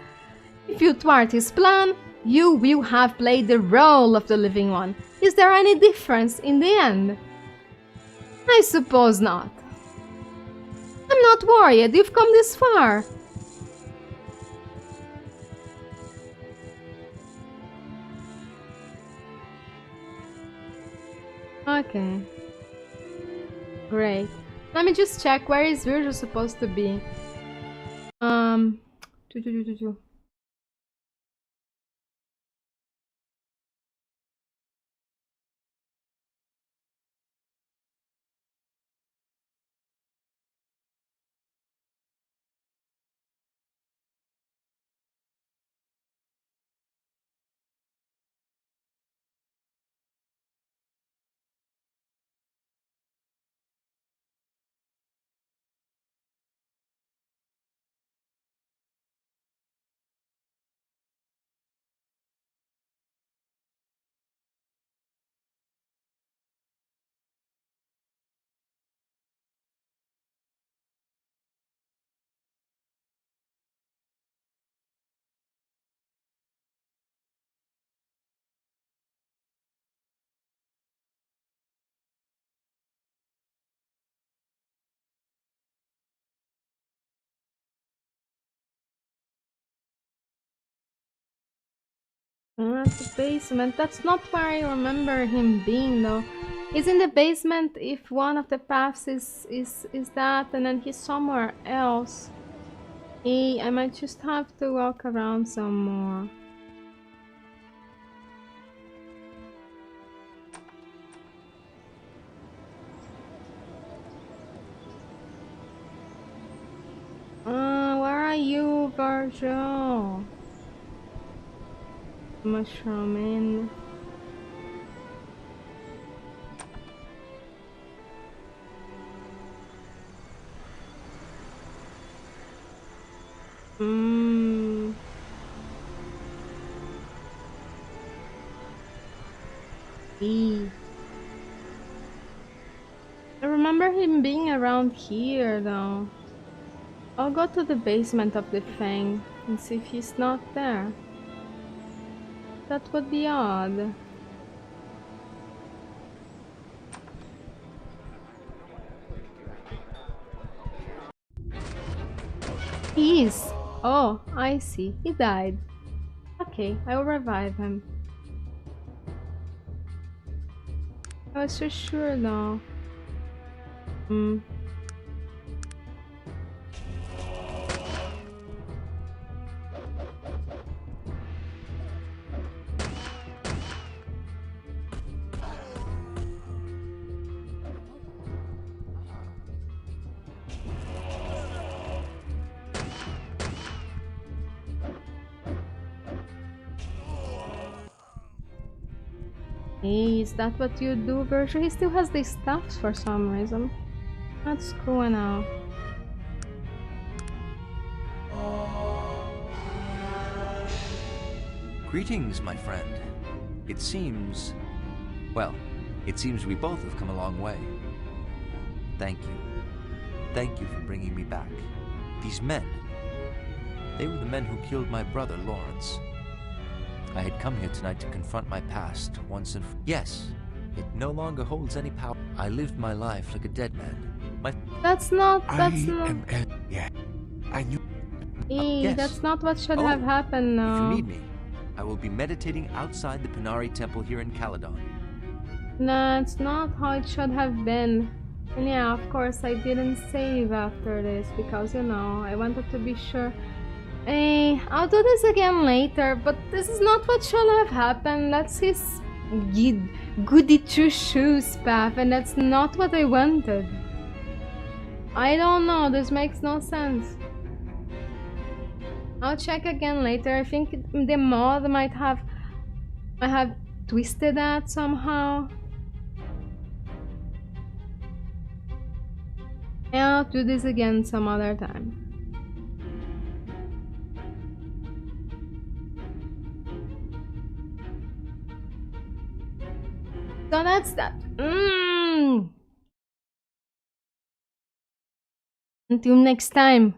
If you thwart his plan, you will have played the role of the living one. Is there any difference in the end? I suppose not. I'm not worried, you've come this far. Okay. Great. Let me just check where is Virgil supposed to be. Two. The basement. That's not where I remember him being, though. He's in the basement if one of the paths is that, and then he's somewhere else. I might just have to walk around some more. Where are you, Virgil? Mushroom in. I remember him being around here, though. I'll go to the basement of the Fang and see if he's not there. That would be odd. He is. Oh, I see. He died. Okay, I will revive him. I was so sure though. Hey, is that what you do, Virgil? He still has these stuffs for some reason. That's cool now. Greetings, my friend. It seems... well, it seems we both have come a long way. Thank you. Thank you for bringing me back. These men, they were the men who killed my brother, Lawrence. I had come here tonight to confront my past once and for... Yes, it no longer holds any power. I lived my life like a dead man. That's not. Yeah. I knew. Yes. That's not what should have happened now. If you need me, I will be meditating outside the Panari Temple here in Caledon. That's not how it should have been. And yeah, of course, I didn't save after this because, you know, I wanted to be sure. Hey, I'll do this again later, but this is not what should have happened. That's his goody two-shoes path, and that's not what I wanted. I don't know, this makes no sense. I'll check again later. I think the mod might have twisted that somehow. And I'll do this again some other time. So that's that. Until next time.